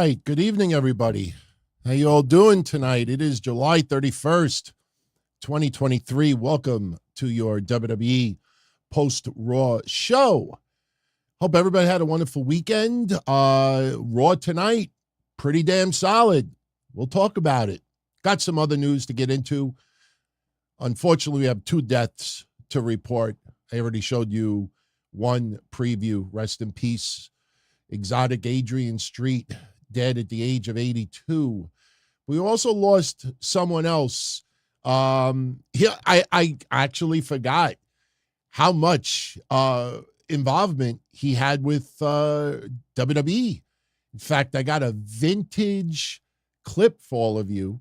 right. Good evening, everybody. How you all doing tonight? It is July 31st, 2023. Welcome to your WWE post-Raw show. Hope everybody had a wonderful weekend. Raw tonight, pretty damn solid. We'll talk about it. Got some other news to get into. Unfortunately, we have 2 deaths to report. I already showed you one preview. Rest in peace. Exotic Adrian Street, dead at the age of 82. We also lost someone else. I actually forgot how much involvement he had with WWE. In fact, I got a vintage clip for all of you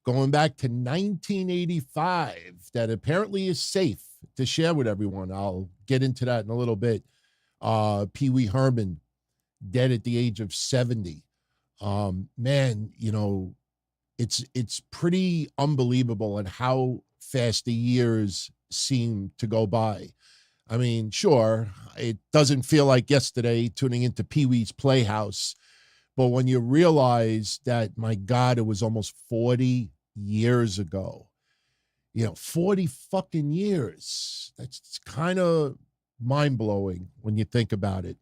going back to 1985 that apparently is safe to share with everyone. I'll get into that in a little bit. Pee Wee Herman, dead at the age of 70. Man, you know, it's pretty unbelievable and how fast the years seem to go by. I mean, sure, it doesn't feel like yesterday tuning into Pee Wee's Playhouse, but when you realize that, my God, it was almost 40 years ago, 40 fucking years. That's kind of mind-blowing when you think about it.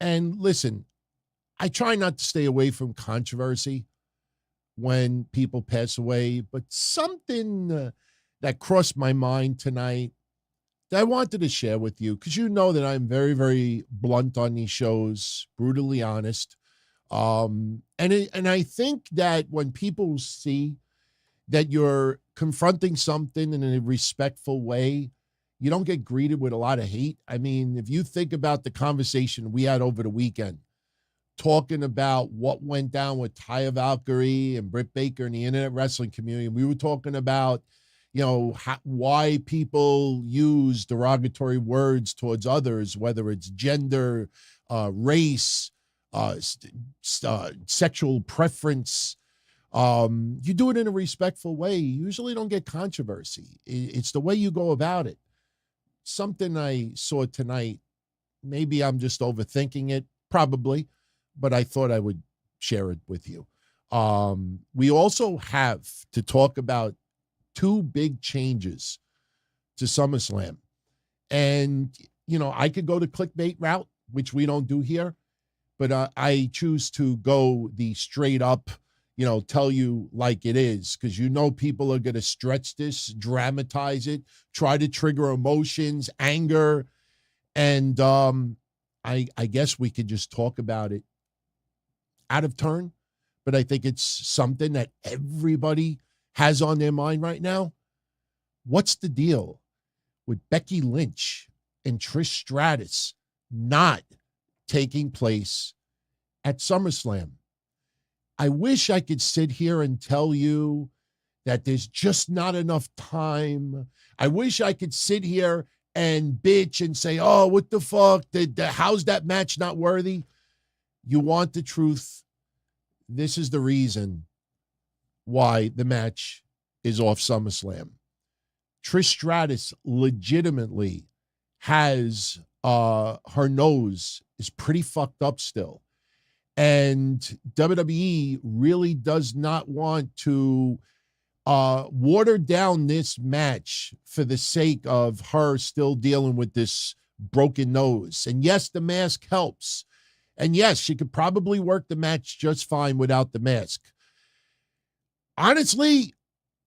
And listen, I try not to stay away from controversy when people pass away, but something that crossed my mind tonight that I wanted to share with you, because you know that I'm very, very blunt on these shows, brutally honest. And I think that when people see that you're confronting something in a respectful way, you don't get greeted with a lot of hate. I mean, if you think about the conversation we had over the weekend, talking about what went down with Taya Valkyrie and Britt Baker in the internet wrestling community, we were talking about, why people use derogatory words towards others, whether it's gender, race, sexual preference. You do it in a respectful way. You usually don't get controversy. It's the way you go about it. Something I saw tonight, maybe I'm just overthinking it, probably, but I thought I would share it with you. We also have to talk about 2 big changes to SummerSlam. And, I could go the clickbait route, which we don't do here, but I choose to go the straight up, tell you like it is, because people are going to stretch this, dramatize it, try to trigger emotions, anger, and I guess we could just talk about it out of turn, but I think it's something that everybody has on their mind right now. What's the deal with Becky Lynch and Trish Stratus not taking place at SummerSlam? I wish I could sit here and tell you that there's just not enough time. I wish I could sit here and bitch and say, oh, what the fuck? How's that match not worthy? You want the truth? This is the reason why the match is off SummerSlam. Trish Stratus legitimately has her nose is pretty fucked up still. And WWE really does not want to water down this match for the sake of her still dealing with this broken nose. And yes, the mask helps. And yes, she could probably work the match just fine without the mask. Honestly,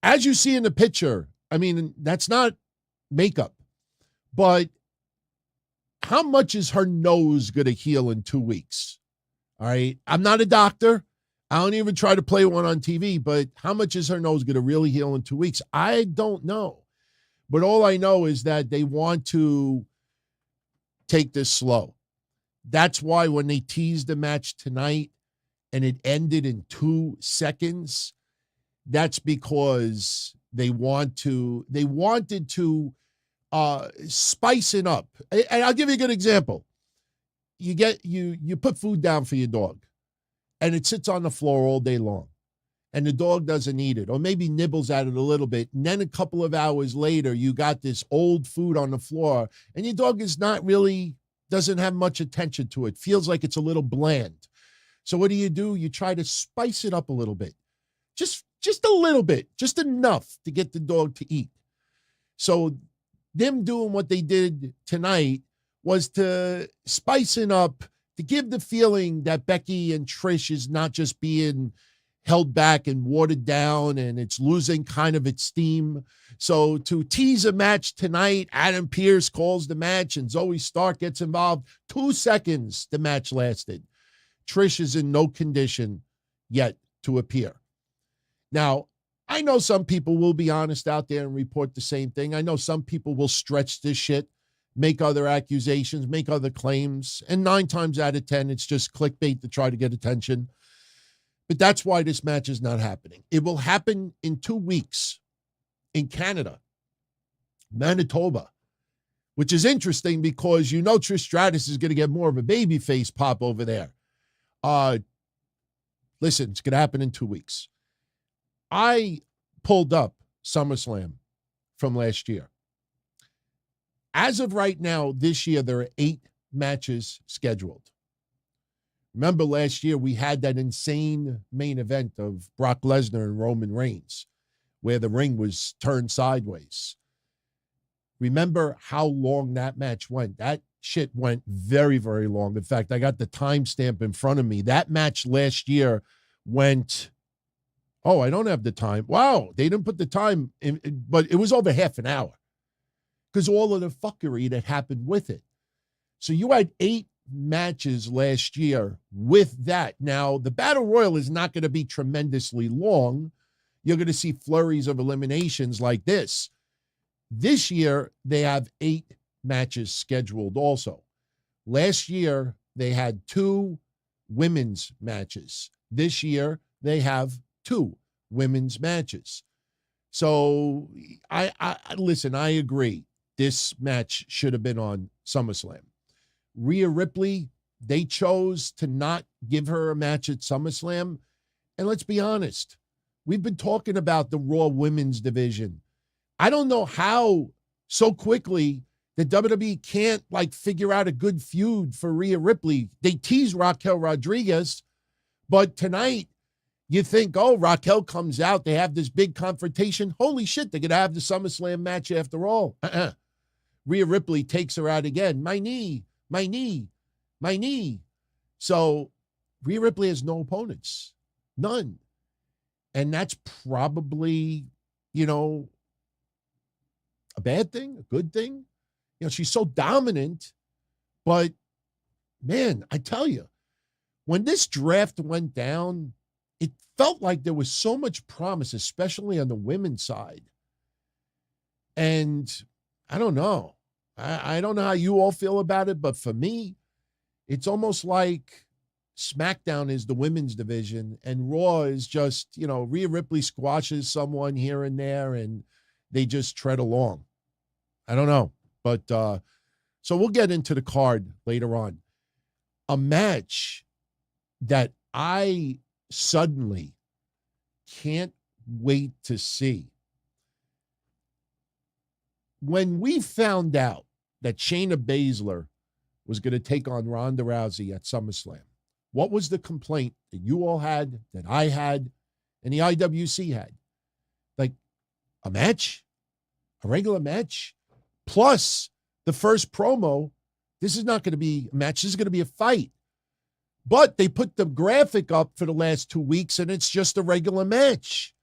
as you see in the picture, I mean, that's not makeup. But how much is her nose going to heal in 2 weeks? All right. I'm not a doctor. I don't even try to play one on TV, but how much is her nose going to really heal in 2 weeks? I don't know. But all I know is that they want to take this slow. That's why when they teased the match tonight and it ended in 2 seconds, that's because they wanted to spice it up. And I'll give you a good example. You put food down for your dog and it sits on the floor all day long and the dog doesn't eat it or maybe nibbles at it a little bit. And then a couple of hours later, you got this old food on the floor and your dog is not really doesn't have much attention to it. Feels like it's a little bland. So what do? You try to spice it up a little bit. Just a little bit, just enough to get the dog to eat. So them doing what they did tonight was to spice it up, to give the feeling that Becky and Trish is not just being held back and watered down and it's losing kind of its steam. So to tease a match tonight, Adam Pearce calls the match and Zoe Stark gets involved. 2 seconds the match lasted. Trish is in no condition yet to appear. Now, I know some people will be honest out there and report the same thing. I know some people will stretch this shit, make other accusations, make other claims, and 9 times out of 10, it's just clickbait to try to get attention. But that's why this match is not happening. It will happen in 2 weeks in Canada, Manitoba, which is interesting because you know Trish Stratus is going to get more of a babyface pop over there. Listen, it's going to happen in 2 weeks. I pulled up SummerSlam from last year. As of right now, this year, there are 8 matches scheduled. Remember last year, we had that insane main event of Brock Lesnar and Roman Reigns, where the ring was turned sideways. Remember how long that match went? That shit went very, very long. In fact, I got the timestamp in front of me. That match last year went... Oh, I don't have the time. Wow, they didn't put the time in, but it was over half an hour because all of the fuckery that happened with it. So you had 8 matches last year with that. Now, the Battle Royal is not going to be tremendously long. You're going to see flurries of eliminations like this. This year, they have 8 matches scheduled also. Last year, they had 2 women's matches. This year, they have 2 women's matches. So I listen, I agree. This match should have been on SummerSlam. Rhea Ripley, they chose to not give her a match at SummerSlam. And let's be honest, we've been talking about the Raw women's division. I don't know how so quickly the WWE can't figure out a good feud for Rhea Ripley. They tease Raquel Rodriguez, but tonight, you think, oh, Raquel comes out, they have this big confrontation. Holy shit, they're going to have the SummerSlam match after all. Rhea Ripley takes her out again. My knee. So Rhea Ripley has no opponents. None. And that's probably, a bad thing, a good thing. She's so dominant. But, man, I tell you, when this draft went down, it felt like there was so much promise, especially on the women's side. And I don't know. I don't know how you all feel about it, but for me, it's almost like SmackDown is the women's division and Raw is just, Rhea Ripley squashes someone here and there and they just tread along. I don't know. But so we'll get into the card later on. A match that I suddenly can't wait to see. When we found out that Shayna Baszler was going to take on Ronda Rousey at SummerSlam, what was the complaint that you all had, that I had, and the IWC had? A match? A regular match? Plus, the first promo, this is not going to be a match, this is going to be a fight. But they put the graphic up for the last 2 weeks, and it's just a regular match.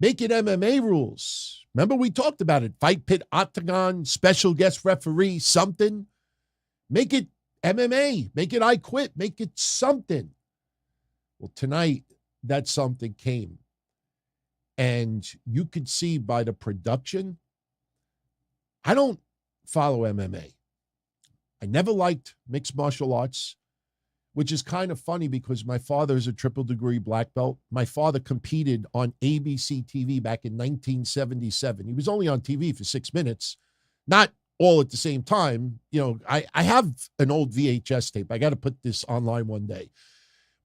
Make it MMA rules. Remember we talked about it. Fight pit, octagon, special guest referee, something. Make it MMA. Make it I Quit. Make it something. Well, tonight, that something came. And you could see by the production, I don't follow MMA. I never liked mixed martial arts, which is kind of funny because my father is a triple degree black belt. My father competed on ABC TV back in 1977. He was only on TV for 6 minutes, not all at the same time. I have an old VHS tape. I got to put this online one day.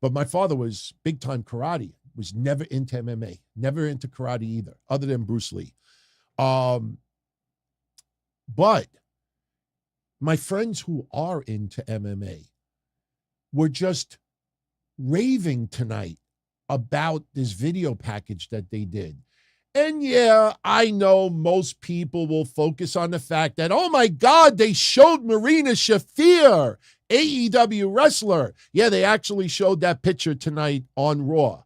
But my father was big time karate, was never into MMA, never into karate either, other than Bruce Lee. But my friends who are into MMA were just raving tonight about this video package that they did. And yeah, I know most people will focus on the fact that, oh my God, they showed Marina Shafir, AEW wrestler. Yeah, they actually showed that picture tonight on Raw.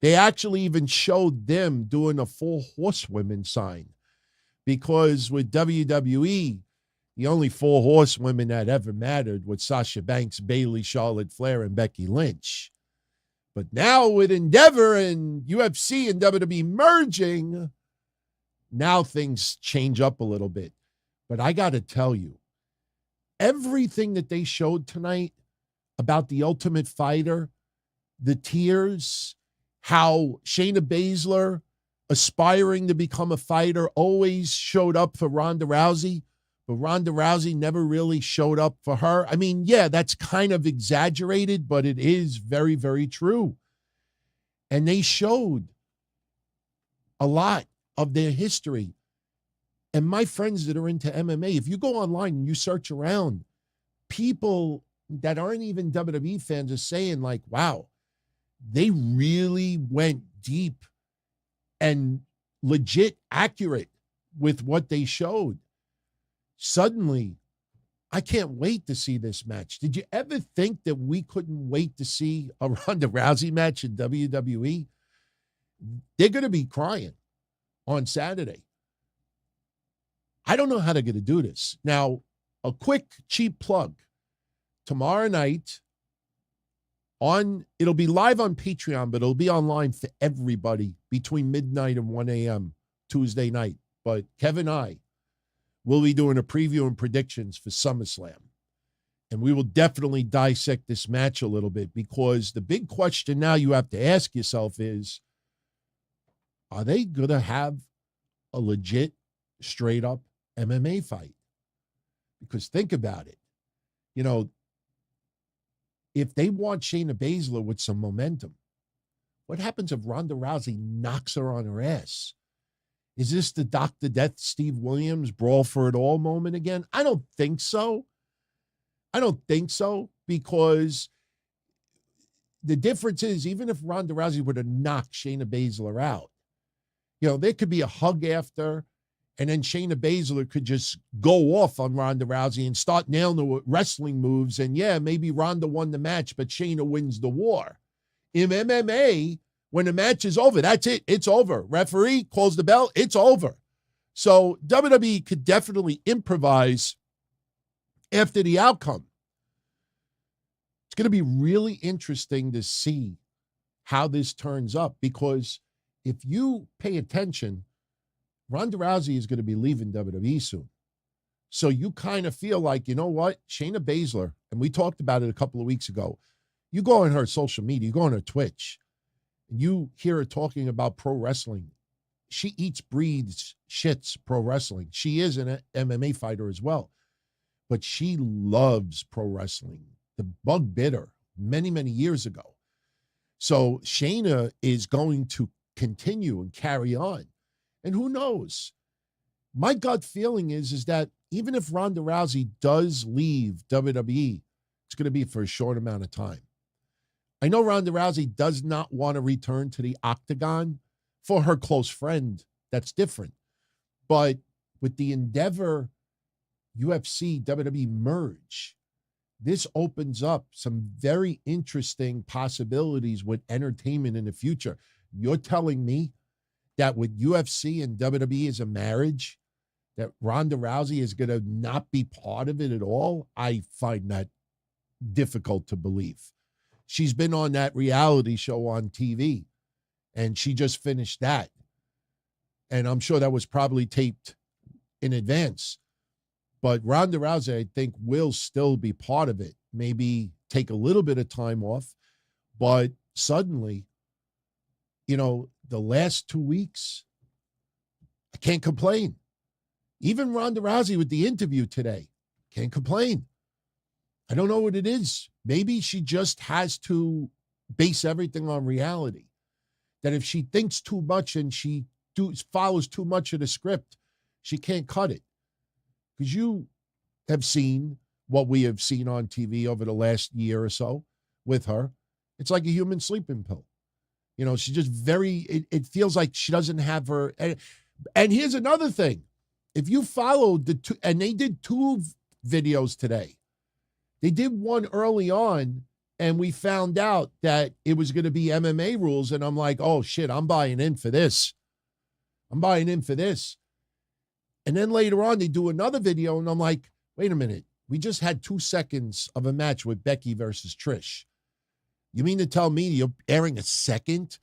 They actually even showed them doing a full horsewomen sign, because with WWE, the only four horsewomen that ever mattered was Sasha Banks, Bayley, Charlotte Flair, and Becky Lynch. But now with Endeavor and UFC and WWE merging, now things change up a little bit. But I got to tell you, everything that they showed tonight about the Ultimate Fighter, the tears, how Shayna Baszler, aspiring to become a fighter, always showed up for Ronda Rousey, but Ronda Rousey never really showed up for her. I mean, yeah, that's kind of exaggerated, but it is very, very true. And they showed a lot of their history. And my friends that are into MMA, if you go online and you search around, people that aren't even WWE fans are saying like, wow, they really went deep and legit accurate with what they showed. Suddenly, I can't wait to see this match. Did you ever think that we couldn't wait to see a Ronda Rousey match in WWE? They're going to be crying on Saturday. I don't know how they're going to do this. Now, a quick, cheap plug. Tomorrow night, it'll be live on Patreon, but it'll be online for everybody between midnight and 1 a.m. Tuesday night. But Kevin and I will be doing a preview and predictions for SummerSlam. And we will definitely dissect this match a little bit, because the big question now you have to ask yourself is, are they going to have a legit, straight-up MMA fight? Because think about it. You know, if they want Shayna Baszler with some momentum, what happens if Ronda Rousey knocks her on her ass? Is this the Dr. Death Steve Williams brawl for it all moment again? I don't think so. I don't think so, because the difference is, even if Ronda Rousey were to knock Shayna Baszler out, you know, there could be a hug after, and then Shayna Baszler could just go off on Ronda Rousey and start nailing her with wrestling moves. And yeah, maybe Ronda won the match, but Shayna wins the war. In MMA, when the match is over, that's it. It's over. Referee calls the bell. It's over. So WWE could definitely improvise after the outcome. It's going to be really interesting to see how this turns up, because if you pay attention, Ronda Rousey is going to be leaving WWE soon. So you kind of feel like, you know what? Shayna Baszler, and we talked about it a couple of weeks ago, you go on her social media, you go on her Twitch, and you hear her talking about pro wrestling. She eats, breathes, shits pro wrestling. She is an MMA fighter as well, but she loves pro wrestling. The bug bit her many, many years ago. So Shayna is going to continue and carry on. And who knows? My gut feeling is that even if Ronda Rousey does leave WWE, it's going to be for a short amount of time. I know Ronda Rousey does not want to return to the octagon for her close friend. That's different. But with the Endeavor UFC WWE merge, this opens up some very interesting possibilities with entertainment in the future. You're telling me that with UFC and WWE as a marriage, that Ronda Rousey is going to not be part of it at all? I find that difficult to believe. She's been on that reality show on TV, and she just finished that. And I'm sure that was probably taped in advance. But Ronda Rousey, I think, will still be part of it. Maybe take a little bit of time off. But suddenly, you know, the last 2 weeks, I can't complain. Even Ronda Rousey with the interview today, can't complain. I don't know what it is. Maybe she just has to base everything on reality. That if she thinks too much and she follows too much of the script, she can't cut it. Because you have seen what we have seen on TV over the last year or so with her. It's like a human sleeping pill. You know, she's just it feels like she doesn't have her. And here's another thing. If you followed and they did 2 videos today. They did one early on, and we found out that it was going to be MMA rules, and I'm like, oh, shit, I'm buying in for this. And then later on, they do another video, and I'm like, wait a minute. We just had 2 seconds of a match with Becky versus Trish. You mean to tell me you're airing a second?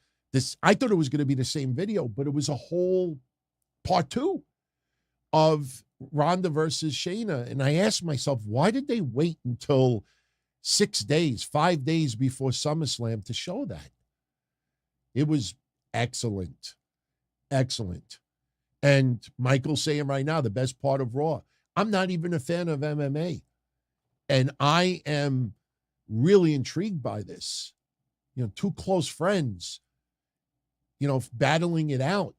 I thought it was going to be the same video, but it was a whole part 2 of Ronda versus Shayna. And I asked myself, why did they wait until 5 days before SummerSlam to show that? It was excellent. Excellent. And Michael's saying right now, the best part of Raw. I'm not even a fan of MMA. And I am really intrigued by this. You know, 2 close friends, you know, battling it out.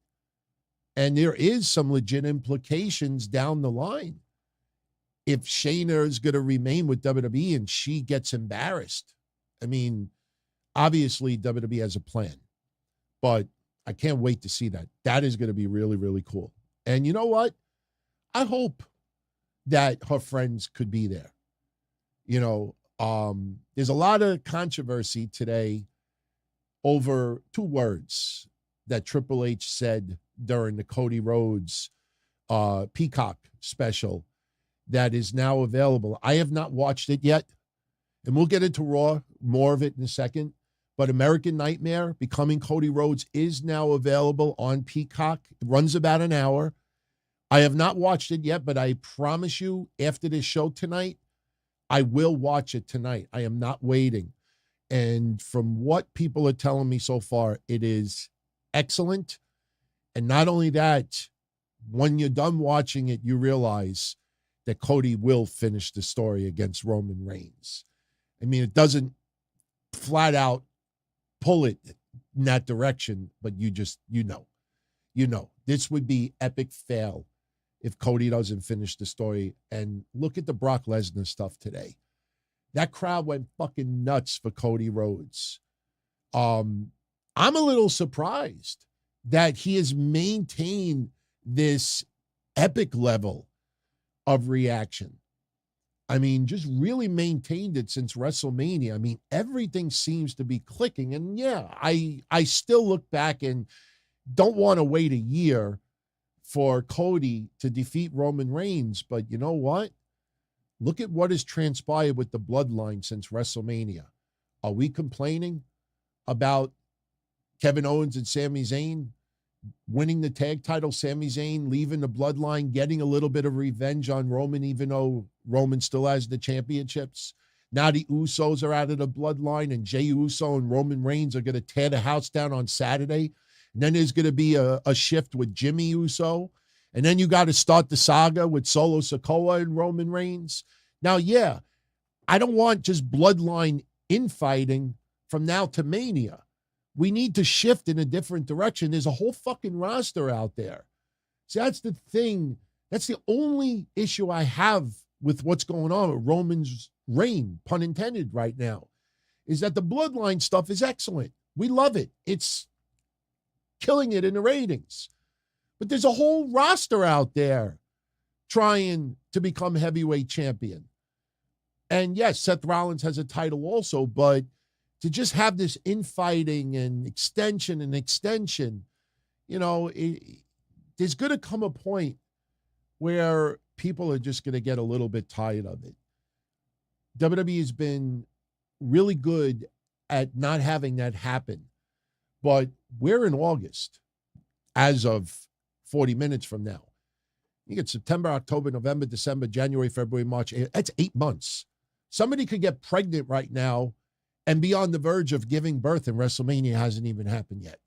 And there is some legit implications down the line. If Shayna is going to remain with WWE and she gets embarrassed, I mean, obviously WWE has a plan, but I can't wait to see that. That is going to be really, really cool. And you know what? I hope that her friends could be there. You know, there's a lot of controversy today over 2 words that Triple H said during the Cody Rhodes Peacock special that is now available. I have not watched it yet, and we'll get into Raw, more of it in a second. But American Nightmare, Becoming Cody Rhodes, is now available on Peacock. It runs about an hour. I have not watched it yet, but I promise you, after this show tonight, I will watch it tonight. I am not waiting. And from what people are telling me so far, it is excellent. And not only that, when you're done watching it, you realize that Cody will finish the story against Roman Reigns. I mean, it doesn't flat out pull it in that direction, but you know, this would be epic fail if Cody doesn't finish the story. And look at the Brock Lesnar stuff today. That crowd went fucking nuts for Cody Rhodes. I'm a little surprised that he has maintained this epic level of reaction. I mean, just really maintained it since WrestleMania. I mean, everything seems to be clicking. And yeah, I still look back and don't want to wait a year for Cody to defeat Roman Reigns. But you know what? Look at what has transpired with the bloodline since WrestleMania. Are we complaining about Kevin Owens and Sami Zayn winning the tag title, Sami Zayn leaving the bloodline, getting a little bit of revenge on Roman, even though Roman still has the championships? Now the Usos are out of the bloodline, and Jey Uso and Roman Reigns are going to tear the house down on Saturday. And then there's going to be a shift with Jimmy Uso. And then you got to start the saga with Solo Sikoa and Roman Reigns. Now, yeah, I don't want just bloodline infighting from now to Mania. We need to shift in a different direction. There's a whole fucking roster out there. So that's the thing. That's the only issue I have with what's going on with Roman's reign, pun intended, right now, is that the bloodline stuff is excellent. We love it. It's killing it in the ratings. But there's a whole roster out there trying to become heavyweight champion. And yes, Seth Rollins has a title also, but to just have this infighting and extension, you know, there's going to come a point where people are just going to get a little bit tired of it. WWE has been really good at not having that happen. But we're in August as of 40 minutes from now. You get September, October, November, December, January, February, March. That's 8 months. Somebody could get pregnant right now and be on the verge of giving birth, and WrestleMania hasn't even happened yet.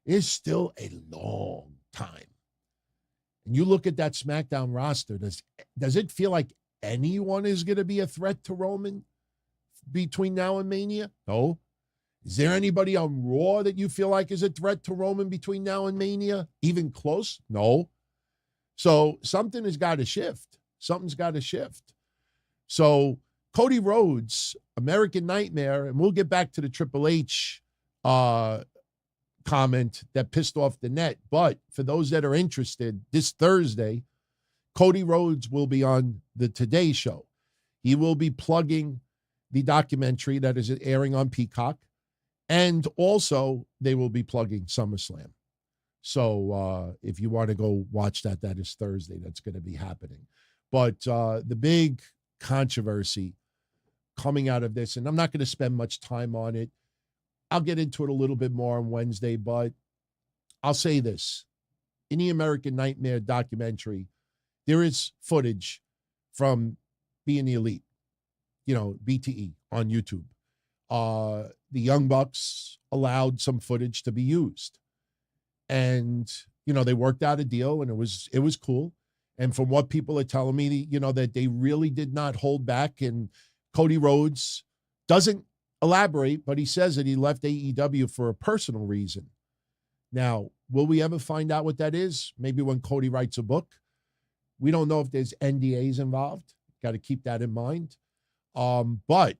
It's still a long time. And you look at that SmackDown roster, does it feel like anyone is going to be a threat to Roman between now and Mania? No. Is there anybody on Raw that you feel like is a threat to Roman between now and Mania? Even close? No. So something has got to shift. Something's got to shift. So Cody Rhodes, American Nightmare, and we'll get back to the Triple H comment that pissed off the net. But for those that are interested, this Thursday, Cody Rhodes will be on the Today Show. He will be plugging the documentary that is airing on Peacock. And also, they will be plugging SummerSlam. So if you want to go watch that, that is Thursday. That's going to be happening. But the big controversy coming out of this, and I'm not going to spend much time on it. I'll get into it a little bit more on Wednesday, but I'll say this. In the American Nightmare documentary, there is footage from Being the Elite, BTE on YouTube. The Young Bucks allowed some footage to be used. And, they worked out a deal, and it was cool. And from what people are telling me, that they really did not hold back. And Cody Rhodes doesn't elaborate, but he says that he left AEW for a personal reason. Now, will we ever find out what that is? Maybe when Cody writes a book. We don't know if there's NDAs involved. Got to keep that in mind. But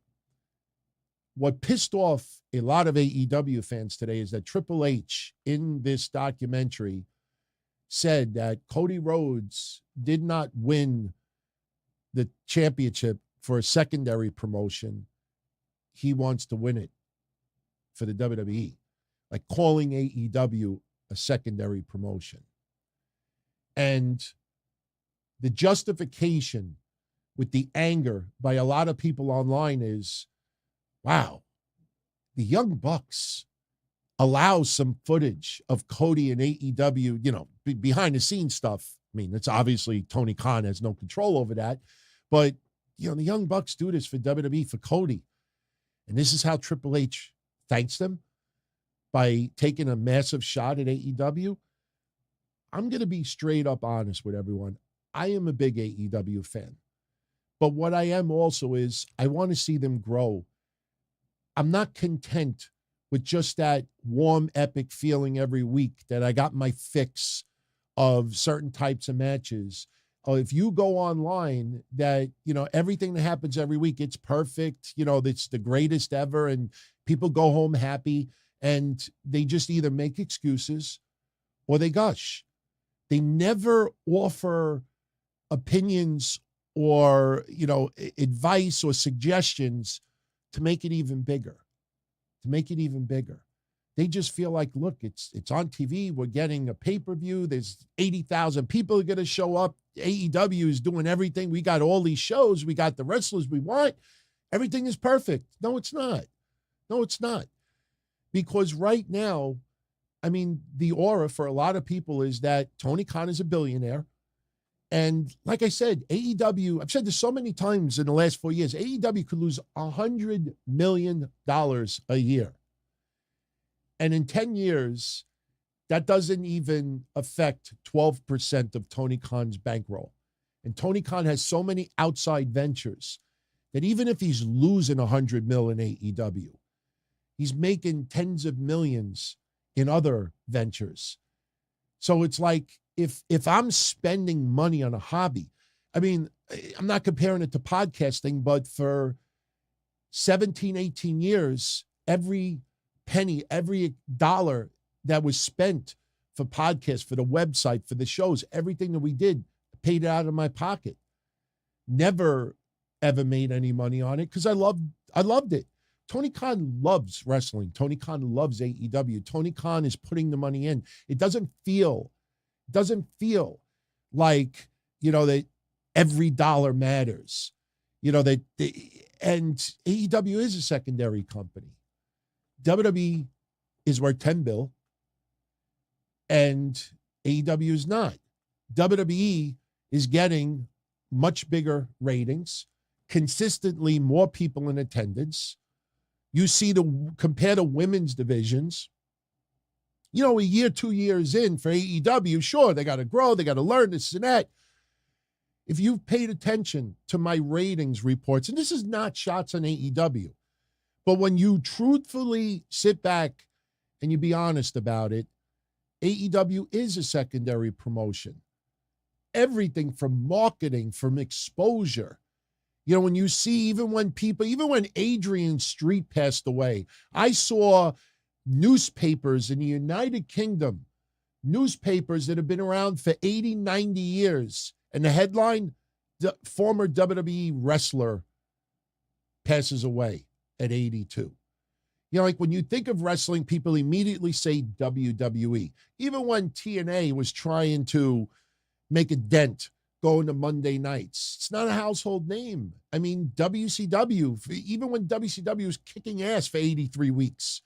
what pissed off a lot of AEW fans today is that Triple H in this documentary said that Cody Rhodes did not win the championship for a secondary promotion. He wants to win it for the WWE, like calling AEW a secondary promotion. And the justification with the anger by a lot of people online is, wow, the Young Bucks allow some footage of Cody and AEW, behind the scenes stuff. I mean, it's obviously Tony Khan has no control over that, but the Young Bucks do this for WWE, for Cody. And this is how Triple H thanks them, by taking a massive shot at AEW. I'm going to be straight up honest with everyone. I am a big AEW fan. But what I am also is I want to see them grow. I'm not content with just that warm, epic feeling every week that I got my fix of certain types of matches. If you go online that, everything that happens every week, it's perfect, it's the greatest ever, and people go home happy, and they just either make excuses or they gush. They never offer opinions or, advice or suggestions to make it even bigger, They just feel like, look, it's on TV. We're getting a pay-per-view. There's 80,000 people are going to show up. AEW is doing everything. We got all these shows. We got the wrestlers we want. Everything is perfect. No, it's not. Because right now, the aura for a lot of people is that Tony Khan is a billionaire. And like I said, AEW, I've said this so many times in the last 4 years, AEW could lose $100 million a year. And in 10 years, that doesn't even affect 12% of Tony Khan's bankroll. And Tony Khan has so many outside ventures that even if he's losing $100 million in AEW, he's making tens of millions in other ventures. So it's like, if I'm spending money on a hobby, I'm not comparing it to podcasting, but for 17, 18 years, every penny, every dollar that was spent for podcasts, for the website, for the shows, everything that we did, paid it out of my pocket. Never, ever made any money on it because I loved it. Tony Khan loves wrestling. Tony Khan loves AEW. Tony Khan is putting the money in. It doesn't feel like, that every dollar matters. And AEW is a secondary company. WWE is worth $10 billion, and AEW is not. WWE is getting much bigger ratings, consistently more people in attendance. You see compare the women's divisions. A year, 2 years in for AEW, sure, they got to grow, they got to learn this and that. If you've paid attention to my ratings reports, and this is not shots on AEW, but when you truthfully sit back and you be honest about it, AEW is a secondary promotion. everything from marketing, from exposure. You know, when you see, even when Adrian Street passed away, I saw newspapers in the United Kingdom, newspapers that have been around for 80, 90 years. And the headline, the former WWE wrestler passes away at 82. You know, like when you think of wrestling, people immediately say WWE. Even when TNA was trying to make a dent going to Monday nights, it's not a household name. I mean, WCW, even when WCW was kicking ass for 83 weeks,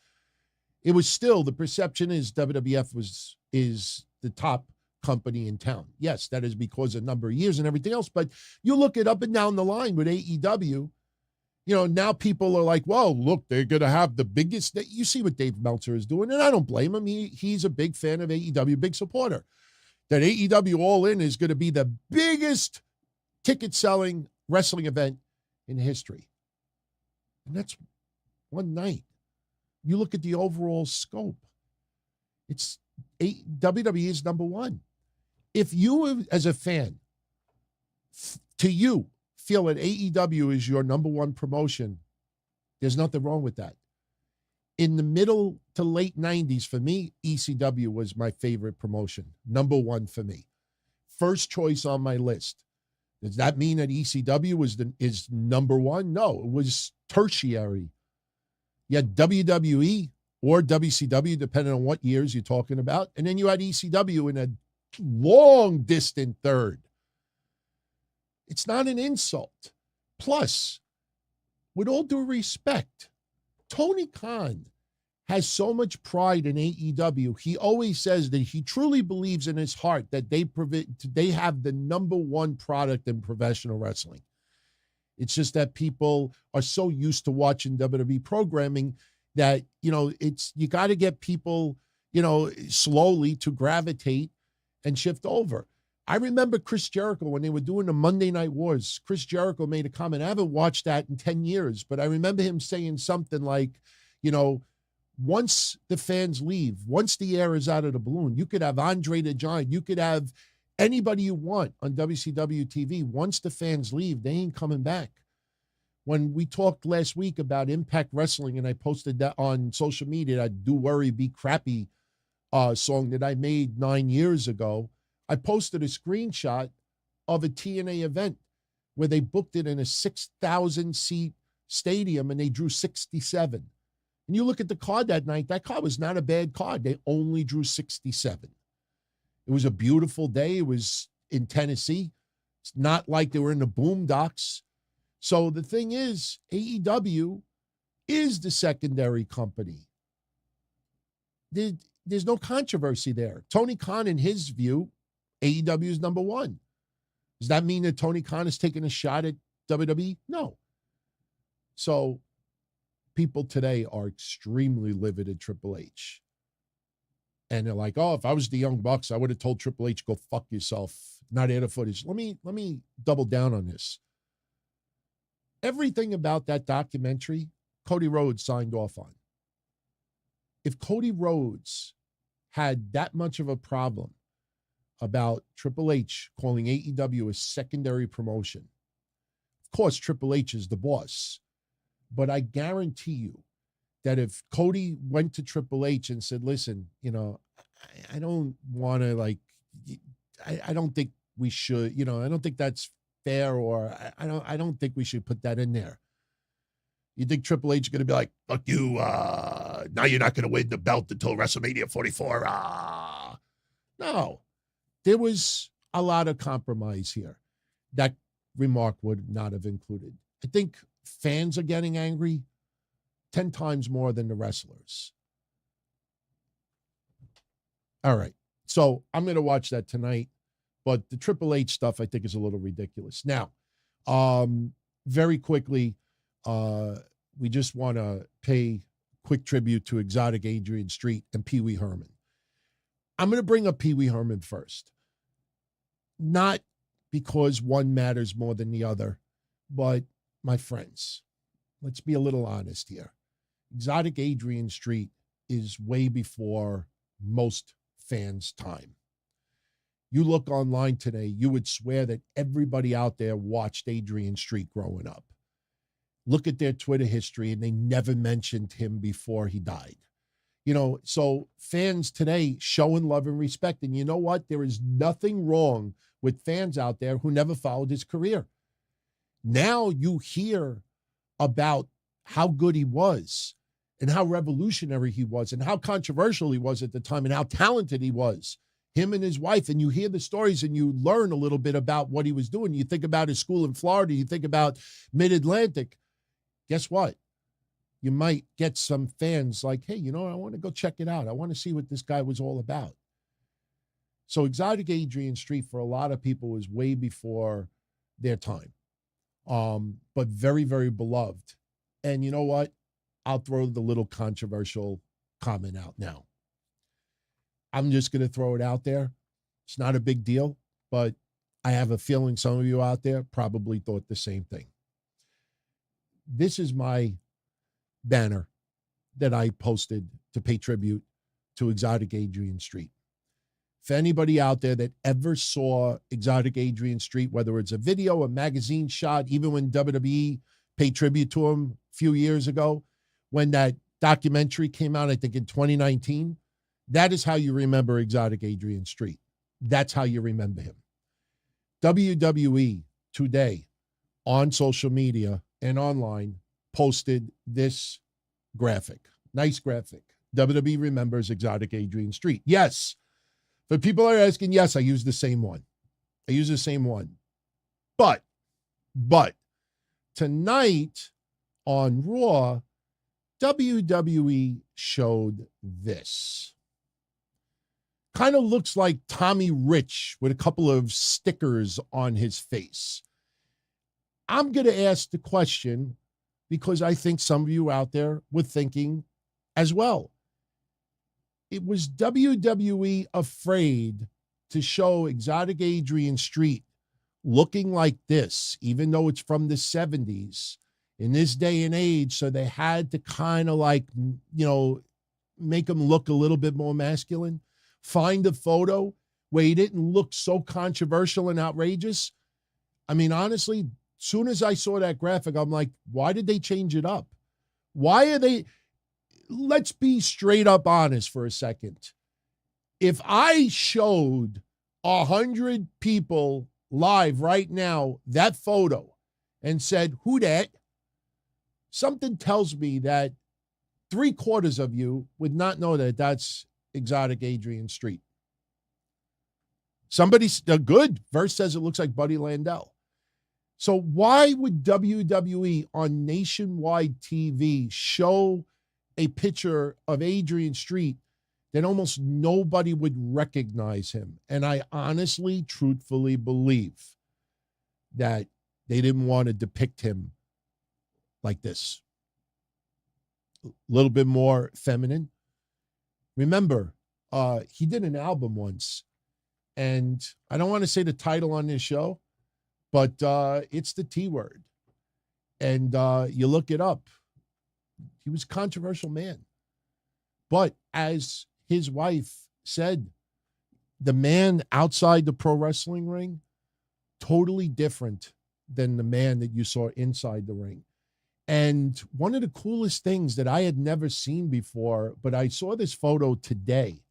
it was still, the perception is WWF is the top company in town. Yes, that is because of a number of years and everything else, but you look it up and down the line with AEW, you know, now people are like, well, look, they're going to have the biggest. You see what Dave Meltzer is doing, and I don't blame him. He's a big fan of AEW, big supporter. That AEW All In is going to be the biggest ticket-selling wrestling event in history. And that's one night. You look at the overall scope. WWE is number one. If you, as a fan, to you, feel that AEW is your number one promotion, there's nothing wrong with that. In the middle to late 90s, for me, ECW was my favorite promotion. Number one for me. First choice on my list. Does that mean that ECW is number one? No, it was tertiary. You had WWE or WCW, depending on what years you're talking about. And then you had ECW in a long distant third. It's not an insult. Plus, with all due respect, Tony Khan has so much pride in AEW. He always says that he truly believes in his heart that they have the number one product in professional wrestling. It's just that people are so used to watching WWE programming that, you know, you got to get people, you know, slowly to gravitate and shift over. I remember Chris Jericho when they were doing the Monday Night Wars. Chris Jericho made a comment. I haven't watched that in 10 years, but I remember him saying something like, you know, once the fans leave, once the air is out of the balloon, you could have Andre the Giant, you could have anybody you want on WCW TV. Once the fans leave, they ain't coming back. When we talked last week about Impact Wrestling, and I posted that on social media, that Do Worry, Be Crappy song that I made 9 years ago, I posted a screenshot of a TNA event where they booked it in a 6,000-seat stadium and they drew 67. And you look at the card that night, that card was not a bad card. They only drew 67. It was a beautiful day. It was in Tennessee. It's not like they were in the boondocks. So the thing is, AEW is the secondary company. There's no controversy there. Tony Khan, in his view, AEW is number one. Does that mean that Tony Khan is taking a shot at WWE? No. So people today are extremely livid at Triple H. And they're like, oh, if I was the Young Bucks, I would have told Triple H, go fuck yourself. Not air the footage. Let me double down on this. Everything about that documentary, Cody Rhodes signed off on. If Cody Rhodes had that much of a problem about Triple H calling AEW a secondary promotion, of course, Triple H is the boss. But I guarantee you that if Cody went to Triple H and said, listen, you know, I don't want to, like, I don't think we should, you know, I don't think that's fair, or I don't think we should put that in there. You think Triple H is going to be like, fuck you, now you're not going to win the belt until WrestleMania 44. No. There was a lot of compromise here. That remark would not have included. I think fans are getting angry 10 times more than the wrestlers. All right. So I'm going to watch that tonight. But the Triple H stuff, I think, is a little ridiculous. Now, very quickly, we just want to pay quick tribute to Exotic Adrian Street and Pee Wee Herman. I'm going to bring up Pee Wee Herman first. Not because one matters more than the other, but my friends, let's be a little honest here. Exotic Adrian Street is way before most fans' time. You look online today, you would swear that everybody out there watched Adrian Street growing up. Look at their Twitter history, and they never mentioned him before he died. So fans today showing love and respect. And you know what? There is nothing wrong with fans out there who never followed his career. Now you hear about how good he was and how revolutionary he was and how controversial he was at the time and how talented he was, him and his wife. And you hear the stories and you learn a little bit about what he was doing. You think about his school in Florida. You think about Mid-Atlantic. Guess what? You might get some fans like, hey, I want to go check it out. I want to see what this guy was all about. So Exotic Adrian Street, for a lot of people, was way before their time, but very, very beloved. And you know what? I'll throw the little controversial comment out now. I'm just going to throw it out there. It's not a big deal, but I have a feeling some of you out there probably thought the same thing. This is my banner that I posted to pay tribute to Exotic Adrian Street. For anybody out there that ever saw Exotic Adrian Street, whether it's a video, a magazine shot, even when WWE paid tribute to him a few years ago, when that documentary came out, I think in 2019, that is how you remember Exotic Adrian Street. That's how you remember him. WWE today on social media and online posted this graphic. Nice graphic. WWE remembers Exotic Adrian Street. Yes. But people are asking, yes, I use the same one. But tonight on Raw, WWE showed this. Kind of looks like Tommy Rich with a couple of stickers on his face. I'm going to ask the question because I think some of you out there were thinking as well. It was WWE afraid to show Exotic Adrian Street looking like this, even though it's from the 70s in this day and age. So they had to kind of make him look a little bit more masculine. Find a photo where he didn't look so controversial and outrageous. I mean, honestly, soon as I saw that graphic, I'm like, why did they change it up? Why are they? Let's be straight up honest for a second. If I showed 100 people live right now that photo and said, who that? Something tells me that 3/4 of you would not know that that's Exotic Adrian Street. Somebody's good. Verse says it looks like Buddy Landell. So why would WWE on nationwide TV show a picture of Adrian Street that almost nobody would recognize him? And I honestly, truthfully believe that they didn't want to depict him like this. A little bit more feminine. Remember, he did an album once, and I don't want to say the title on this show, but it's the T word. And you look it up. He was a controversial man. But as his wife said, the man outside the pro wrestling ring, totally different than the man that you saw inside the ring. And one of the coolest things that I had never seen before, but I saw this photo today.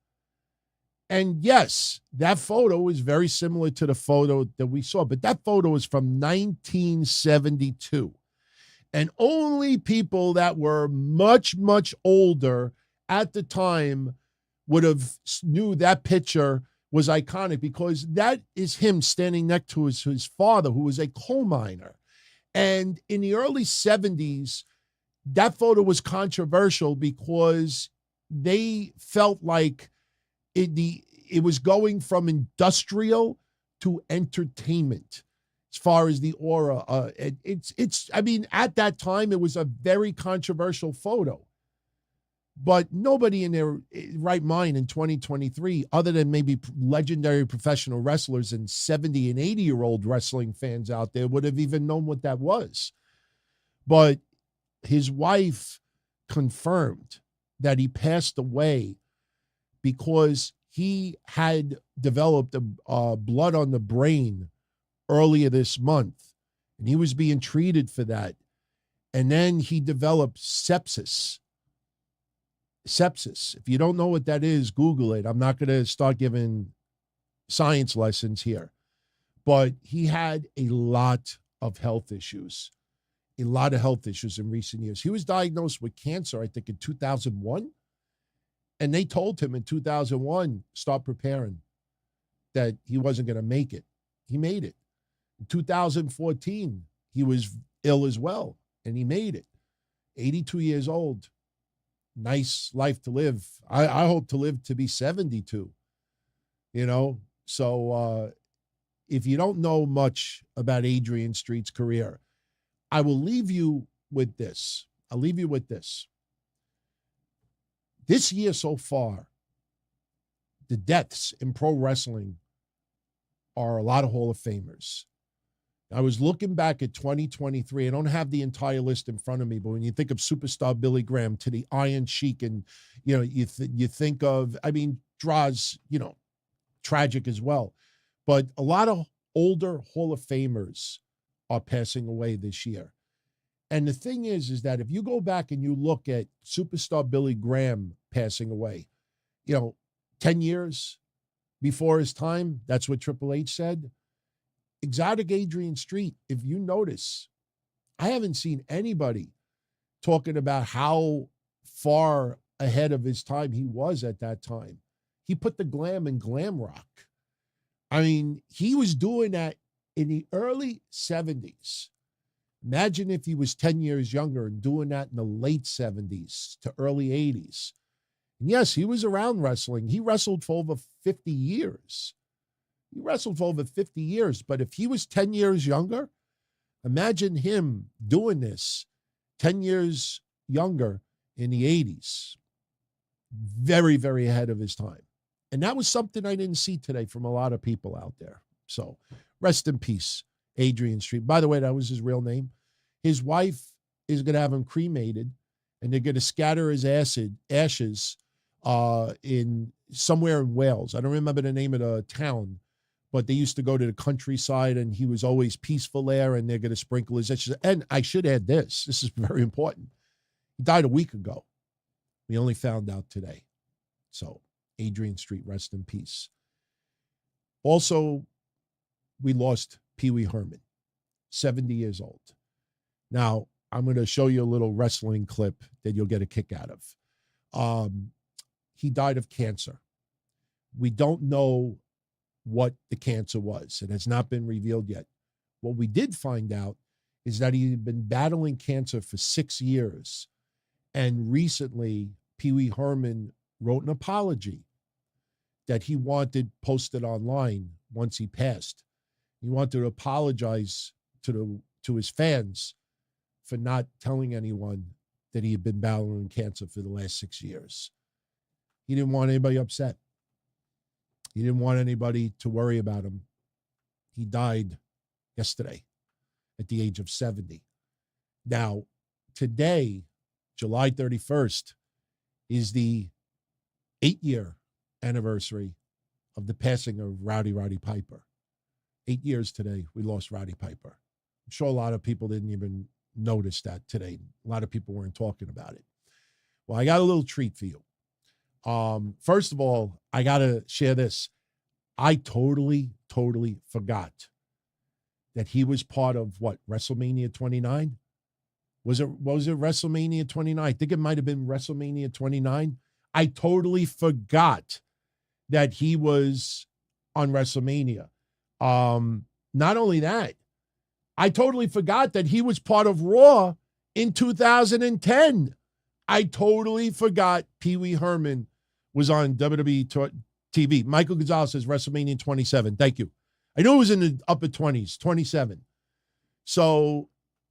And yes, that photo is very similar to the photo that we saw, but that photo is from 1972. And only people that were much, much older at the time would have knew that picture was iconic, because that is him standing next to his father, who was a coal miner. And in the early 70s, that photo was controversial because they felt like it was going from industrial to entertainment as far as the aura. I mean, at that time, it was a very controversial photo. But nobody in their right mind in 2023, other than maybe legendary professional wrestlers and 70 and 80-year-old wrestling fans out there, would have even known what that was. But his wife confirmed that he passed away because he had developed a blood on the brain earlier this month, and he was being treated for that. And then he developed sepsis. Sepsis. If you don't know what that is, Google it. I'm not going to start giving science lessons here. But he had a lot of health issues. A lot of health issues in recent years. He was diagnosed with cancer, I think, in 2001. And they told him in 2001, start preparing, that he wasn't going to make it. He made it. In 2014, he was ill as well, and he made it. 82 years old. Nice life to live. I hope to live to be 72, you know? So if you don't know much about Adrian Street's career, I will leave you with this. I'll leave you with this. This year so far, the deaths in pro wrestling are a lot of Hall of Famers. I was looking back at 2023. I don't have the entire list in front of me, but when you think of superstar Billy Graham to the Iron Sheik, and you think of, Draws, tragic as well. But a lot of older Hall of Famers are passing away this year. And the thing is that if you go back and you look at superstar Billy Graham passing away, 10 years before his time, that's what Triple H said. Exotic Adrian Street, if you notice, I haven't seen anybody talking about how far ahead of his time he was at that time. He put the glam in glam rock. He was doing that in the early 70s. Imagine if he was 10 years younger and doing that in the late 70s to early 80s. And yes, he was around wrestling. He wrestled for over 50 years. But if he was 10 years younger, imagine him doing this 10 years younger in the 80s. Very, very ahead of his time. And that was something I didn't see today from a lot of people out there. So rest in peace, Adrian Street. By the way, that was his real name. His wife is going to have him cremated, and they're going to scatter his ashes in somewhere in Wales. I don't remember the name of the town, but they used to go to the countryside, and he was always peaceful there, and they're going to sprinkle his ashes. And I should add this. This is very important. He died a week ago. We only found out today. So Adrian Street, rest in peace. Also, we lost Pee Wee Herman, 70 years old. Now, I'm going to show you a little wrestling clip that you'll get a kick out of. He died of cancer. We don't know what the cancer was. It has not been revealed yet. What we did find out is that he had been battling cancer for 6 years. And recently, Pee Wee Herman wrote an apology that he wanted posted online once he passed. He wanted to apologize to his fans for not telling anyone that he had been battling cancer for the last 6 years. He didn't want anybody upset. He didn't want anybody to worry about him. He died yesterday at the age of 70. Now, today, July 31st, is the 8-year anniversary of the passing of Rowdy Piper. 8 years today, we lost Rowdy Piper. I'm sure a lot of people didn't even notice that today. A lot of people weren't talking about it. Well, I got a little treat for you. First of all, I got to share this. I totally forgot that he was part of WrestleMania 29? Was it WrestleMania 29? I think it might have been WrestleMania 29. I totally forgot that he was on WrestleMania. Not only that, I totally forgot that he was part of Raw in 2010. I totally forgot Pee Wee Herman was on WWE TV. Michael Gonzalez says WrestleMania 27. Thank you. I knew it was in the upper 20s, 27. So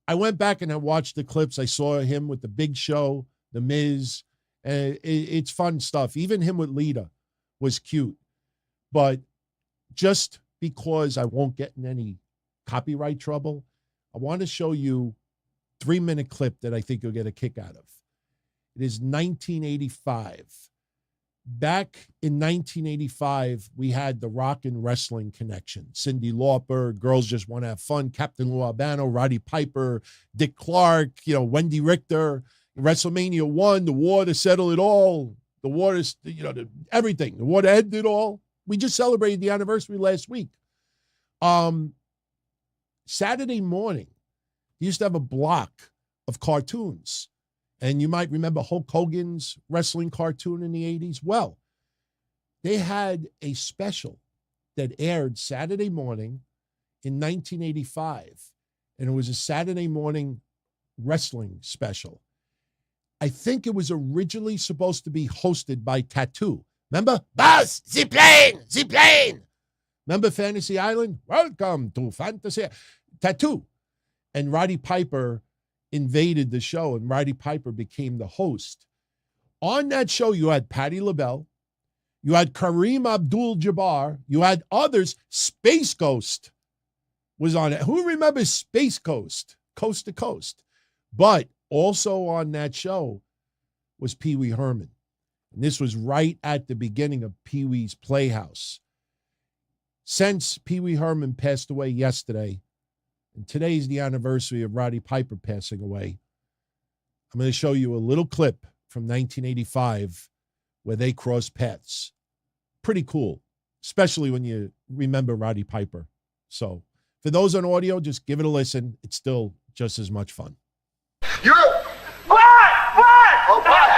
I went back and I watched the clips. I saw him with the Big Show, The Miz. It's fun stuff. Even him with Lita was cute. But just because I won't get in any copyright trouble, I want to show you a 3-minute clip that I think you'll get a kick out of. It is 1985. Back in 1985, we had the rock and wrestling connection. Cyndi Lauper, Girls Just Want to Have Fun, Captain Lou Albano, Roddy Piper, Dick Clark, Wendy Richter, WrestleMania 1, the war to settle it all, the war is, everything, the war to end it all. We just celebrated the anniversary last week. Saturday morning, you used to have a block of cartoons. And you might remember Hulk Hogan's wrestling cartoon in the 80s. Well, they had a special that aired Saturday morning in 1985. And it was a Saturday morning wrestling special. I think it was originally supposed to be hosted by Tattoo. Remember? Buzz, the plane. Remember Fantasy Island? Welcome to Fantasy. Tattoo. And Roddy Piper invaded the show, and Roddy Piper became the host. On that show, you had Patti LaBelle, you had Kareem Abdul-Jabbar, you had others. Space Ghost was on it. Who remembers Space Ghost? Coast to Coast. But also on that show was Pee Wee Herman. And this was right at the beginning of Pee Wee's Playhouse. Since Pee Wee Herman passed away yesterday, and today's the anniversary of Roddy Piper passing away, I'm going to show you a little clip from 1985 where they crossed paths. Pretty cool, especially when you remember Roddy Piper. So for those on audio, just give it a listen. It's still just as much fun. You're... What? Oh, what?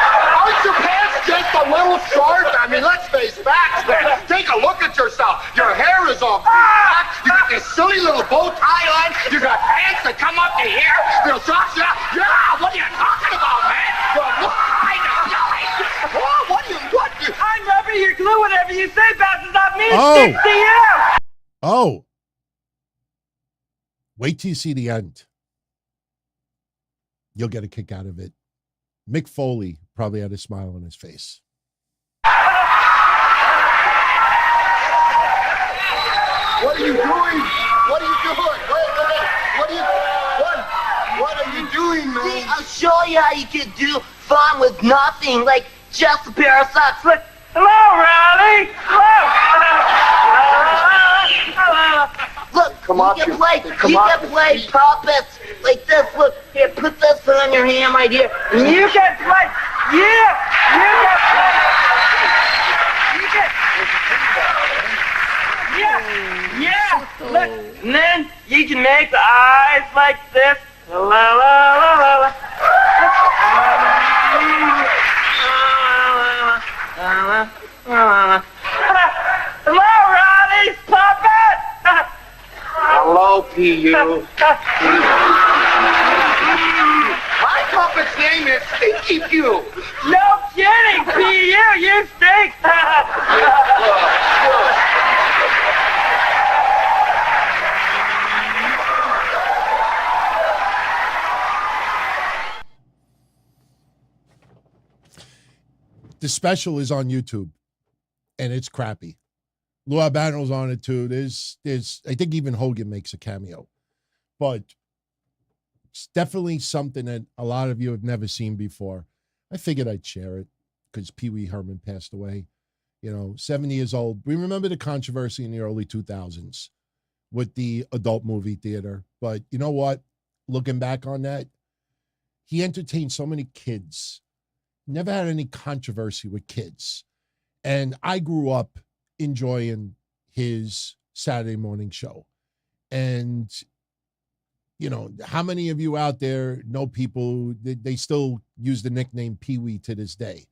Aren't your pants just a little short? I mean, let's face facts then. Take a look at yourself. Your hair is all back. You got this silly little bow tie on. You got pants that come up to here. Your socks, yeah. What are you talking about, man? I'm rubber your glue. Whatever you say bounces off me and sticks to you. Oh. Wait till you see the end. You'll get a kick out of it. Mick Foley probably had a smile on his face. What are you doing? What are you doing? Wait. What are you doing, man? See, I'll show you how you can do fun with nothing, like just a pair of socks. Look. Hello, Rowdy. Hello. Look, you can play puppets like this. Look, here, put this on your hand right here. And you can play. Yeah. Look, and then you can make the eyes like this. La. Hello, Ronnie's puppet! Hello, P.U. My puppet's name is Stinky Pew. No kidding, P.U., you stink! The special is on YouTube, and it's crappy. Lou Albano's on it too. There's I think even Hogan makes a cameo, but it's definitely something that a lot of you have never seen before. I figured I'd share it because Pee Wee Herman passed away, 70 years old. We remember the controversy in the early 2000s with the adult movie theater, but you know what? Looking back on that, he entertained so many kids. Never had any controversy with kids. And I grew up enjoying his Saturday morning show. And, how many of you out there know people, they still use the nickname Pee Wee to this day.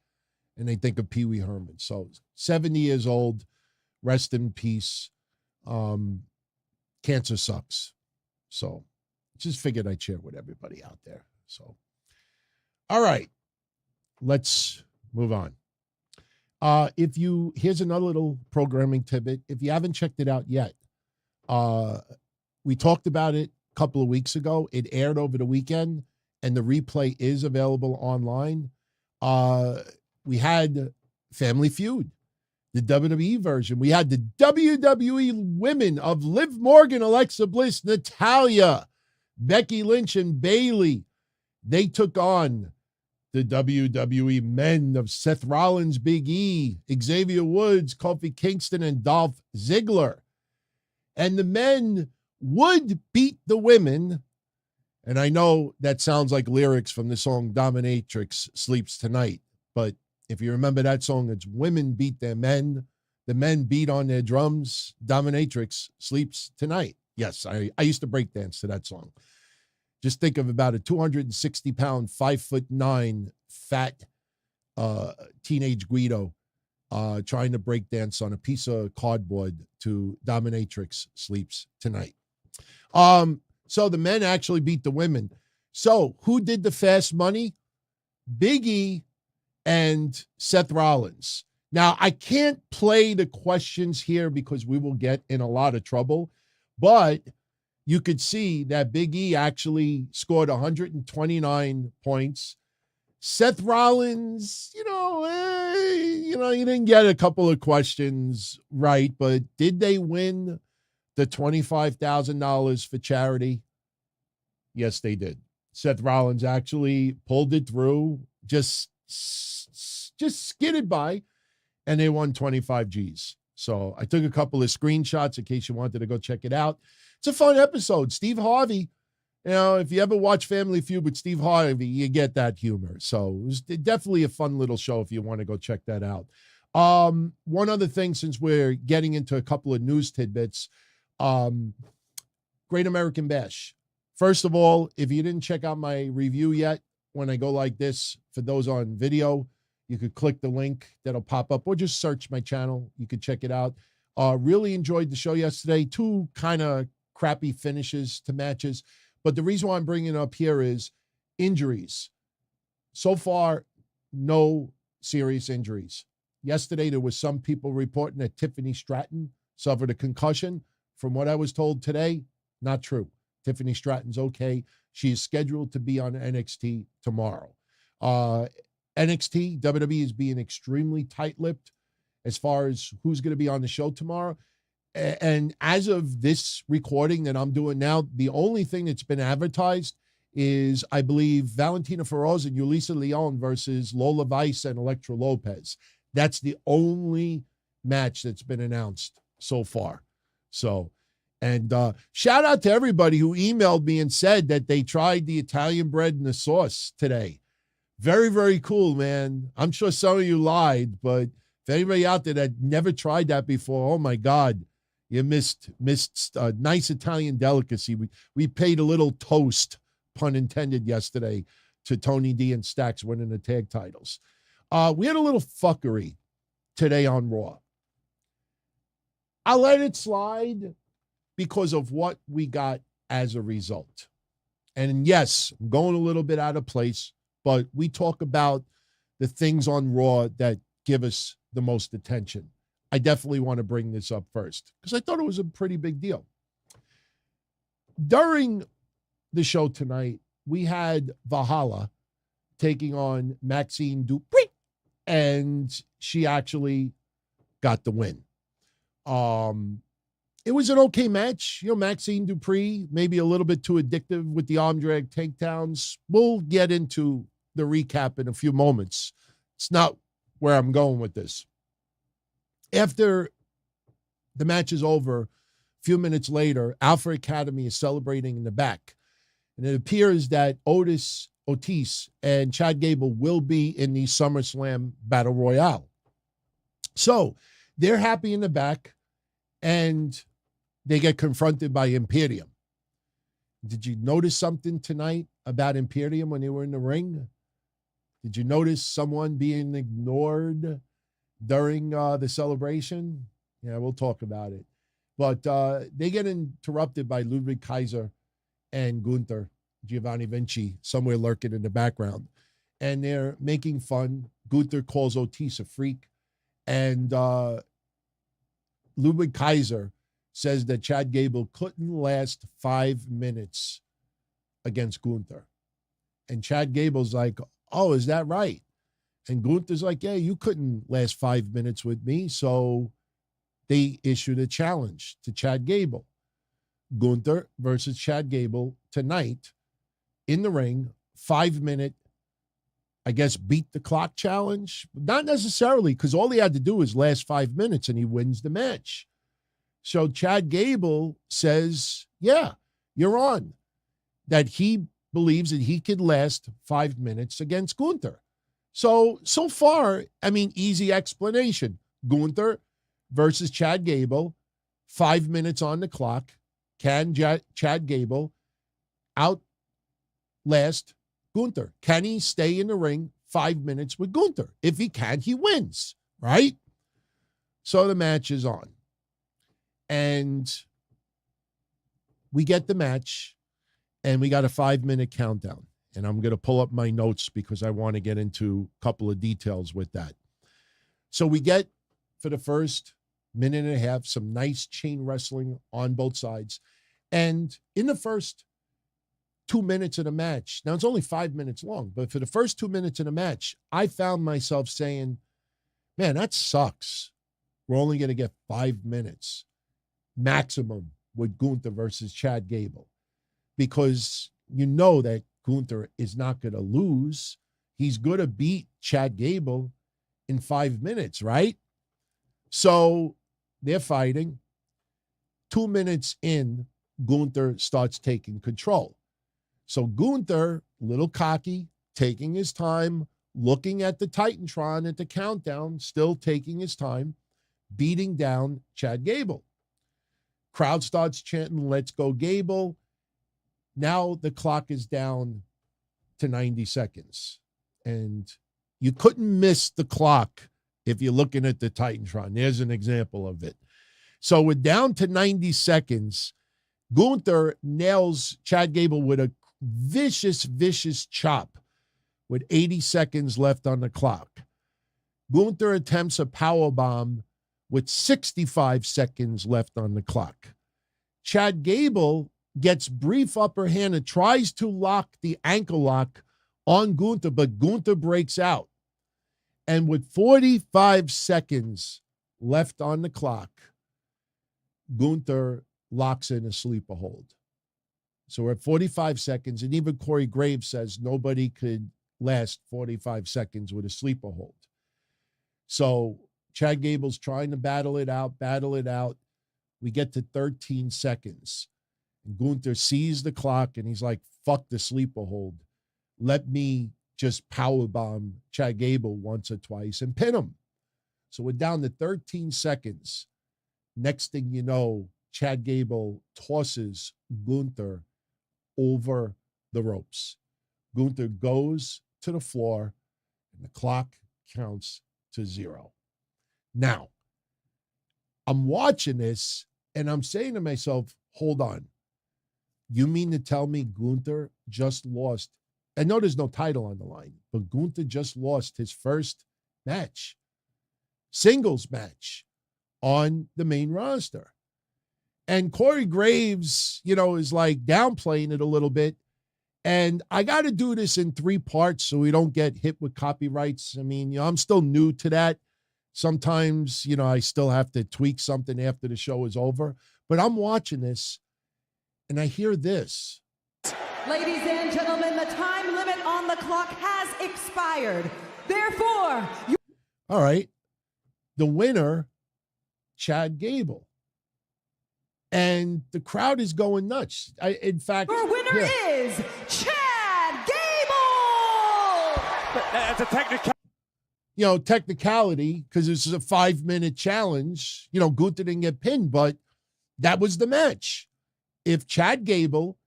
And they think of Pee Wee Herman. So 70 years old, rest in peace. Cancer sucks. So just figured I'd share with everybody out there. So, all right. Let's move on. Here's another little programming tidbit. If you haven't checked it out yet, we talked about it a couple of weeks ago. It aired over the weekend, and the replay is available online. We had Family Feud, the WWE version. We had the WWE women of Liv Morgan, Alexa Bliss, Natalya, Becky Lynch, and Bayley. They took on the WWE men of Seth Rollins, Big E, Xavier Woods, Kofi Kingston, and Dolph Ziggler. And the men would beat the women. And I know that sounds like lyrics from the song Dominatrix Sleeps Tonight. But if you remember that song, it's women beat their men. The men beat on their drums. Dominatrix sleeps tonight. Yes, I used to break dance to that song. Just think of about a 260-pound, 5'9" fat teenage Guido trying to break dance on a piece of cardboard to Dominatrix Sleeps Tonight. So the men actually beat the women. So who did the fast money? Big E and Seth Rollins. Now, I can't play the questions here because we will get in a lot of trouble, but you could see that Big E actually scored 129 points. Seth Rollins, he didn't get a couple of questions right, but did they win the $25,000 for charity? Yes, they did. Seth Rollins actually pulled it through, just skidded by, and they won 25 G's. So I took a couple of screenshots in case you wanted to go check it out. It's a fun episode. Steve Harvey, if you ever watch Family Feud with Steve Harvey, you get that humor. So it was definitely a fun little show if you want to go check that out. One other thing, since we're getting into a couple of news tidbits, Great American Bash. First of all, if you didn't check out my review yet, when I go like this, for those on video, you could click the link that'll pop up or just search my channel. You could check it out. Really enjoyed the show yesterday. 2 kind of crappy finishes to matches. But the reason why I'm bringing it up here is injuries. So far, no serious injuries. Yesterday, there was some people reporting that Tiffany Stratton suffered a concussion. From what I was told today, not true. Tiffany Stratton's okay. She is scheduled to be on NXT tomorrow. NXT, WWE is being extremely tight-lipped as far as who's going to be on the show tomorrow. And as of this recording that I'm doing now, the only thing that's been advertised is, I believe, Valentina Feroz and Yulisa Leon versus Lola Vice and Elektra Lopez. That's the only match that's been announced so far. So, and shout out to everybody who emailed me and said that they tried the Italian bread and the sauce today. Very, very cool, man. I'm sure some of you lied, but if anybody out there that never tried that before, oh my God, you missed a nice Italian delicacy. We paid a little toast, pun intended, yesterday to Tony D and Stacks winning the tag titles. We had a little fuckery today on Raw. I'll let it slide because of what we got as a result. And yes, I'm going a little bit out of place, but we talk about the things on Raw that give us the most attention. I definitely want to bring this up first because I thought it was a pretty big deal. During the show tonight, we had Valhalla taking on Maxine Dupree, and she actually got the win. It was an okay match. Maxine Dupree, maybe a little bit too addictive with the arm drag takedowns. We'll get into the recap in a few moments. It's not where I'm going with this. After the match is over, a few minutes later, Alpha Academy is celebrating in the back. And it appears that Otis and Chad Gable will be in the SummerSlam Battle Royale. So they're happy in the back, and they get confronted by Imperium. Did you notice something tonight about Imperium when they were in the ring? Did you notice someone being ignored during the celebration? Yeah, we'll talk about it. But they get interrupted by Ludwig Kaiser and Gunther, Giovanni Vinci, somewhere lurking in the background. And they're making fun. Gunther calls Otis a freak. And Ludwig Kaiser says that Chad Gable couldn't last 5 minutes against Gunther. And Chad Gable's like, oh, is that right? And Gunther's like, yeah, you couldn't last 5 minutes with me. So they issued a challenge to Chad Gable. Gunther versus Chad Gable tonight in the ring, 5 minute, I guess, beat the clock challenge? Not necessarily, because all he had to do is last 5 minutes and he wins the match. So Chad Gable says, yeah, you're on. That he believes that he could last 5 minutes against Gunther. So far, I mean, easy explanation. Gunther versus Chad Gable, 5 minutes on the clock. Can Chad Gable outlast Gunther? Can he stay in the ring 5 minutes with Gunther? If he can, he wins, right? So the match is on. And we get the match, and we got a 5-minute countdown. And I'm going to pull up my notes because I want to get into a couple of details with that. So we get, for the first minute and a half, some nice chain wrestling on both sides. And in the first 2 minutes of the match, now it's only 5 minutes long, but for the first 2 minutes of the match, I found myself saying, man, that sucks. We're only going to get 5 minutes maximum with Gunther versus Chad Gable, because you know that Gunther is not going to lose. He's going to beat Chad Gable in 5 minutes, right? So they're fighting. 2 minutes in, Gunther starts taking control. So Gunther, little cocky, taking his time, looking at the Titantron at the countdown, still taking his time, beating down Chad Gable. Crowd starts chanting, "Let's go Gable." Now the clock is down to 90 seconds. And you couldn't miss the clock if you're looking at the Titantron. There's an example of it. So we're down to 90 seconds. Gunther nails Chad Gable with a vicious, vicious chop with 80 seconds left on the clock. Gunther attempts a powerbomb with 65 seconds left on the clock. Chad Gable gets brief upper hand and tries to lock the ankle lock on Gunther, but Gunther breaks out. And with 45 seconds left on the clock, Gunther locks in a sleeper hold. So we're at 45 seconds, and even Corey Graves says nobody could last 45 seconds with a sleeper hold. So Chad Gable's trying to battle it out. We get to 13 seconds. And Gunther sees the clock, and he's like, fuck the sleeper hold. Let me just powerbomb Chad Gable once or twice and pin him. So we're down to 13 seconds. Next thing you know, Chad Gable tosses Gunther over the ropes. Gunther goes to the floor, and the clock counts to 0. Now, I'm watching this, and I'm saying to myself, hold on. You mean to tell me Gunther just lost? I know there's no title on the line, but Gunther just lost his first match, singles match on the main roster. And Corey Graves, is like downplaying it a little bit. And I got to do this in 3 parts so we don't get hit with copyrights. I mean, I'm still new to that. Sometimes, I still have to tweak something after the show is over. But I'm watching this, and I hear this. Ladies and gentlemen, the time limit on the clock has expired. Therefore, all right. The winner, Chad Gable. And the crowd is going nuts. In fact, your winner is Chad Gable. That's a technical. Technicality, because this is a 5-minute challenge. Gunther didn't get pinned, but that was the match. If Chad Gable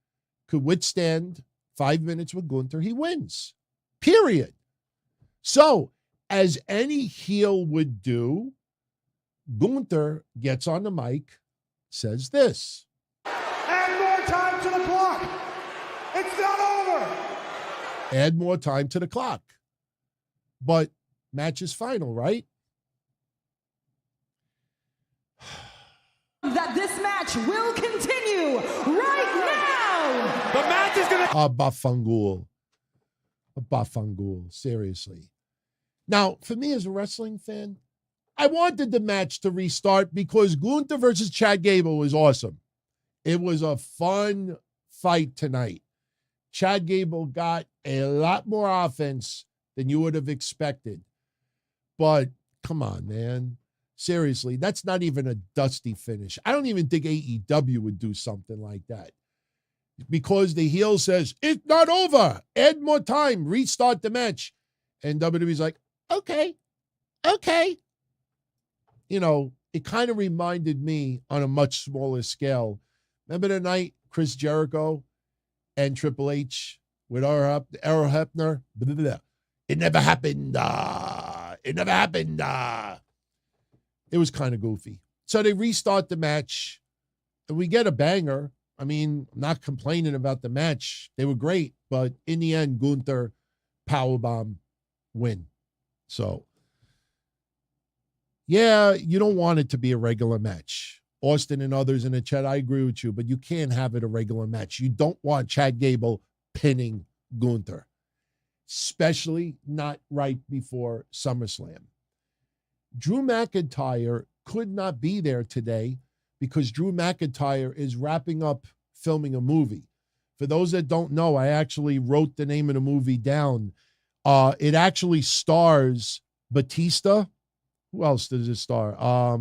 could withstand 5 minutes with Gunther, he wins. Period. So, as any heel would do, Gunther gets on the mic, says this. Add more time to the clock. It's not over. Add more time to the clock. But match is final, right? That this match will continue right now. The match is going to... Bafangul, seriously. Now, for me as a wrestling fan, I wanted the match to restart because Gunther versus Chad Gable was awesome. It was a fun fight tonight. Chad Gable got a lot more offense than you would have expected. But come on, man. Seriously, that's not even a dusty finish. I don't even think AEW would do something like that. Because the heel says, it's not over. Add more time. Restart the match. And WWE's like, okay. You know, it kind of reminded me on a much smaller scale. Remember the night Chris Jericho and Triple H with Errol Hebner? Blah, blah, blah. It never happened. It never happened. It was kind of goofy. So they restart the match, and we get a banger. I mean, I'm not complaining about the match. They were great, but in the end, Gunther, powerbomb, win. So, yeah, you don't want it to be a regular match. Austin and others in the chat, I agree with you, but you can't have it a regular match. You don't want Chad Gable pinning Gunther, especially not right before SummerSlam. Drew McIntyre could not be there today because Drew McIntyre is wrapping up filming a movie. For those that don't know, I actually wrote the name of the movie down. It actually stars Batista. Who else does it star?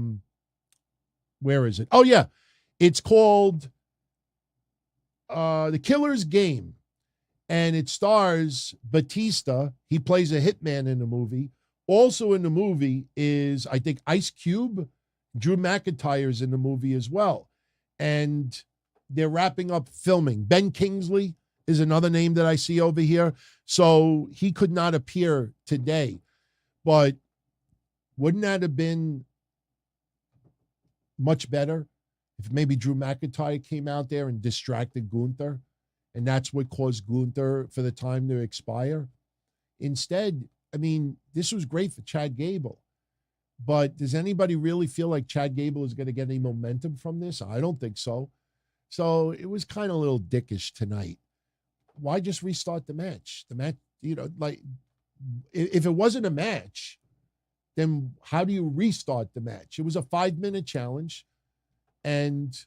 Where is it? Oh, yeah. It's called The Killer's Game. And it stars Batista. He plays a hitman in the movie. Also in the movie is, I think, Ice Cube. Drew McIntyre's in the movie as well. And they're wrapping up filming. Ben Kingsley is another name that I see over here. So he could not appear today. But wouldn't that have been much better if maybe Drew McIntyre came out there and distracted Gunther? And that's what caused Gunther for the time to expire. Instead, I mean, this was great for Chad Gable. But does anybody really feel like Chad Gable is going to get any momentum from this? I don't think so. So it was kind of a little dickish tonight. Why just restart the match? The match, you know, like, if it wasn't a match, then how do you restart the match? It was a 5-minute challenge, and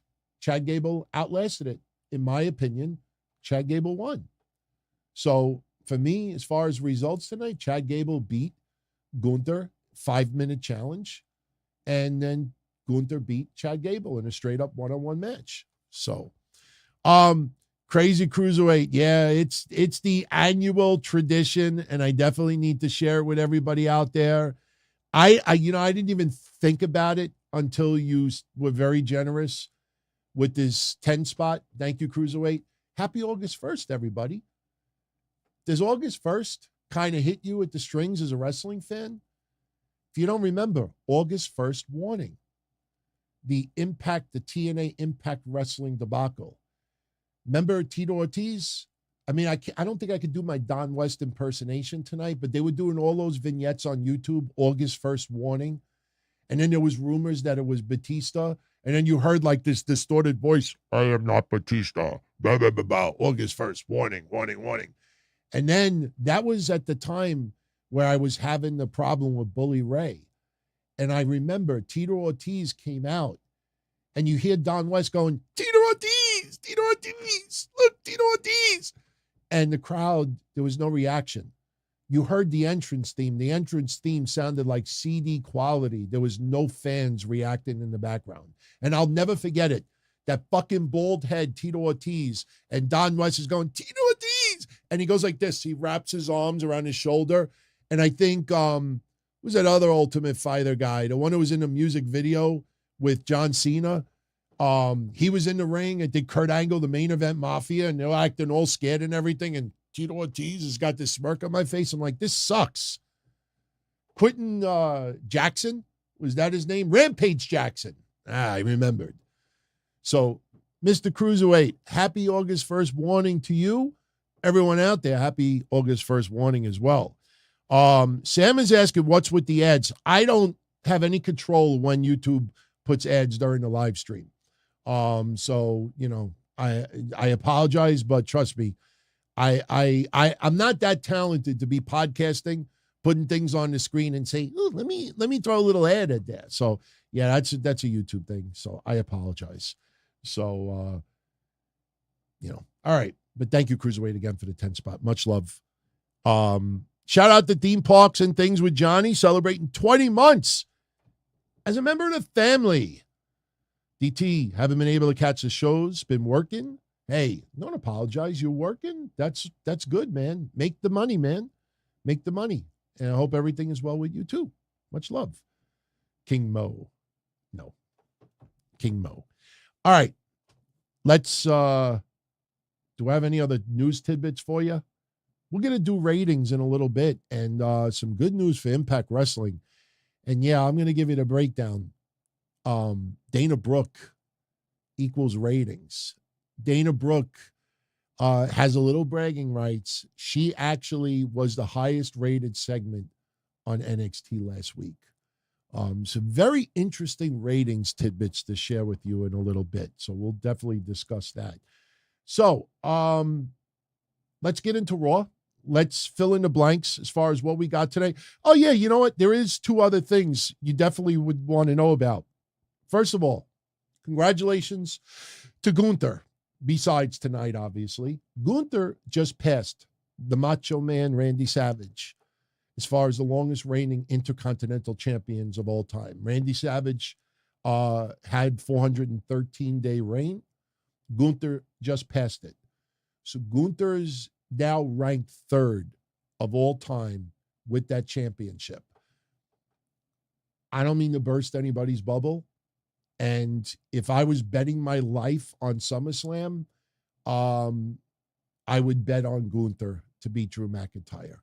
Chad Gable outlasted it. In my opinion, Chad Gable won. So for me, as far as results tonight, Chad Gable beat Gunther, 5-minute challenge, and then Gunther beat Chad Gable in a straight-up one-on-one match. So, Crazy Cruiserweight, yeah, it's the annual tradition, and I definitely need to share it with everybody out there. I didn't even think about it until you were very generous with this 10 spot. Thank you, Cruiserweight. Happy August 1st, everybody. Does August 1st kind of hit you at the strings as a wrestling fan? If you don't remember, August 1st warning. The TNA Impact Wrestling debacle. Remember Tito Ortiz? I mean, I don't think I could do my Don West impersonation tonight, but they were doing all those vignettes on YouTube, August 1st warning. And then there was rumors that it was Batista. And then you heard like this distorted voice, I am not Batista. Blah, blah, blah, blah. August 1st, warning, warning, warning. And then that was at the time where I was having the problem with Bully Ray. And I remember Tito Ortiz came out, and you hear Don West going, Tito Ortiz, Tito Ortiz, look, Tito Ortiz. And the crowd, there was no reaction. You heard the entrance theme. The entrance theme sounded like CD quality. There was no fans reacting in the background. And I'll never forget it. That fucking bald head, Tito Ortiz, and Don West is going, Tito Ortiz. And he goes like this. He wraps his arms around his shoulder. And I think, who's that other Ultimate Fighter guy? The one who was in the music video with John Cena. He was in the ring. I think Kurt Angle, the main event mafia, and they're acting all scared and everything. And Tito Ortiz has got this smirk on my face. I'm like, this sucks. Quentin Jackson, was that his name? Rampage Jackson. I remembered. So, Mr. Cruiserweight, happy August 1st warning to you. Everyone out there, happy August 1st warning as well. Sam is asking, what's with the ads? I don't have any control when YouTube puts ads during the live stream. So, you know, I apologize, but trust me, I'm not that talented to be podcasting, putting things on the screen and say, oh, let me throw a little ad at that. So yeah, that's a YouTube thing. So I apologize. So, you know, all right. But thank you, Cruiserweight, again for the 10 spot. Much love. Shout out to Theme Parks and Things with Johnny, celebrating 20 months as a member of the family. DT, haven't been able to catch the shows, been working. Hey, don't apologize. You're working. That's good, man. Make the money, man. Make the money. And I hope everything is well with you, too. Much love. King Mo. No. King Mo. All right. Let's, do I have any other news tidbits for you? We're going to do ratings in a little bit and some good news for Impact Wrestling. And yeah, I'm going to give you the breakdown. Dana Brooke equals ratings. Dana Brooke has a little bragging rights. She actually was the highest rated segment on NXT last week. Some very interesting ratings tidbits to share with you in a little bit. So we'll definitely discuss that. So let's get into Raw. Let's fill in the blanks as far as what we got today. Oh, yeah, you know what? There is two other things you definitely would want to know about. First of all, congratulations to Gunther. Besides tonight, obviously, Gunther just passed the Macho Man Randy Savage as far as the longest reigning Intercontinental Champions of all time. Randy Savage had 413-day reign. Gunther just passed it. So Gunther's now ranked third of all time with that championship. I don't mean to burst anybody's bubble. And if I was betting my life on SummerSlam, I would bet on Gunther to beat Drew McIntyre.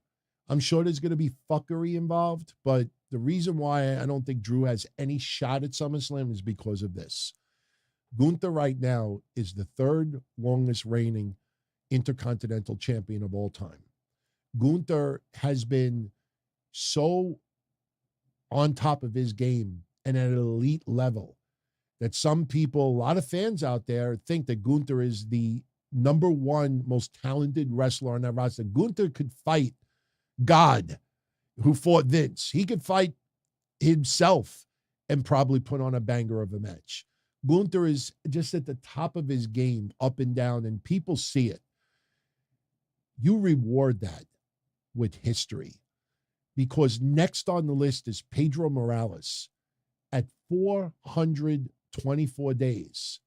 I'm sure there's going to be fuckery involved, but the reason why I don't think Drew has any shot at SummerSlam is because of this. Gunther right now is the third longest reigning Intercontinental Champion of all time. Gunther has been so on top of his game and at an elite level that some people, a lot of fans out there, think that Gunther is the number one most talented wrestler on that roster. Gunther could fight God, who fought Vince. He could fight himself and probably put on a banger of a match. Gunther is just at the top of his game, up and down, and people see it. You reward that with history, because next on the list is Pedro Morales at 424 days.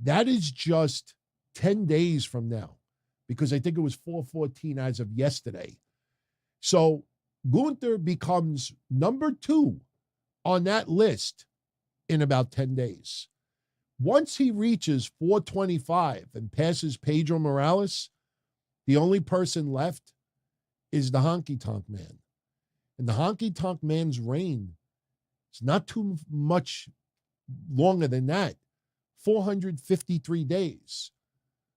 That is just 10 days from now, because I think it was 414 as of yesterday. So Gunther becomes number 2 on that list in about 10 days. Once he reaches 425 and passes Pedro Morales, the only person left is the Honky Tonk Man. And the Honky Tonk Man's reign is not too much longer than that, 453 days.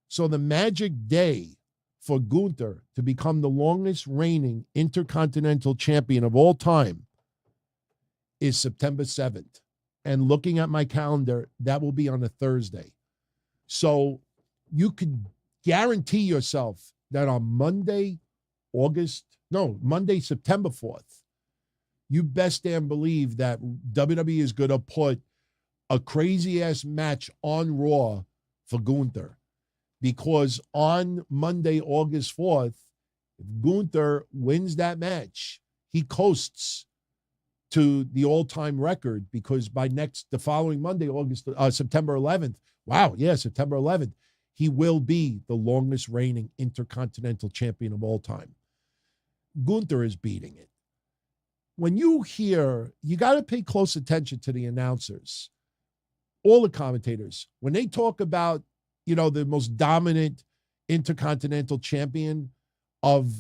So the magic day for Gunther to become the longest reigning Intercontinental Champion of all time is September 7th. And looking at my calendar, that will be on a Thursday. So you could guarantee yourself that on Monday, September 4th, you best damn believe that WWE is going to put a crazy-ass match on Raw for Gunther. Because on Monday, August 4th, if Gunther wins that match, he coasts to the all-time record, because by the following Monday, September 11th, September 11th, he will be the longest reigning Intercontinental Champion of all time. Gunther is beating it. When you hear, you got to pay close attention to the announcers, all the commentators. When they talk about, the most dominant Intercontinental Champion of,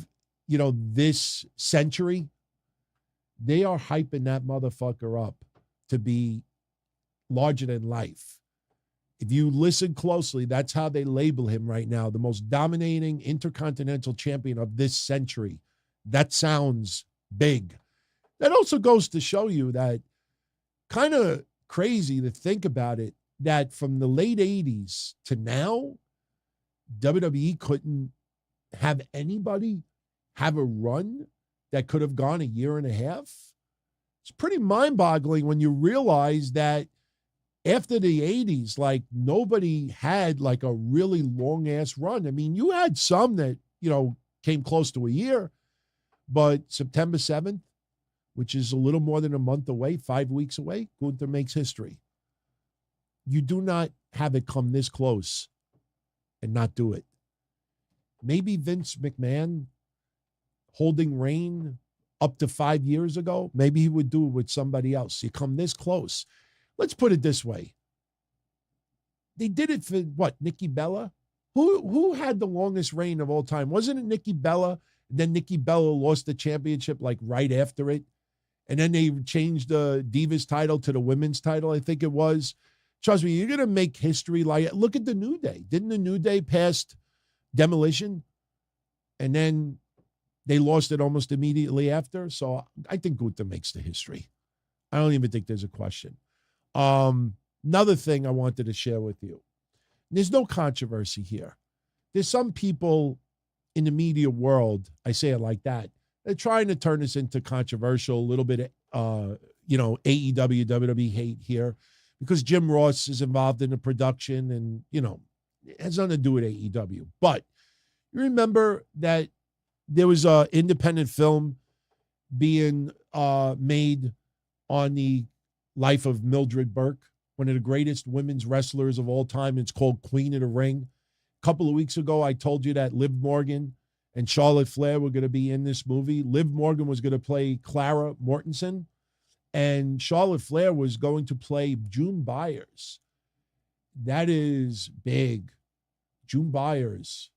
this century, they are hyping that motherfucker up to be larger than life. If you listen closely, that's how they label him right now, the most dominating Intercontinental Champion of this century. That sounds big. That also goes to show you that, kind of crazy to think about it, that from the late 80s to now, WWE couldn't have anybody have a run that could have gone a year and a half. It's pretty mind-boggling when you realize that after the 80s, nobody had a really long-ass run. I mean, you had some that, came close to a year, But September 7th, which is a little more than a month away, 5 weeks away, Gunther makes history. You do not have it come this close and not do it. Maybe Vince McMahon holding reign up to 5 years ago, maybe he would do it with somebody else. You come this close. Let's put it this way. They did it for what, Nikki Bella? Who had the longest reign of all time? Wasn't it Nikki Bella? And then Nikki Bella lost the championship like right after it. And then they changed the Divas title to the women's title, I think it was. Trust me, you're going to make history like, look at the New Day. Didn't the New Day pass Demolition? And then they lost it almost immediately after. So I think Gunther makes the history. I don't even think there's a question. Another thing I wanted to share with you. There's no controversy here. There's some people in the media world, I say it like that, they're trying to turn this into controversial, a little bit, AEW, WWE hate here, because Jim Ross is involved in the production and, it has nothing to do with AEW. But you remember that there was an independent film being made on the life of Mildred Burke, one of the greatest women's wrestlers of all time. It's called Queen of the Ring. A couple of weeks ago, I told you that Liv Morgan and Charlotte Flair were going to be in this movie. Liv Morgan was going to play Clara Mortensen, and Charlotte Flair was going to play June Byers. That is big. June Byers,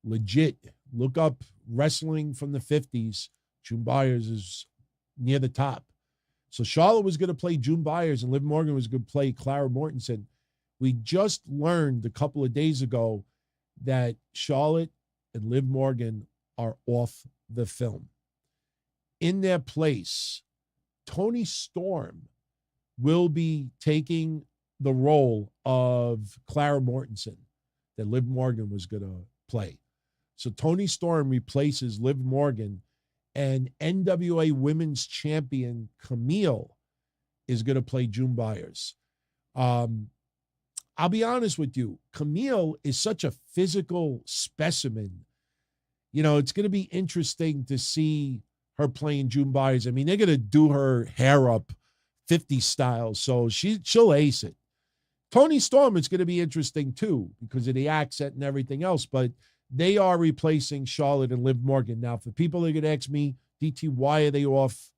legit. Look up wrestling from the 50s. June Byers is near the top. So Charlotte was going to play June Byers and Liv Morgan was going to play Clara Mortensen. We just learned a couple of days ago that Charlotte and Liv Morgan are off the film. In their place, Toni Storm will be taking the role of Clara Mortensen that Liv Morgan was going to play. So Toni Storm replaces Liv Morgan, and NWA Women's Champion Kamille is going to play June Byers. I'll be honest with you. Kamille is such a physical specimen. It's going to be interesting to see her playing June Byers. I mean, they're going to do her hair up 50 style, so she'll ace it. Toni Storm, it's going to be interesting too because of the accent and everything else, but they are replacing Charlotte and Liv Morgan. Now, for people that are going to ask me, DT, why are they off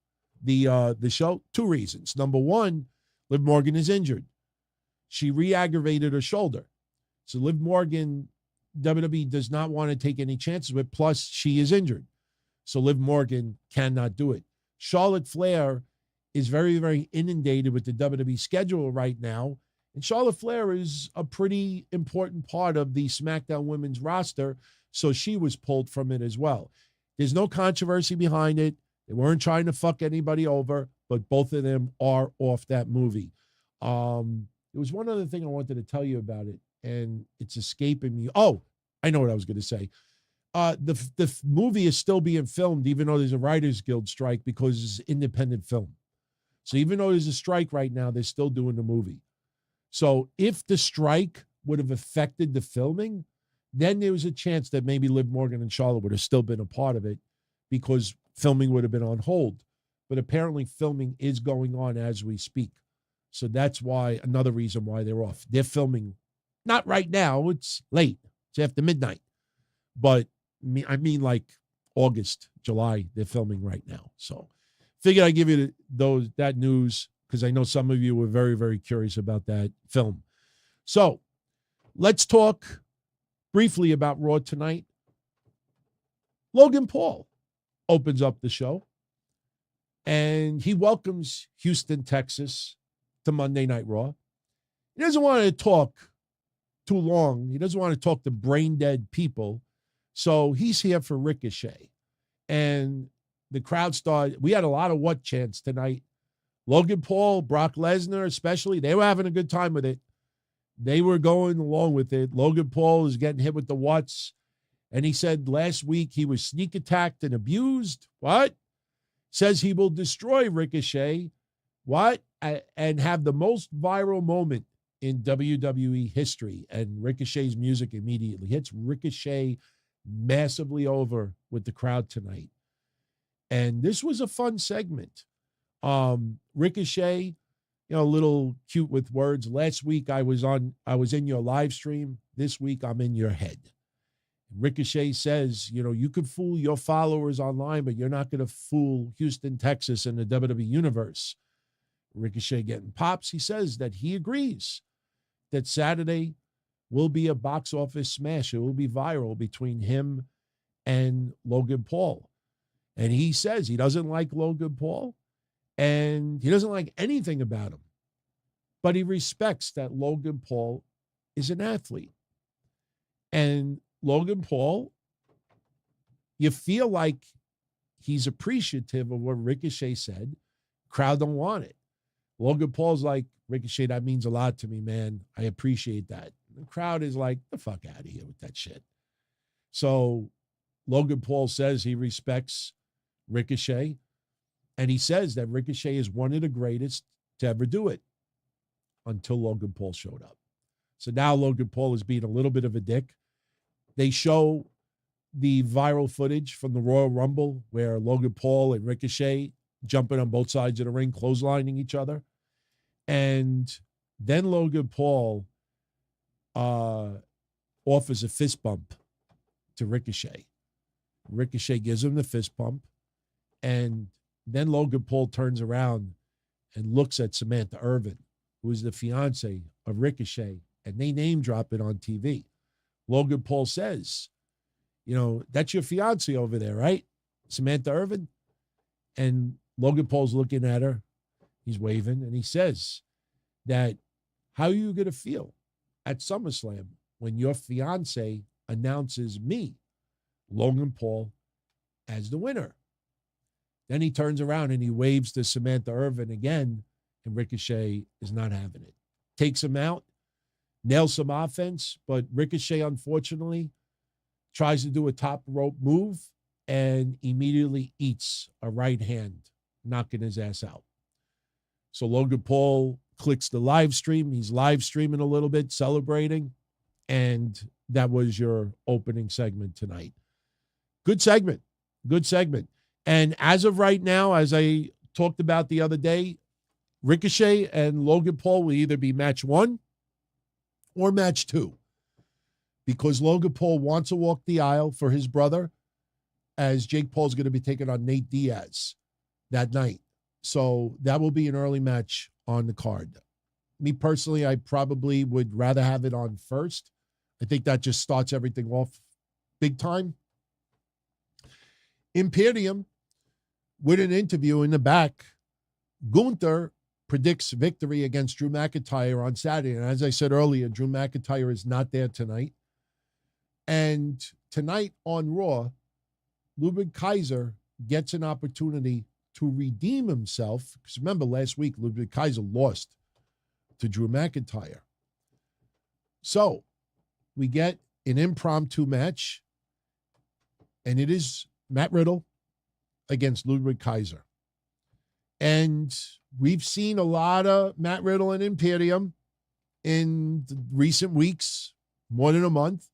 the show? Two reasons. Number one, Liv Morgan is injured. She re-aggravated her shoulder. So Liv Morgan, WWE does not want to take any chances with, plus she is injured. So Liv Morgan cannot do it. Charlotte Flair is very, very inundated with the WWE schedule right now. And Charlotte Flair is a pretty important part of the SmackDown women's roster, so she was pulled from it as well. There's no controversy behind it. They weren't trying to fuck anybody over, but both of them are off that movie. There was one other thing I wanted to tell you about it, and it's escaping me. Oh, I know what I was going to say. The movie is still being filmed, even though there's a Writers Guild strike, because it's an independent film. So even though there's a strike right now, they're still doing the movie. So if the strike would have affected the filming, then there was a chance that maybe Liv Morgan and Charlotte would have still been a part of it because filming would have been on hold. But apparently filming is going on as we speak. So that's why, another reason why they're off. They're filming, not right now, it's late. It's after midnight. But I mean like August, July, they're filming right now. So figured I'd give you that news, because I know some of you were very, very curious about that film. So let's talk briefly about Raw tonight. Logan Paul opens up the show, and he welcomes Houston, Texas to Monday Night Raw. He doesn't want to talk too long. He doesn't want to talk to brain-dead people, so he's here for Ricochet. And the crowd started. We had a lot of what chants tonight. Logan Paul, Brock Lesnar especially, they were having a good time with it. They were going along with it. Logan Paul is getting hit with the what's. And he said last week he was sneak attacked and abused. What? Says he will destroy Ricochet. What? And have the most viral moment in WWE history. And Ricochet's music immediately hits. Ricochet massively over with the crowd tonight. And this was a fun segment. Ricochet, a little cute with words. Last week I was in your live stream. This week I'm in your head. Ricochet says, you could fool your followers online, but you're not going to fool Houston, Texas, and the WWE universe. Ricochet getting pops. He says that he agrees that Saturday will be a box office smash. It will be viral between him and Logan Paul. And he says he doesn't like Logan Paul and he doesn't like anything about him, but he respects that Logan Paul is an athlete. And Logan Paul, you feel like he's appreciative of what Ricochet said. Crowd don't want it. Logan Paul's like, Ricochet, that means a lot to me, man. I appreciate that. The crowd is like, the fuck out of here with that shit. So Logan Paul says he respects Ricochet, and he says that Ricochet is one of the greatest to ever do it until Logan Paul showed up. So now Logan Paul is being a little bit of a dick. They show the viral footage from the Royal Rumble where Logan Paul and Ricochet jumping on both sides of the ring, clotheslining each other. And then Logan Paul offers a fist bump to Ricochet. Ricochet gives him the fist bump. And then Logan Paul turns around and looks at Samantha Irvin, who is the fiance of Ricochet, and they name drop it on TV. Logan Paul says, that's your fiance over there, right? Samantha Irvin? And Logan Paul's looking at her. He's waving, and he says that, how are you going to feel at SummerSlam when your fiance announces me, Logan Paul, as the winner? Then he turns around and he waves to Samantha Irvin again, and Ricochet is not having it. Takes him out, nails some offense, but Ricochet, unfortunately, tries to do a top rope move and immediately eats a right hand, knocking his ass out. So Logan Paul clicks the live stream. He's live streaming a little bit, celebrating, and that was your opening segment tonight. Good segment. Good segment. And as of right now, as I talked about the other day, Ricochet and Logan Paul will either be match 1 or match 2, because Logan Paul wants to walk the aisle for his brother, as Jake Paul's going to be taking on Nate Diaz that night. So that will be an early match on the card. Me personally, I probably would rather have it on first. I think that just starts everything off big time. Imperium, with an interview in the back, Gunther predicts victory against Drew McIntyre on Saturday. And as I said earlier, Drew McIntyre is not there tonight. And tonight on Raw, Ludwig Kaiser gets an opportunity to redeem himself. Because remember, last week, Ludwig Kaiser lost to Drew McIntyre. So we get an impromptu match, and it is Matt Riddle against Ludwig Kaiser. And we've seen a lot of Matt Riddle and Imperium in the recent weeks, more than a month.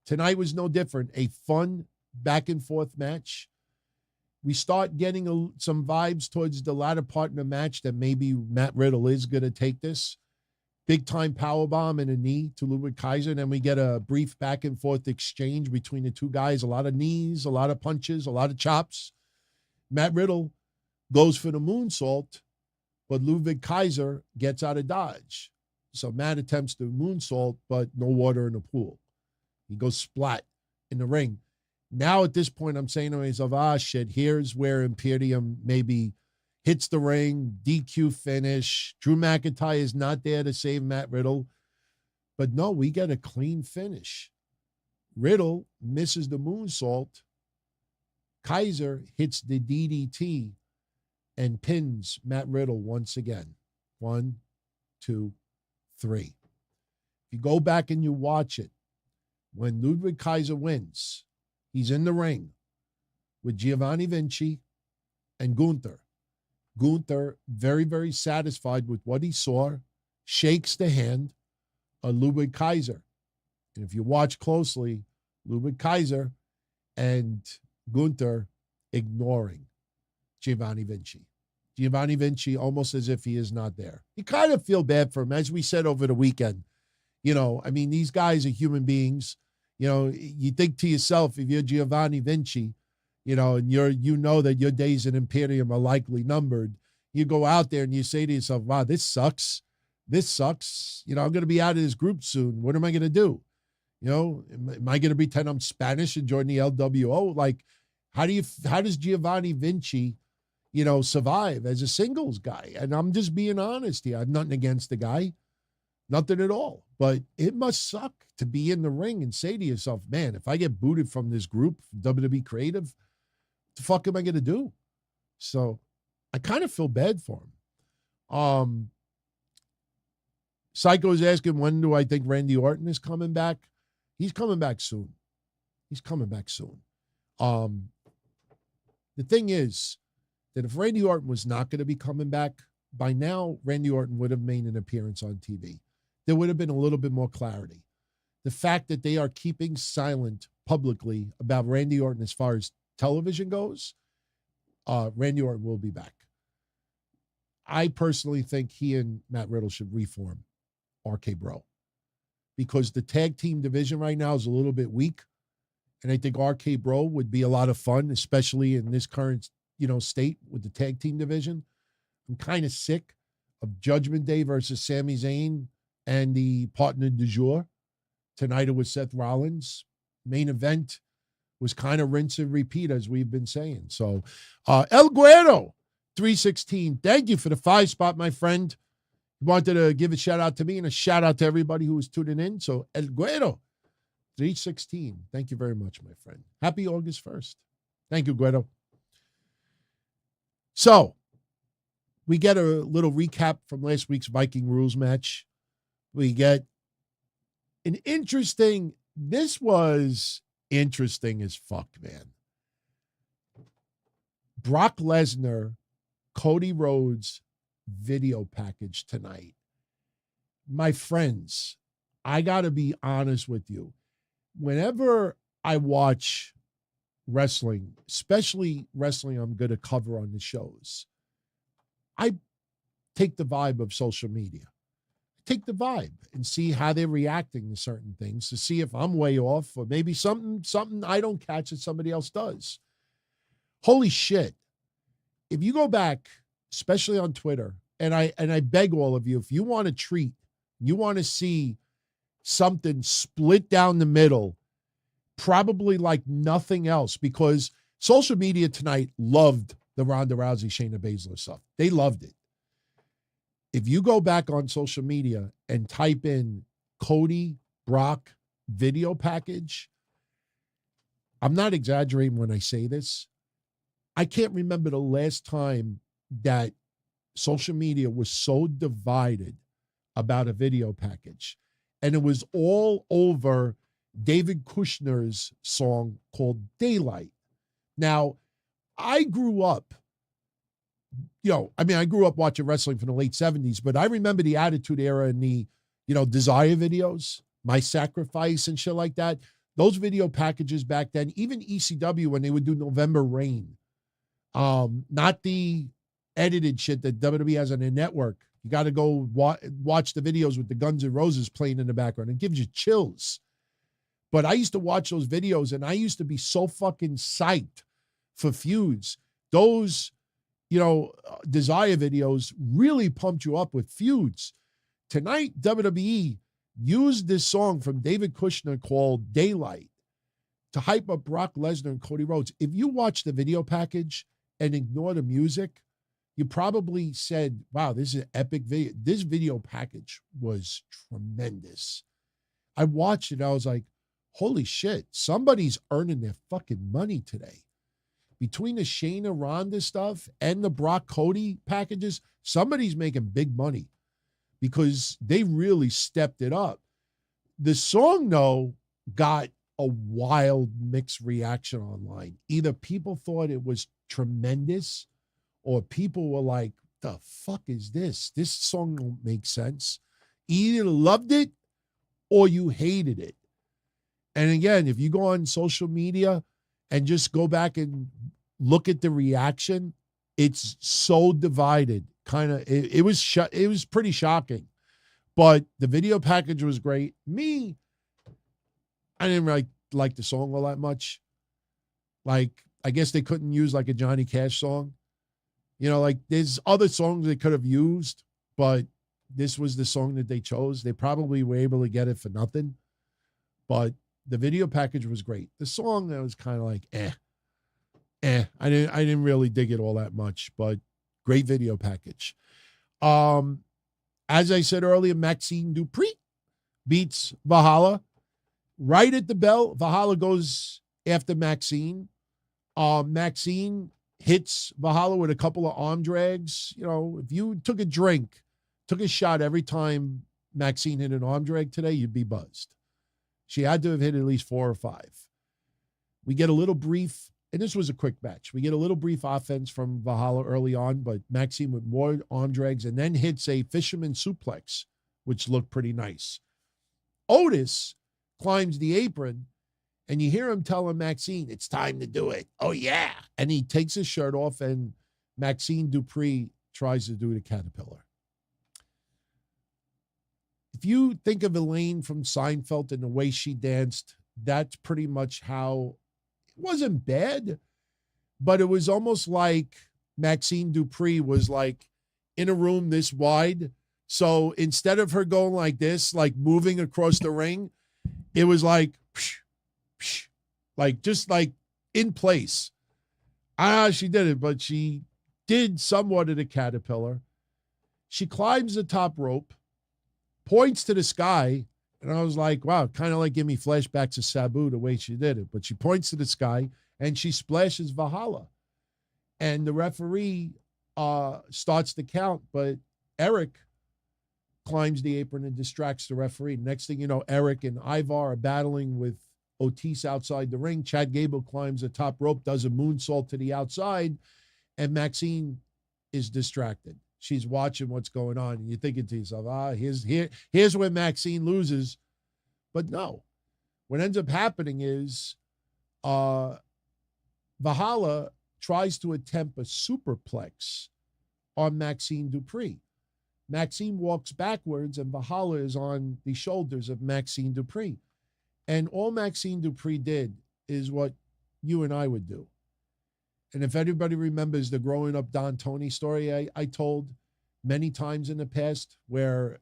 Tonight was no different. A fun back-and-forth match. We start getting some vibes towards the latter part of the match that maybe Matt Riddle is going to take this. Big-time powerbomb and a knee to Ludwig Kaiser. And then we get a brief back-and-forth exchange between the two guys. A lot of knees, a lot of punches, a lot of chops. Matt Riddle goes for the moonsault, but Ludwig Kaiser gets out of dodge. So Matt attempts the moonsault, but no water in the pool. He goes splat in the ring. Now at this point, I'm saying to myself, shit, here's where Imperium maybe hits the ring, DQ finish. Drew McIntyre is not there to save Matt Riddle. But no, we get a clean finish. Riddle misses the moonsault. Kaiser hits the DDT and pins Matt Riddle once again. 1, 2, 3. If you go back and you watch it, when Ludwig Kaiser wins, he's in the ring with Giovanni Vinci and Gunther. Gunther, very, very satisfied with what he saw, shakes the hand of Ludwig Kaiser. And if you watch closely, Ludwig Kaiser and Gunther ignoring. Giovanni Vinci. Giovanni Vinci, almost as if he is not there. You kind of feel bad for him, as we said over the weekend. I mean, these guys are human beings. You think to yourself, if you're Giovanni Vinci, and you know that your days in Imperium are likely numbered, you go out there and you say to yourself, wow, this sucks. This sucks. I'm going to be out of this group soon. What am I going to do? Am I going to pretend I'm Spanish and join the LWO? Like, how does Giovanni Vinci, survive as a singles guy? And I'm just being honest here. I have nothing against the guy. Nothing at all. But it must suck to be in the ring and say to yourself, man, if I get booted from this group, WWE Creative, what the fuck am I going to do? So I kind of feel bad for him. Psycho's asking, when do I think Randy Orton is coming back? He's coming back soon. The thing is that if Randy Orton was not going to be coming back, by now, Randy Orton would have made an appearance on TV. There would have been a little bit more clarity. The fact that they are keeping silent publicly about Randy Orton as far as television goes, Randy Orton will be back. I personally think he and Matt Riddle should reform RK Bro, because the tag team division right now is a little bit weak. And I think RK Bro would be a lot of fun, especially in this current, state with the tag team division. I'm kind of sick of Judgment Day versus Sami Zayn and the partner du jour. Tonight it was Seth Rollins. Main event was kind of rinse and repeat, as we've been saying. So, El Guero, 316, thank you for the 5 spot, my friend. Wanted to give a shout out to me and a shout out to everybody who was tuning in. So, El Guero, 316, thank you very much, my friend. Happy August 1st. Thank you, Guero. So, we get a little recap from last week's Viking Rules match. We get an interesting, this was interesting as fuck, man. Brock Lesnar, Cody Rhodes video package tonight. My friends, I got to be honest with you. Whenever I watch wrestling, especially wrestling I'm going to cover on the shows, I take the vibe of social media. Take the vibe and see how they're reacting to certain things to see if I'm way off or maybe something I don't catch that somebody else does. Holy shit. If you go back, especially on Twitter, and I beg all of you, if you want a treat, you want to see something split down the middle, probably like nothing else, because social media tonight loved the Ronda Rousey, Shayna Baszler stuff. They loved it. If you go back on social media and type in Cody, Brock video package, I'm not exaggerating when I say this. I can't remember the last time that social media was so divided about a video package. And it was all over David Kushner's song called Daylight. Now, I grew up, I grew up watching wrestling from the late 70s, but I remember the Attitude Era and the, Desire videos, My Sacrifice and shit like that. Those video packages back then, even ECW when they would do November Rain, not the edited shit that WWE has on their network. You got to go watch the videos with the Guns N' Roses playing in the background. It gives you chills. But I used to watch those videos, and I used to be so fucking psyched for feuds. Those, Desire videos really pumped you up with feuds. Tonight, WWE used this song from David Kushner called Daylight to hype up Brock Lesnar and Cody Rhodes. If you watch the video package and ignore the music, you probably said, wow, this is an epic video. This video package was tremendous. I watched it. I was like, holy shit, somebody's earning their fucking money today. Between the Shayna Ronda stuff and the Brock Cody packages, somebody's making big money because they really stepped it up. The song, though, got a wild mixed reaction online. Either people thought it was tremendous or people were like, the fuck is this? This song don't make sense. You either loved it or you hated it. And again, if you go on social media and just go back and look at the reaction, It's so divided. It was pretty shocking. But the video package was great. I didn't really like the song all that much. Like, I guess they couldn't use like a Johnny Cash song. You know, like there's other songs they could have used, but this was the song that they chose. They probably were able to get it for nothing. But the video package was great. The song, I was kind of like, I didn't really dig it all that much, but great video package. As I said earlier, Maxine Dupree beats Valhalla. Right at the bell, Valhalla goes after Maxine. Maxine hits Valhalla with a couple of arm drags. You know, if you took a shot every time Maxine hit an arm drag today, you'd be buzzed. She had to have hit at least 4 or 5. We get a little brief, and this was a quick match. We get a little brief offense from Valhalla early on, but Maxine with more arm drags and then hits a fisherman suplex, which looked pretty nice. Otis climbs the apron, and you hear him telling Maxine, it's time to do it. Oh, yeah. And he takes his shirt off, and Maxine Dupree tries to do the caterpillar. If you think of Elaine from Seinfeld and the way she danced, that's pretty much how it wasn't bad, but it was almost like Maxine Dupree was like in a room this wide. So instead of her going like this, like moving across the ring, it was like, just like in place. She did it, but she did somewhat of the caterpillar. She climbs the top rope, points to the sky, and I was like, wow, kind of like give me flashbacks of Sabu the way she did it. But she points to the sky, and she splashes Valhalla. And the referee starts to count, but Eric climbs the apron and distracts the referee. Next thing you know, Eric and Ivar are battling with Otis outside the ring. Chad Gable climbs the top rope, does a moonsault to the outside, and Maxine is distracted. She's watching what's going on, and you're thinking to yourself, here's where Maxine loses. But no. What ends up happening is Valhalla tries to attempt a superplex on Maxine Dupree. Maxine walks backwards, and Valhalla is on the shoulders of Maxine Dupree. And all Maxine Dupree did is what you and I would do. And if anybody remembers the growing up Don Tony story I told many times in the past, where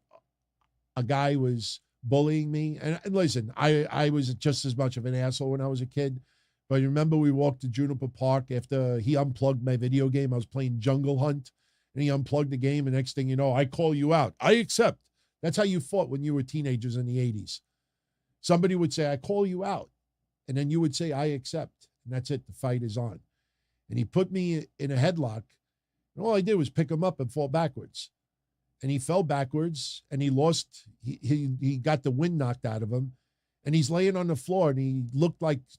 a guy was bullying me. And listen, I was just as much of an asshole when I was a kid. But you remember we walked to Juniper Park after he unplugged my video game. I was playing Jungle Hunt, and he unplugged the game. And next thing you know, I call you out. I accept. That's how you fought when you were teenagers in the 80s. Somebody would say, I call you out. And then you would say, I accept. And that's it. The fight is on. And he put me in a headlock. And all I did was pick him up and fall backwards. And he fell backwards, and he lost. He got the wind knocked out of him. And he's laying on the floor, and he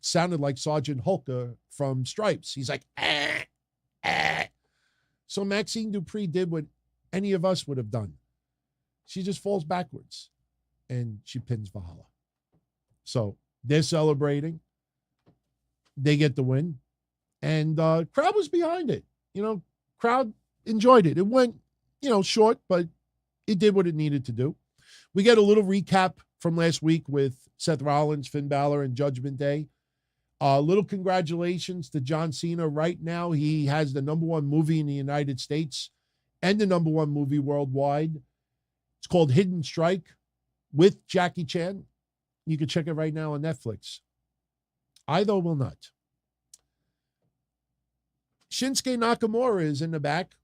sounded like Sergeant Hulka from Stripes. He's like, ah, ah. So Maxine Dupree did what any of us would have done. She just falls backwards, and she pins Valhalla. So they're celebrating. They get the win. And crowd was behind it. You know, crowd enjoyed it. It went, short, but it did what it needed to do. We get a little recap from last week with Seth Rollins, Finn Balor, and Judgment Day. Little congratulations to John Cena. Right now, he has the #1 movie in the United States and the #1 movie worldwide. It's called Hidden Strike with Jackie Chan. You can check it right now on Netflix. I, though, will not. Shinsuke Nakamura is in the back.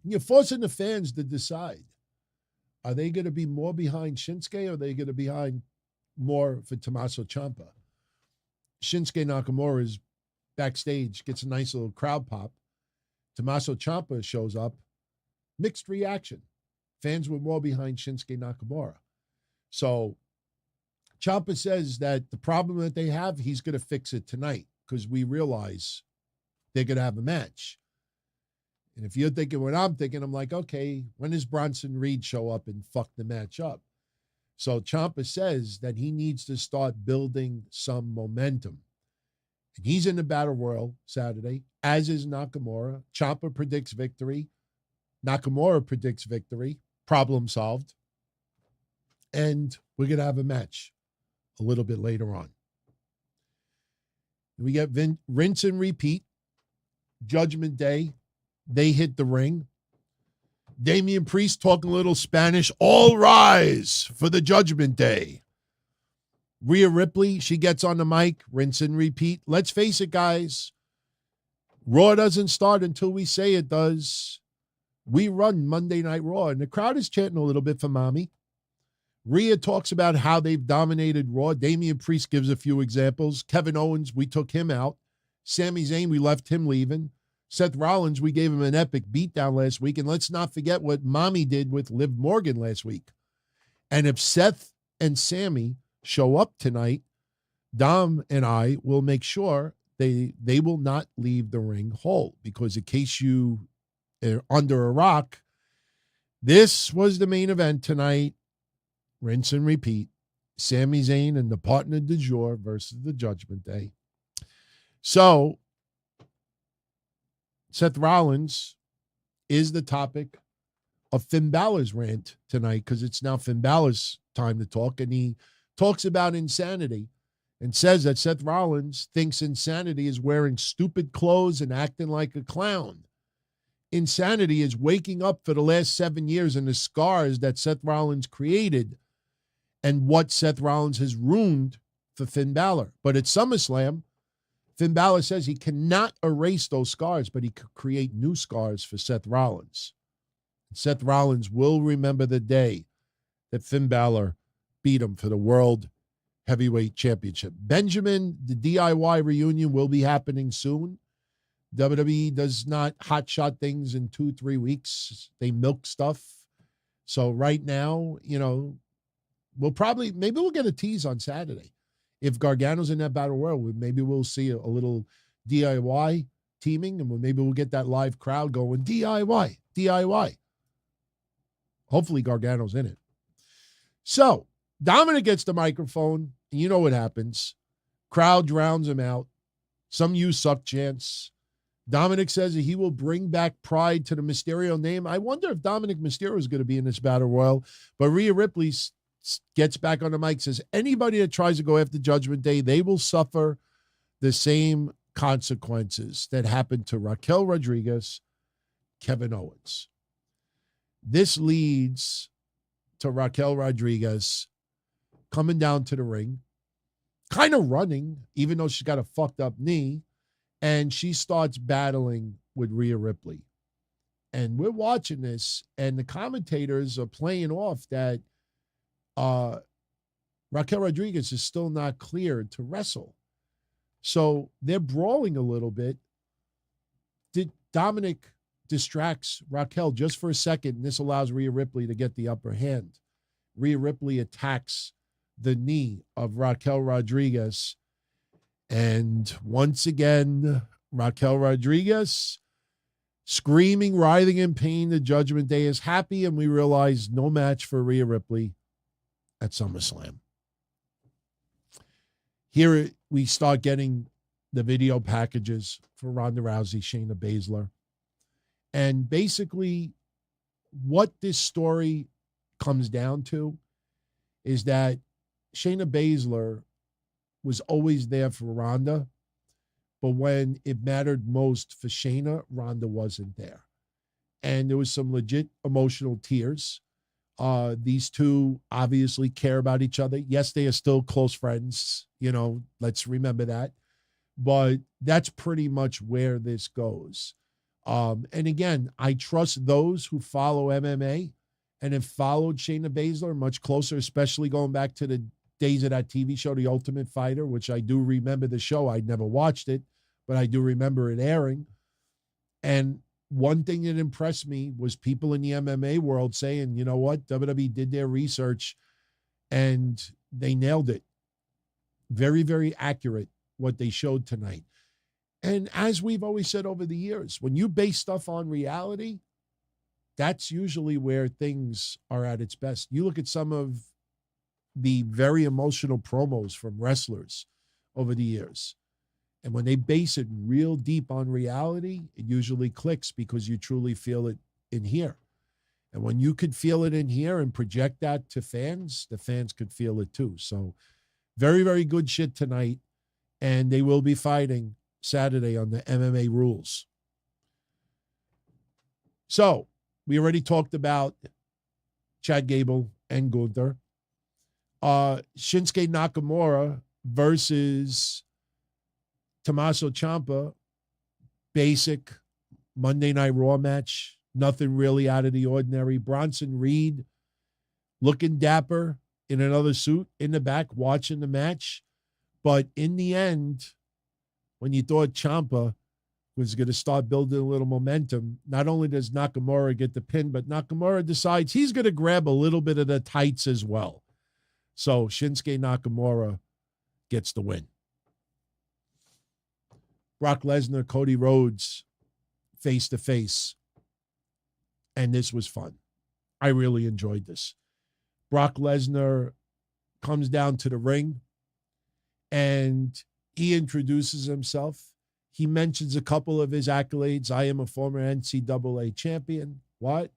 You're forcing the fans to decide. Are they going to be more behind Shinsuke, or are they going to be behind more for Tommaso Ciampa? Shinsuke Nakamura is backstage, gets a nice little crowd pop. Tommaso Ciampa shows up. Mixed reaction. Fans were more behind Shinsuke Nakamura. So Ciampa says that the problem that they have, he's going to fix it tonight, because we realize they're going to have a match. And if you're thinking what I'm thinking, I'm like, okay, when does Bronson Reed show up and fuck the match up? So Ciampa says that he needs to start building some momentum. And he's in the Battle Royal Saturday, as is Nakamura. Ciampa predicts victory. Nakamura predicts victory. Problem solved. And we're going to have a match a little bit later on. We get rinse and repeat. Judgment Day. They hit the ring. Damian Priest talking a little Spanish. All rise for the Judgment Day. Rhea Ripley, she gets on the mic. Rinse and repeat. Let's face it, guys. Raw doesn't start until we say it does. We run Monday Night Raw, and the crowd is chanting a little bit for Mommy. Rhea talks about how they've dominated Raw. Damian Priest gives a few examples. Kevin Owens, we took him out. Sami Zayn, we left him leaving. Seth Rollins, we gave him an epic beatdown last week. And let's not forget what Mommy did with Liv Morgan last week. And if Seth and Sami show up tonight, Dom and I will make sure they will not leave the ring whole. Because in case you are under a rock, this was the main event tonight. Rinse and repeat. Sami Zayn and the partner du jour versus the Judgment Day. So, Seth Rollins is the topic of Finn Balor's rant tonight because it's now Finn Balor's time to talk. And he talks about insanity and says that Seth Rollins thinks insanity is wearing stupid clothes and acting like a clown. Insanity is waking up for the last 7 years and the scars that Seth Rollins created and what Seth Rollins has ruined for Finn Balor. But at SummerSlam, Finn Balor says he cannot erase those scars, but he could create new scars for Seth Rollins. Seth Rollins will remember the day that Finn Balor beat him for the World Heavyweight Championship. Benjamin, the DIY reunion will be happening soon. WWE does not hotshot things in 2-3 weeks. They milk stuff. So right now, maybe we'll get a tease on Saturday. If Gargano's in that Battle Royal, maybe we'll see a little DIY teaming, and maybe we'll get that live crowd going, DIY. Hopefully Gargano's in it. So Dominic gets the microphone, and you know what happens. Crowd drowns him out. Some "you suck" chants. Dominic says that he will bring back pride to the Mysterio name. I wonder if Dominic Mysterio is going to be in this Battle Royal. But Rhea Ripley gets back on the mic, says anybody that tries to go after Judgment Day, they will suffer the same consequences that happened to Raquel Rodriguez, Kevin Owens. This leads to Raquel Rodriguez coming down to the ring, kind of running, even though she's got a fucked up knee, and she starts battling with Rhea Ripley. And we're watching this, and the commentators are playing off that Raquel Rodriguez is still not cleared to wrestle. So they're brawling a little bit. Dominic distracts Raquel just for a second, and this allows Rhea Ripley to get the upper hand. Rhea Ripley attacks the knee of Raquel Rodriguez. And once again, Raquel Rodriguez screaming, writhing in pain. The Judgment Day is happy, and we realize no match for Rhea Ripley at SummerSlam. Here we start getting the video packages for Ronda Rousey, Shayna Baszler. And basically what this story comes down to is that Shayna Baszler was always there for Ronda, but when it mattered most for Shayna, Ronda wasn't there. And there was some legit emotional tears. These two obviously care about each other. Yes, they are still close friends. Let's remember that. But that's pretty much where this goes. And again, I trust those who follow MMA and have followed Shayna Baszler much closer, especially going back to the days of that TV show, The Ultimate Fighter, which I do remember the show. I'd never watched it, but I do remember it airing. And one thing that impressed me was people in the MMA world saying, you know what, WWE did their research and they nailed it. Very, very accurate what they showed tonight. And as we've always said over the years, when you base stuff on reality, that's usually where things are at its best. You look at some of the very emotional promos from wrestlers over the years, And when they base it real deep on reality, it usually clicks because you truly feel it in here. And when you could feel it in here and project that to fans, the fans could feel it too. So very, very good shit tonight. And they will be fighting Saturday on the MMA Rules. So we already talked about Chad Gable and Gunther. Shinsuke Nakamura versus Tommaso Ciampa, basic Monday Night Raw match. Nothing really out of the ordinary. Bronson Reed looking dapper in another suit in the back watching the match. But in the end, when you thought Ciampa was going to start building a little momentum, not only does Nakamura get the pin, but Nakamura decides he's going to grab a little bit of the tights as well. So Shinsuke Nakamura gets the win. Brock Lesnar, Cody Rhodes, face-to-face. And this was fun. I really enjoyed this. Brock Lesnar comes down to the ring, and he introduces himself. He mentions a couple of his accolades. I am a former NCAA champion. What?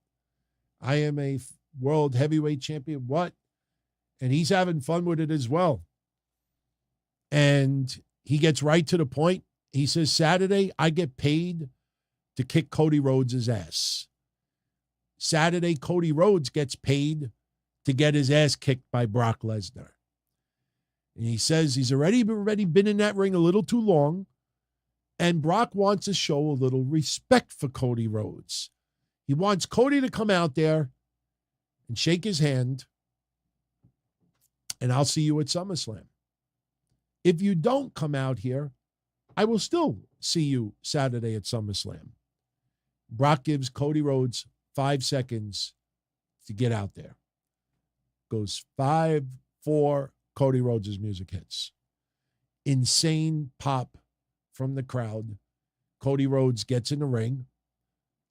I am a world heavyweight champion. What? And he's having fun with it as well. And he gets right to the point. He says, Saturday, I get paid to kick Cody Rhodes' ass. Saturday, Cody Rhodes gets paid to get his ass kicked by Brock Lesnar. And he says he's already been in that ring a little too long. And Brock wants to show a little respect for Cody Rhodes. He wants Cody to come out there and shake his hand. And I'll see you at SummerSlam. If you don't come out here, I will still see you Saturday at SummerSlam. Brock gives Cody Rhodes 5 seconds to get out there. Goes 5, 4, Cody Rhodes' music hits. Insane pop from the crowd. Cody Rhodes gets in the ring,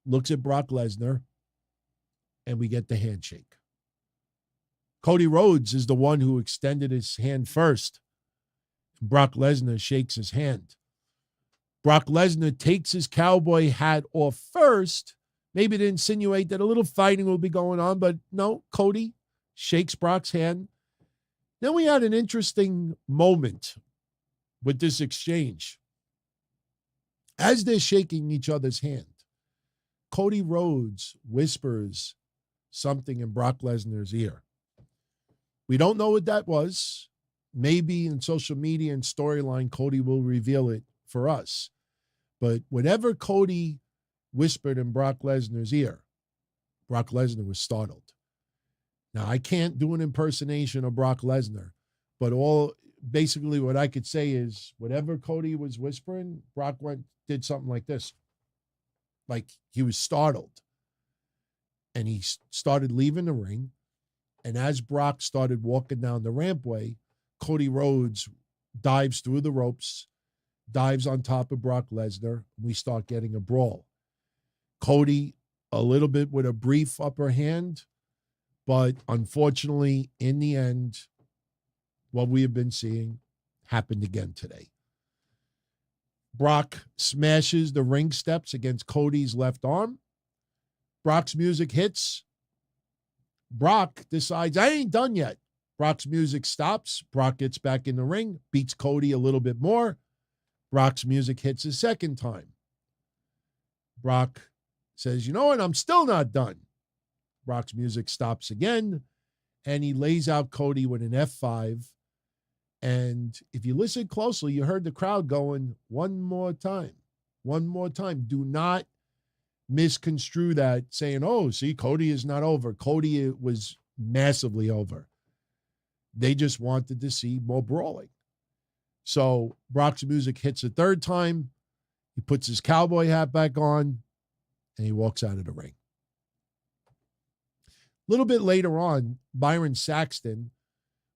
looks at Brock Lesnar, and we get the handshake. Cody Rhodes is the one who extended his hand first. Brock Lesnar shakes his hand. Brock Lesnar takes his cowboy hat off first, maybe to insinuate that a little fighting will be going on, but no, Cody shakes Brock's hand. Then we had an interesting moment with this exchange. As they're shaking each other's hand, Cody Rhodes whispers something in Brock Lesnar's ear. We don't know what that was. Maybe in social media and storyline, Cody will reveal it for us. But whatever Cody whispered in Brock Lesnar's ear, Brock Lesnar was startled. Now, I can't do an impersonation of Brock Lesnar, but basically what I could say is whatever Cody was whispering, Brock did something like this. Like he was startled. And he started leaving the ring. And as Brock started walking down the rampway, Cody Rhodes dives through the ropes, dives on top of Brock Lesnar. We start getting a brawl. Cody, a little bit with a brief upper hand, but unfortunately, in the end, what we have been seeing happened again today. Brock smashes the ring steps against Cody's left arm. Brock's music hits. Brock decides, I ain't done yet. Brock's music stops. Brock gets back in the ring, beats Cody a little bit more. Brock's music hits a second time. Brock says, you know what? I'm still not done. Brock's music stops again, and he lays out Cody with an F5. And if you listen closely, you heard the crowd going, one more time. One more time. Do not misconstrue that saying, oh, see, Cody is not over. Cody was massively over. They just wanted to see more brawling. So Brock's music hits a third time. He puts his cowboy hat back on, and he walks out of the ring. A little bit later on, Byron Saxton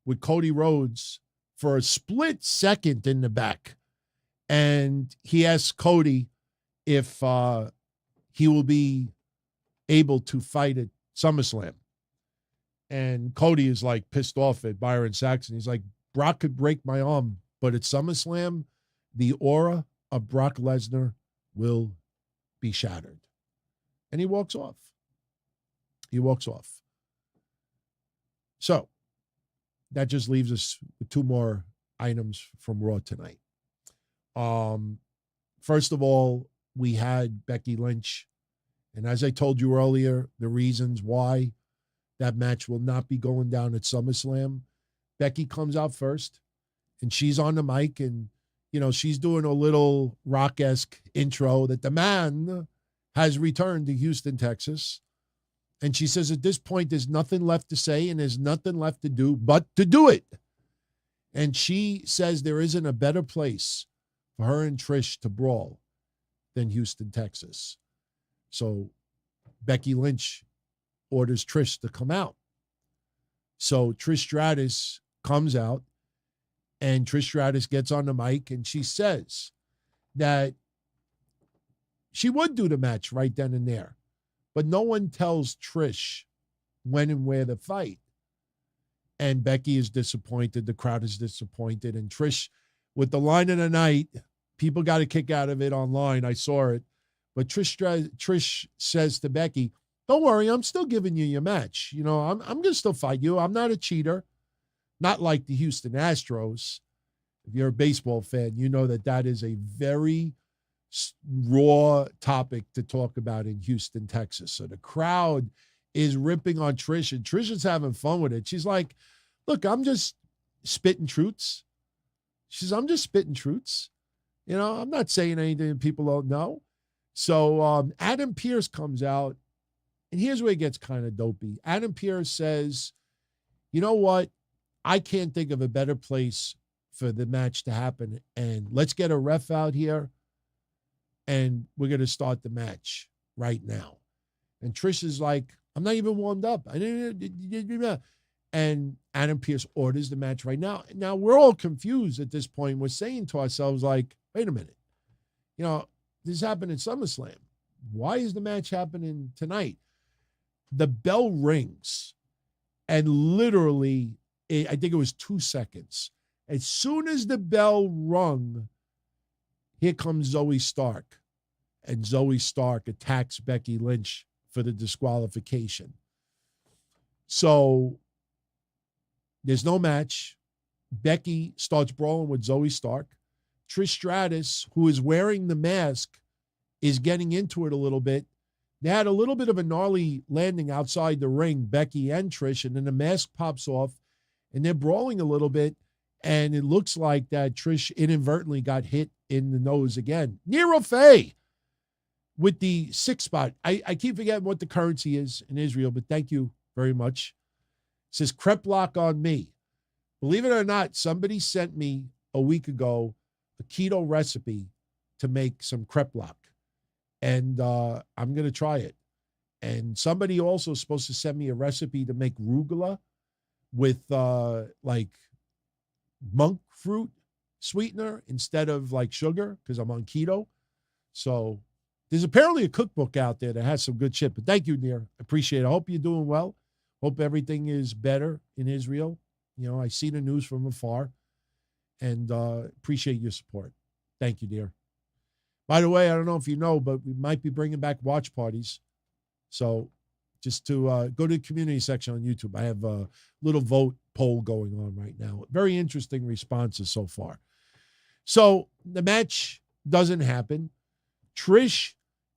with Cody Rhodes for a split second in the back. And he asks Cody if he will be able to fight at SummerSlam. And Cody is like pissed off at Byron Saxton. He's like, Brock could break my arm, but at SummerSlam, the aura of Brock Lesnar will be shattered. And he walks off. He walks off. So that just leaves us with two more items from Raw tonight. First of all, we had Becky Lynch. And as I told you earlier, the reasons why that match will not be going down at SummerSlam. Becky comes out first, and she's on the mic, and, you know, she's doing a little rock-esque intro that the man has returned to Houston, Texas. And she says, at this point, there's nothing left to say and there's nothing left to do but to do it. And she says there isn't a better place for her and Trish to brawl than Houston, Texas. So Becky Lynch orders Trish to come out. So Trish Stratus comes out, and Trish Stratus gets on the mic, and she says that she would do the match right then and there, but no one tells Trish when and where to fight. And Becky is disappointed. The crowd is disappointed. And Trish, with the line of the night, people got a kick out of it online. I saw it. But Trish says to Becky, don't worry, I'm still giving you your match. You know, I'm going to still fight you. I'm not a cheater. Not like the Houston Astros. If you're a baseball fan, you know that that is a very raw topic to talk about in Houston, Texas. So the crowd is ripping on Trish, and Trish is having fun with it. She's like, look, I'm just spitting truths. She says, I'm just spitting truths. You know, I'm not saying anything people don't know. So Adam Pearce comes out, and here's where it gets kind of dopey. Adam Pearce says, you know what? I can't think of a better place for the match to happen, and let's get a ref out here, and we're going to start the match right now. And Trish is like, I'm not even warmed up. And Adam Pearce orders the match right now. Now, we're all confused at this point. We're saying to ourselves, like, wait a minute. You know, this happened in SummerSlam. Why is the match happening tonight? The bell rings, and literally, I think it was 2 seconds. As soon as the bell rung, here comes Zoe Stark. And Zoe Stark attacks Becky Lynch for the disqualification. So there's no match. Becky starts brawling with Zoe Stark. Trish Stratus, who is wearing the mask, is getting into it a little bit. They had a little bit of a gnarly landing outside the ring, Becky and Trish, and then the mask pops off, and they're brawling a little bit, and it looks like that Trish inadvertently got hit in the nose again. Nero Faye with the 6 spot. I keep forgetting what the currency is in Israel, but thank you very much. It says crepe lock on me. Believe it or not, somebody sent me a week ago a keto recipe to make some crepe lock. And I'm going to try it. And somebody also is supposed to send me a recipe to make rugula with like monk fruit sweetener instead of like sugar because I'm on keto. So there's apparently a cookbook out there that has some good shit. But thank you, Nir. Appreciate it. I hope you're doing well. Hope everything is better in Israel. You know, I see the news from afar and appreciate your support. Thank you, dear. By the way, I don't know if you know, but we might be bringing back watch parties. So just to go to the community section on YouTube. I have a little vote poll going on right now. Very interesting responses so far. So the match doesn't happen. Trish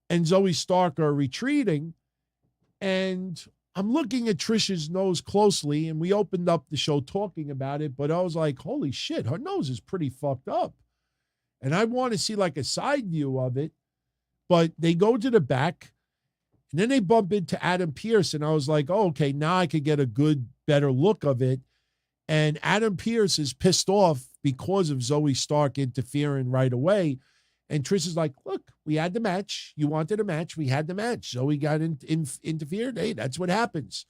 and Zoe Stark are retreating, and I'm looking at Trish's nose closely, and we opened up the show talking about it, but I was like, holy shit, her nose is pretty fucked up. And I want to see like a side view of it, but they go to the back, and then they bump into Adam Pearce, and I was like, oh, okay, now I could get a good, better look of it. And Adam Pearce is pissed off because of Zoe Stark interfering right away. And Trish is like, look, we had the match. You wanted a match. We had the match. Zoe got interfered. Hey, that's what happens.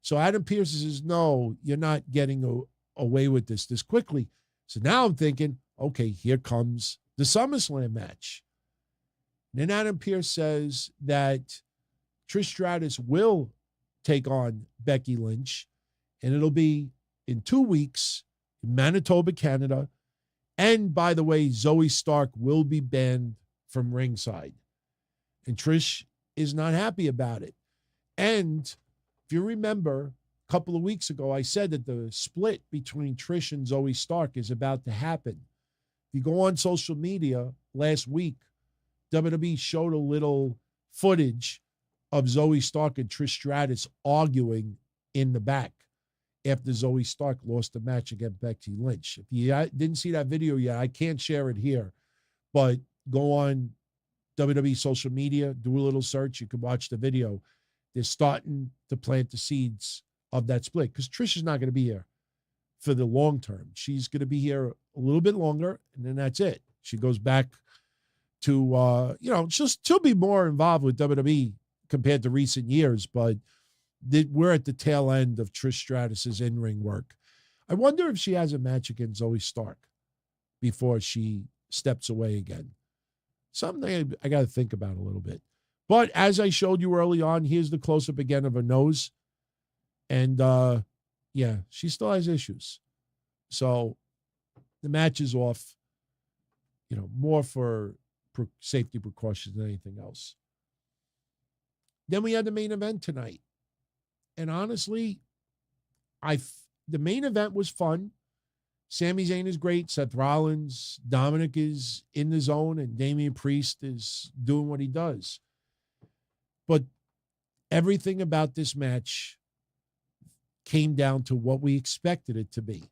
So Adam Pearce says, no, you're not getting away with this quickly. So now I'm thinking, okay, here comes the SummerSlam match. And then Adam Pearce says that Trish Stratus will take on Becky Lynch, and it'll be in 2 weeks in Manitoba, Canada. And by the way, Zoe Stark will be banned from ringside. And Trish is not happy about it. And if you remember, a couple of weeks ago, I said that the split between Trish and Zoe Stark is about to happen. If you go on social media last week, WWE showed a little footage of Zoe Stark and Trish Stratus arguing in the back after Zoe Stark lost the match against Becky Lynch. If you didn't see that video yet, I can't share it here, but go on WWE social media, do a little search. You can watch the video. They're starting to plant the seeds of that split because Trish is not going to be here for the long term. She's going to be here a little bit longer, and then that's it. She goes back to, she'll be more involved with WWE compared to recent years, but we're at the tail end of Trish Stratus's in-ring work. I wonder if she has a match against Zoe Stark before she steps away again. Something I got to think about a little bit. But as I showed you early on, here's the close-up again of her nose. And, she still has issues. So the match is off, more for safety precautions than anything else. Then we had the main event tonight. And honestly, the main event was fun. Sami Zayn is great. Seth Rollins, Dominic is in the zone, and Damian Priest is doing what he does. But everything about this match came down to what we expected it to be.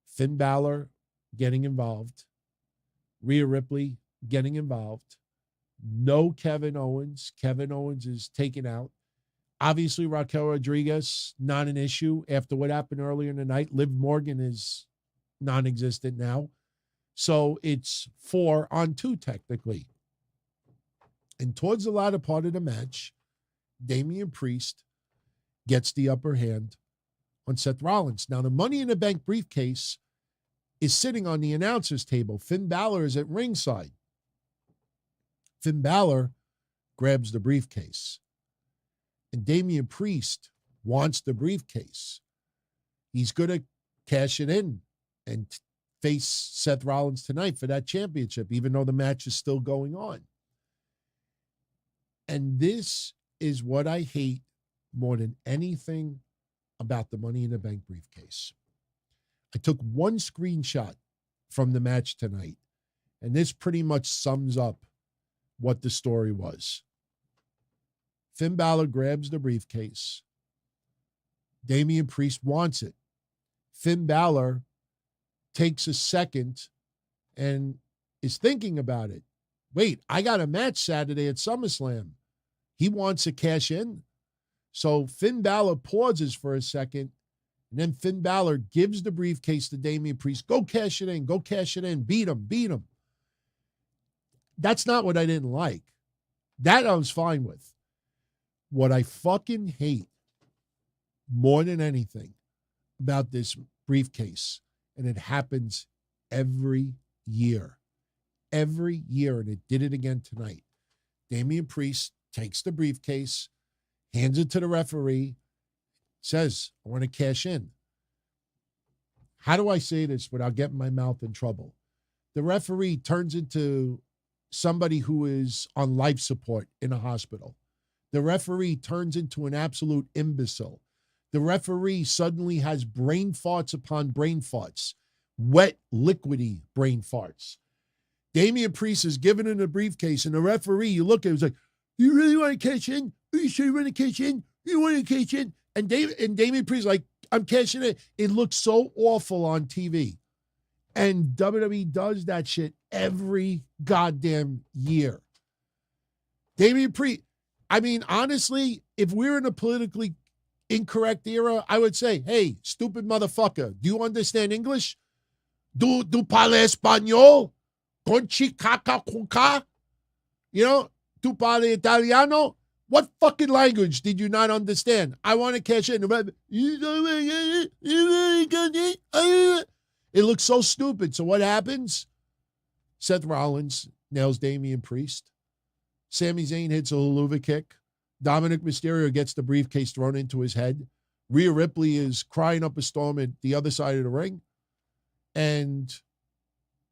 Finn Balor getting involved. Rhea Ripley getting involved. No Kevin Owens. Kevin Owens is taken out. Obviously, Raquel Rodriguez, not an issue after what happened earlier in the night. Liv Morgan is non-existent now. So it's 4-on-2 technically. And towards the latter part of the match, Damian Priest gets the upper hand on Seth Rollins. Now, the Money in the Bank briefcase is sitting on the announcer's table. Finn Balor is at ringside. Finn Balor grabs the briefcase. And Damian Priest wants the briefcase. He's going to cash it in and face Seth Rollins tonight for that championship, even though the match is still going on. And this is what I hate more than anything about the Money in the Bank briefcase. I took one screenshot from the match tonight, and this pretty much sums up what the story was. Finn Balor grabs the briefcase. Damian Priest wants it. Finn Balor takes a second and is thinking about it. Wait, I got a match Saturday at SummerSlam. He wants to cash in. So Finn Balor pauses for a second, and then Finn Balor gives the briefcase to Damian Priest. Go cash it in. Go cash it in. Beat him. Beat him. That's not what I didn't like. That I was fine with. What I fucking hate more than anything about this briefcase, and it happens every year, and it did it again tonight. Damian Priest takes the briefcase, hands it to the referee, says, I want to cash in. How do I say this without getting my mouth in trouble? The referee turns into somebody who is on life support in a hospital. The referee turns into an absolute imbecile. The referee suddenly has brain farts upon brain farts, wet, liquidy brain farts. Damian Priest is given in a briefcase, and the referee, you look at him, he's like, you really want to cash in? Are you sure you want to cash in? You want to cash in? And Damian Priest is like, I'm cashing in. It looks so awful on TV. And WWE does that shit every goddamn year. Damian Priest, I mean, honestly, if we're in a politically incorrect era, I would say, hey, stupid motherfucker, do you understand English? Do parle español? Conchi caca conca? Tu parle italiano? What fucking language did you not understand? I want to cash in. It looks so stupid. So what happens? Seth Rollins nails Damian Priest. Sami Zayn hits a Helluva kick. Dominic Mysterio gets the briefcase thrown into his head. Rhea Ripley is crying up a storm at the other side of the ring. And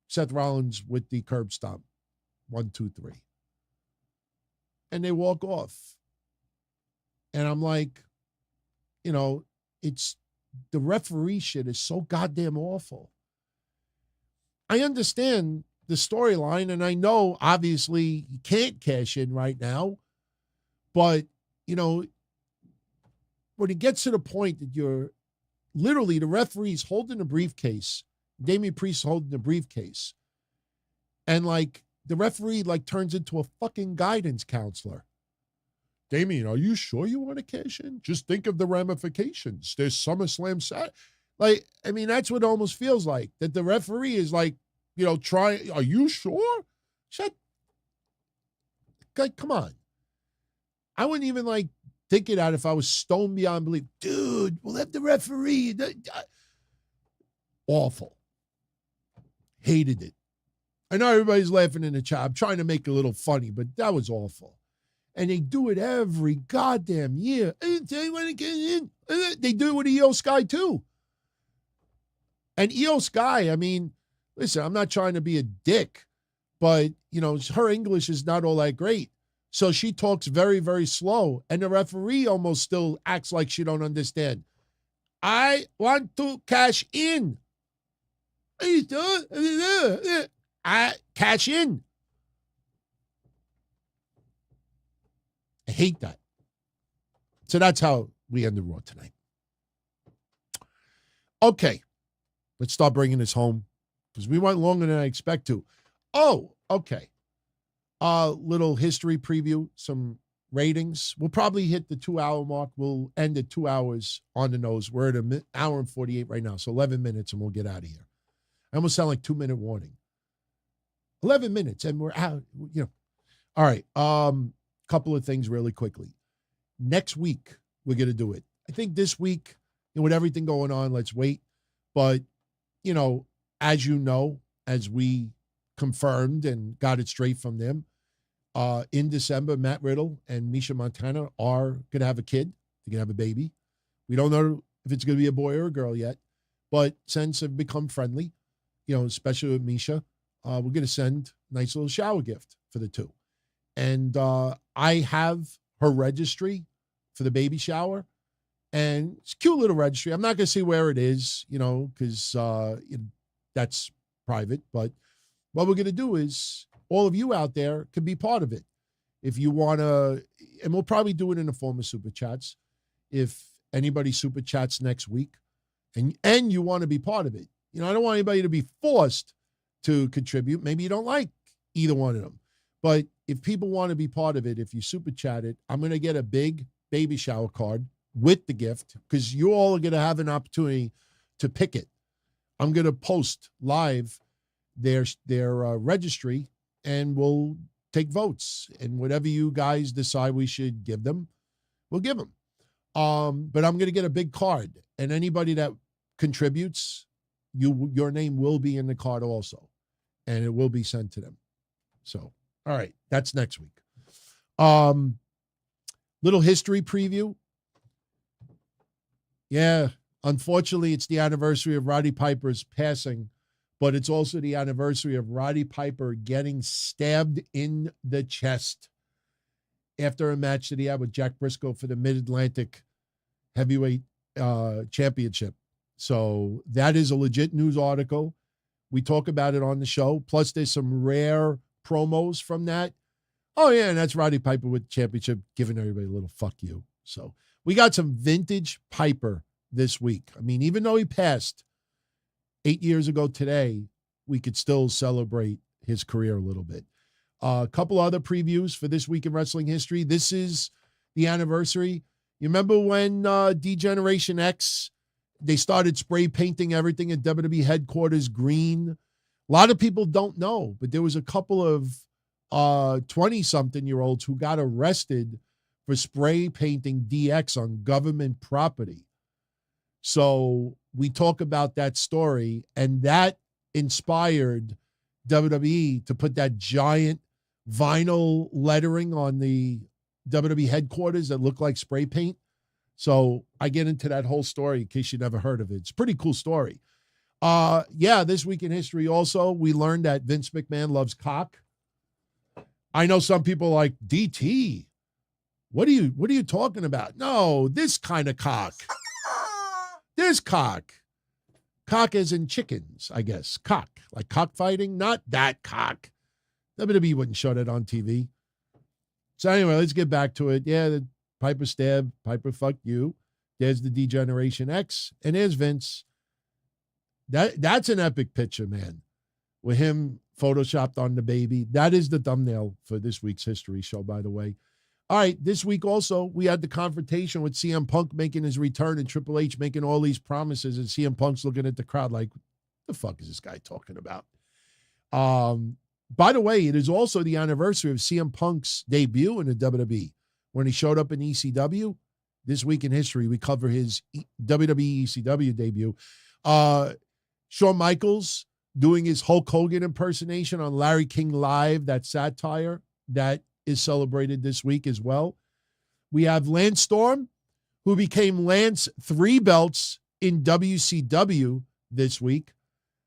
Seth Rollins with the curb stomp. 1, 2, 3. And they walk off. And I'm like, it's the referee shit is so goddamn awful. I understand the storyline, and I know obviously you can't cash in right now, but when it gets to the point that you're literally the referee's holding the briefcase, Damian Priest holding the briefcase, and like the referee like turns into a fucking guidance counselor. Damian, are you sure you want to cash in? Just think of the ramifications. There's SummerSlam Saturday. That's what it almost feels like. That the referee is like, try. Are you sure? Come on. I wouldn't even like think it out if I was stoned beyond belief. Dude, we'll have the referee. Awful. Hated it. I know everybody's laughing in the chat. I'm trying to make it a little funny, but that was awful. And they do it every goddamn year. They do it with Io Sky too. And Io Sky, listen, I'm not trying to be a dick, but, her English is not all that great. So she talks very, very slow. And the referee almost still acts like she don't understand. I want to cash in. I cash in. I hate that. So that's how we ended Raw tonight. Okay. Let's start bringing this home because we went longer than I expect to. Oh, okay. Little history preview, some ratings. We'll probably hit the 2-hour mark. We'll end at 2 hours on the nose. We're at an hour and 48 right now, so 11 minutes and we'll get out of here. I almost sound like 2-minute warning. 11 minutes and we're out. All right. Couple of things really quickly. Next week, we're going to do it. I think this week, with everything going on, let's wait. But, as as we confirmed and got it straight from them, in December, Matt Riddle and Misha Montana are going to have a kid. They're going to have a baby. We don't know if it's going to be a boy or a girl yet. But since they've become friendly, especially with Misha, we're going to send a nice little shower gift for the two. And I have her registry for the baby shower. And it's a cute little registry. I'm not going to say where it is, because that's private. But what we're going to do is all of you out there can be part of it. If you want to, and we'll probably do it in the form of super chats. If anybody super chats next week and you want to be part of it. I don't want anybody to be forced to contribute. Maybe you don't like either one of them. But if people want to be part of it, if you super chat it, I'm going to get a big baby shower card with the gift because you all are going to have an opportunity to pick it. I'm going to post live their registry and we'll take votes. And whatever you guys decide we should give them, we'll give them. But I'm going to get a big card. And anybody that contributes, your name will be in the card also. And it will be sent to them. So. All right, that's next week. Little history preview. Yeah, unfortunately, it's the anniversary of Roddy Piper's passing, but it's also the anniversary of Roddy Piper getting stabbed in the chest after a match that he had with Jack Briscoe for the Mid-Atlantic Heavyweight Championship. So that is a legit news article. We talk about it on the show. Plus, there's some rare promos from that. Oh, yeah, and that's Roddy Piper with the championship giving everybody a little fuck you. So we got some vintage Piper this week. Even though he passed 8 years ago today, we could still celebrate his career a little bit. A couple other previews for this week in wrestling history. This is the anniversary. You remember when D-Generation X, they started spray painting everything at WWE headquarters green? A lot of people don't know, but there was a couple of 20-something-year-olds who got arrested for spray painting DX on government property. So we talk about that story, and that inspired WWE to put that giant vinyl lettering on the WWE headquarters that looked like spray paint. So I get into that whole story in case you never heard of it. It's a pretty cool story. Yeah, this week in history also, we learned that Vince McMahon loves cock. I know some people like, DT, what are you talking about? No, this kind of cock. This cock. Cock as in chickens, I guess. Cock. Like cockfighting, not that cock. WWE wouldn't show that on TV. So anyway, let's get back to it. Yeah, the Piper stab, Piper fuck you. There's the D-Generation X, and there's Vince. That's an epic picture, man. With him photoshopped on the baby. That is the thumbnail for this week's history show, by the way. All right, this week also, we had the confrontation with CM Punk making his return and Triple H making all these promises, and CM Punk's looking at the crowd like, what the fuck is this guy talking about? By the way, it is also the anniversary of CM Punk's debut in the WWE. When he showed up in ECW, this week in history, we cover his WWE ECW debut. Shawn Michaels doing his Hulk Hogan impersonation on Larry King Live, that satire, that is celebrated this week as well. We have Lance Storm, who became Lance 3 belts in WCW this week.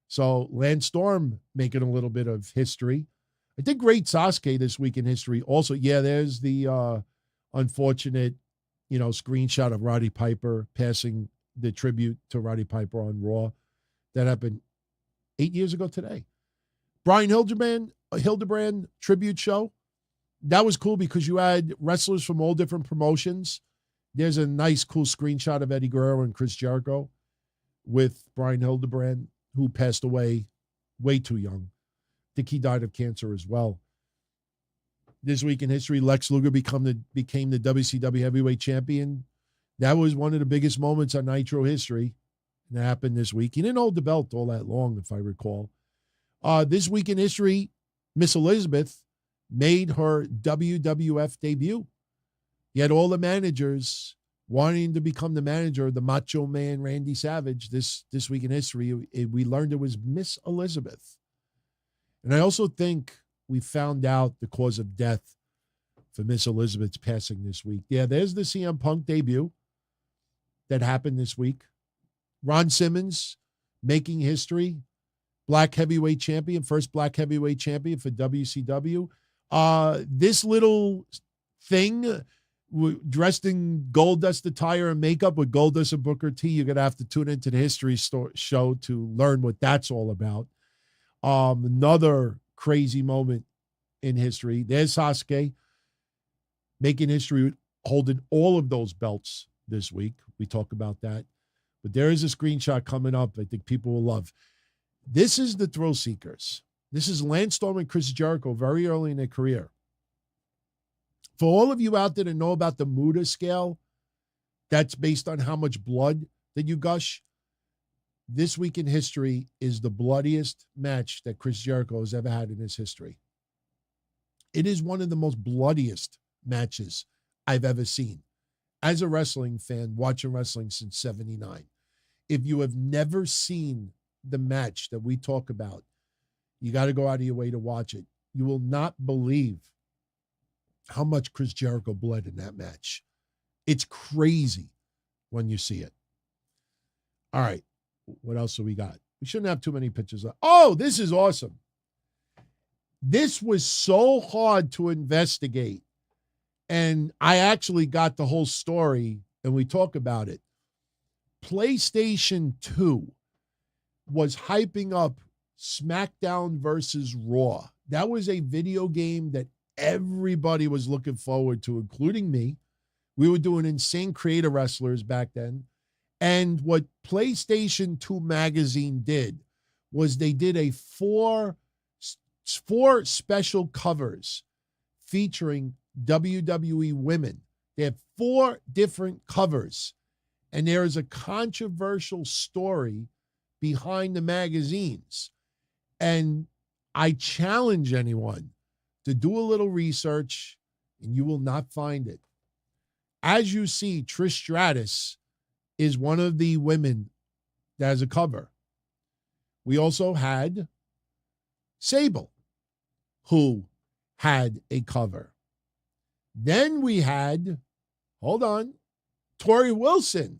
So Lance Storm making a little bit of history. I think Great Sasuke this week in history also. Yeah, there's the unfortunate, screenshot of Roddy Piper passing the tribute to Roddy Piper on Raw. That happened 8 years ago today. Brian Hildebrand tribute show. That was cool because you had wrestlers from all different promotions. There's a nice, cool screenshot of Eddie Guerrero and Chris Jericho with Brian Hildebrand, who passed away way too young. I think he died of cancer as well. This week in history, Lex Luger became the WCW heavyweight champion. That was one of the biggest moments on Nitro history. And that happened this week. He didn't hold the belt all that long, if I recall. This week in history, Miss Elizabeth made her WWF debut. You had all the managers wanting to become the manager of the Macho Man Randy Savage. This week in history, we learned it was Miss Elizabeth. And I also think we found out the cause of death for Miss Elizabeth's passing this week. Yeah, there's the CM Punk debut that happened this week. Ron Simmons making history, black heavyweight champion, first black heavyweight champion for WCW. This little thing, dressed in Goldust attire and makeup with Goldust and Booker T, you're going to have to tune into the history show to learn what that's all about. Another crazy moment in history. There's Sasuke making history, holding all of those belts this week. We talk about that. But there is a screenshot coming up I think people will love. This is the Thrill Seekers. This is Lance Storm and Chris Jericho very early in their career. For all of you out there that know about the Muda scale, that's based on how much blood that you gush. This week in history is the bloodiest match that Chris Jericho has ever had in his history. It is one of the most bloodiest matches I've ever seen. As a wrestling fan, watching wrestling since '79, if you have never seen the match that we talk about, you got to go out of your way to watch it. You will not believe how much Chris Jericho bled in that match. It's crazy when you see it. All right. What else do we got? We shouldn't have too many pictures. Oh, this is awesome. This was so hard to investigate. And I actually got the whole story, and we talk about it. PlayStation 2 was hyping up SmackDown versus Raw. That was a video game that everybody was looking forward to, including me. We were doing Insane Creator Wrestlers back then. And what PlayStation 2 magazine did was they did a four special covers featuring WWE women. They have 4 different covers. And there is a controversial story behind the magazines. And I challenge anyone to do a little research, and you will not find it. As you see, Trish Stratus is one of the women that has a cover. We also had Sable, who had a cover. Then we had, Tori Wilson,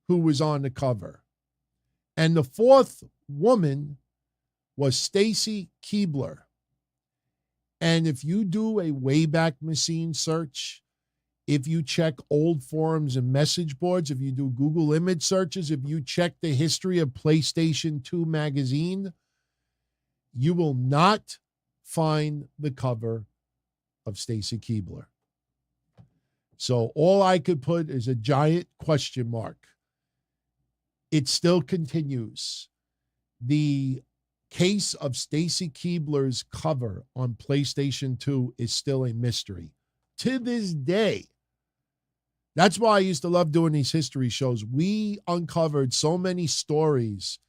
who was on the cover. And the fourth woman was Stacy Keibler. And if you do a Wayback Machine search, if you check old forums and message boards, if you do Google image searches, if you check the history of PlayStation 2 magazine, you will not find the cover of Stacy Keibler. So all I could put is a giant question mark. It still continues. The case of Stacy Keibler's cover on PlayStation 2 is still a mystery to this day. That's why I used to love doing these history shows. We uncovered so many stories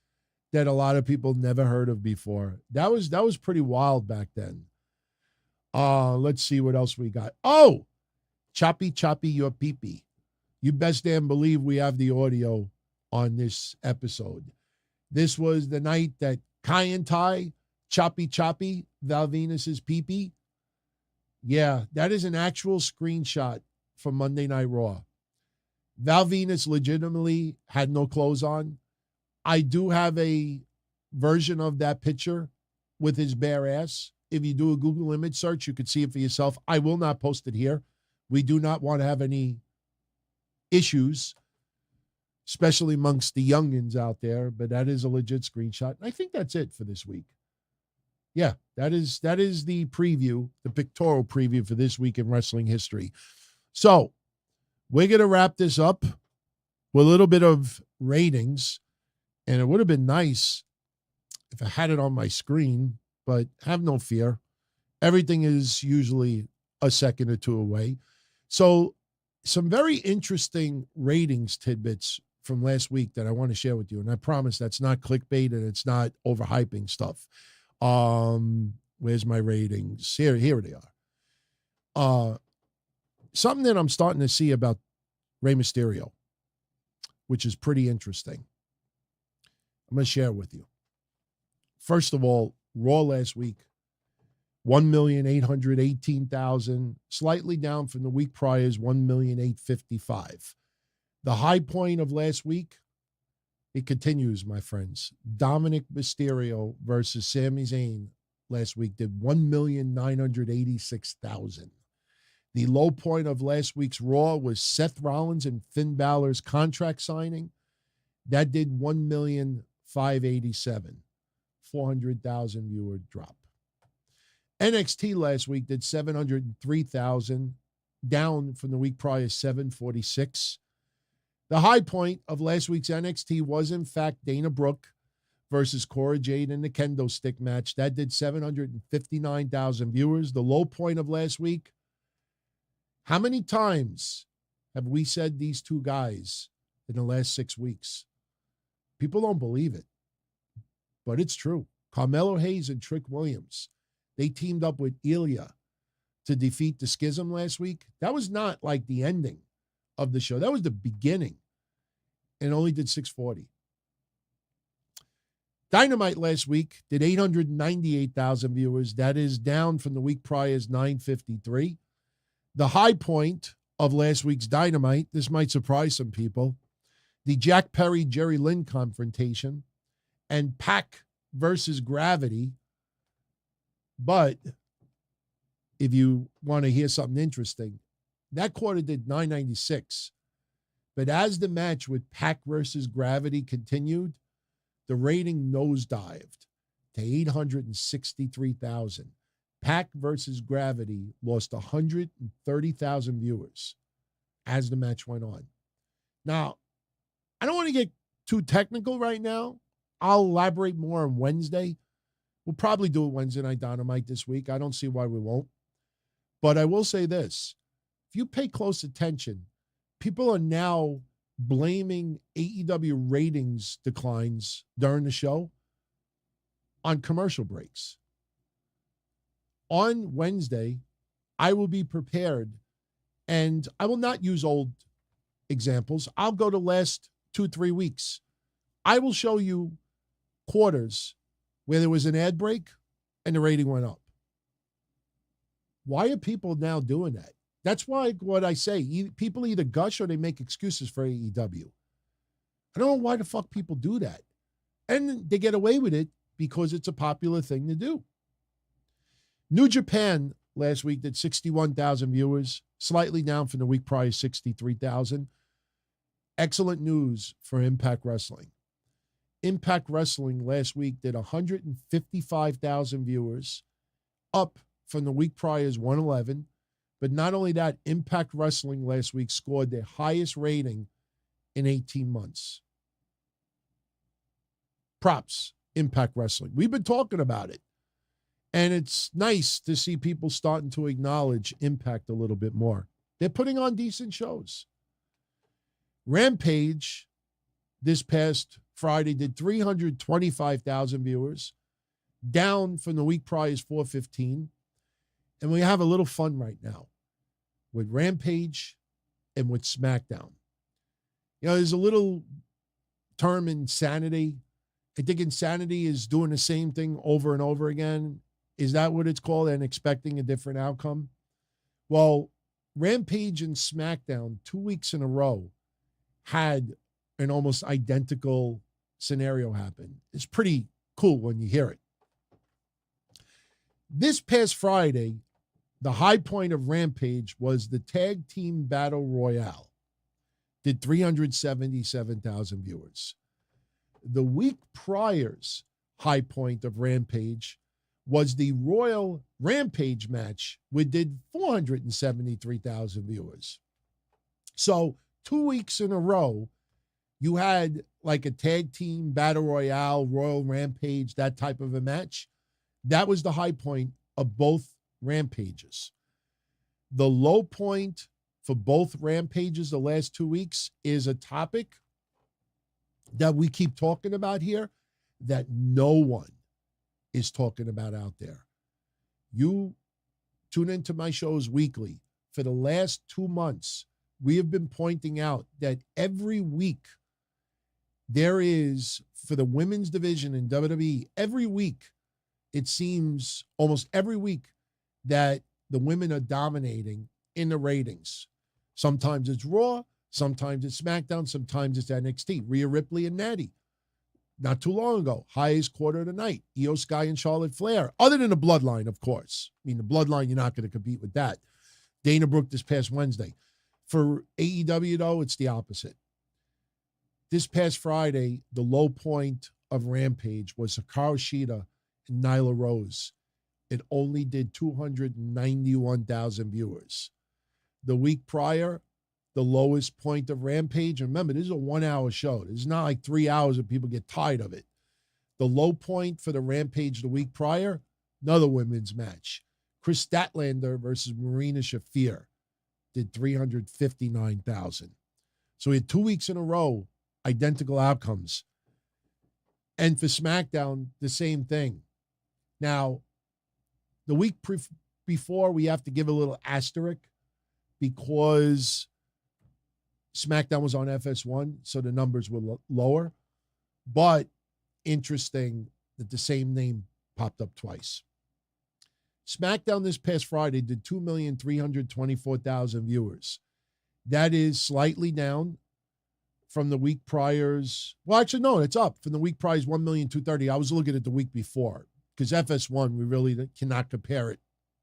that a lot of people never heard of before. That was pretty wild back then. Let's see what else we got. Oh, Choppy Choppy Your Pee-Pee. You best damn believe we have the audio on this episode. This was the night that Kai and Tai, Choppy Choppy, Val Venus's pee-pee. Yeah, that is an actual screenshot from Monday Night Raw. Val Venus legitimately had no clothes on. I do have a version of that picture with his bare ass. If you do a Google image search, you could see it for yourself. I will not post it here. We do not want to have any issues, especially amongst the youngins out there, but that is a legit screenshot. I think that's it for this week. Yeah, that is the preview, the pictorial preview for this week in wrestling history. So we're going to wrap this up with a little bit of ratings, and it would have been nice if I had it on my screen, but have no fear. Everything is usually a second or two away. So some very interesting ratings tidbits from last week that I want to share with you. And I promise that's not clickbait and it's not overhyping stuff. Where's my ratings? Here they are. Something that I'm starting to see about Rey Mysterio, which is pretty interesting. I'm going to share with you. First of all, Raw last week, 1,818,000, slightly down from the week prior's 1,855,000. The high point of last week, it continues, my friends. Dominic Mysterio versus Sami Zayn last week did 1,986,000. The low point of last week's Raw was Seth Rollins and Finn Balor's contract signing. That did 1,587,000. 400,000 viewer drop. NXT last week did 703,000, down from the week prior, 746. The high point of last week's NXT was, in fact, Dana Brooke versus Cora Jade in the kendo stick match. That did 759,000 viewers. The low point of last week, how many times have we said these two guys in the last 6 weeks? People don't believe it, but it's true. Carmelo Hayes and Trick Williams, they teamed up with Ilya to defeat the Schism last week. That was not like the ending of the show. That was the beginning, and only did 640. Dynamite last week did 898,000 viewers. That is down from the week prior's 953. The high point of last week's Dynamite, this might surprise some people, the Jack Perry, Jerry Lynn confrontation, and Pac versus Gravity. But if you want to hear something interesting, that quarter did 996. But as the match with Pac versus Gravity continued, the rating nosedived to 863,000. Pac versus Gravity lost 130,000 viewers as the match went on. Now, I don't want to get too technical right now. I'll elaborate more on Wednesday. We'll probably do a Wednesday Night Dynamite this week. I don't see why we won't. But I will say this. If you pay close attention, people are now blaming AEW ratings declines during the show on commercial breaks. On Wednesday, I will be prepared, and I will not use old examples. I'll go to last 2-3 weeks. I will show you quarters where there was an ad break and the rating went up. Why are people now doing that? That's why what I say, people either gush or they make excuses for AEW. I don't know why the fuck people do that. And they get away with it because it's a popular thing to do. New Japan last week did 61,000 viewers, slightly down from the week prior, 63,000. Excellent news for Impact Wrestling. Impact Wrestling last week did 155,000 viewers, up from the week prior's 111. But not only that, Impact Wrestling last week scored their highest rating in 18 months. Props, Impact Wrestling. We've been talking about it. And it's nice to see people starting to acknowledge Impact a little bit more. They're putting on decent shows. Rampage this past Friday did 325,000 viewers, down from the week prior's 415. And we have a little fun right now with Rampage and with SmackDown. You know, there's a little term, insanity. I think insanity is doing the same thing over and over again. Is that what it's called? And expecting a different outcome? Well, Rampage and SmackDown 2 weeks in a row had an almost identical scenario happen. It's pretty cool when you hear it. This past Friday, the high point of Rampage was the Tag Team Battle Royale. Did 377,000 viewers. The week prior's high point of Rampage was the Royal Rampage match, which did 473,000 viewers. So 2 weeks in a row, you had like a Tag Team Battle Royale, Royal Rampage, that type of a match. That was the high point of both Rampages. The low point for both Rampages the last 2 weeks is a topic that we keep talking about here that no one is talking about out there. You tune into my shows weekly. For the last 2 months, we have been pointing out that every week there is, for the women's division in WWE, every week, it seems almost every week that the women are dominating in the ratings. Sometimes it's Raw, sometimes it's SmackDown, sometimes it's NXT. Rhea Ripley and Natty, not too long ago, highest quarter of the night. Io Sky and Charlotte Flair, other than the Bloodline, of course. I mean, the Bloodline, you're not going to compete with that. Dana Brooke this past Wednesday. For AEW, though, it's the opposite. This past Friday, the low point of Rampage was Hikaru Shida and Nyla Rose. It only did 291,000 viewers. The week prior, the lowest point of Rampage, and remember, this is a 1 hour show. This is not like 3 hours and people get tired of it. The low point for the Rampage the week prior, another women's match. Chris Statlander versus Marina Shafir did 359,000. So we had 2 weeks in a row, identical outcomes. And for SmackDown, the same thing. Now, the week before, we have to give a little asterisk because SmackDown was on FS1, so the numbers were lower. But interesting that the same name popped up twice. SmackDown this past Friday did 2,324,000 viewers. That is slightly down from the week prior's. Well, actually, no, it's up from the week prior's 1,230,000. I was looking at the week before because FS1, we really cannot compare it.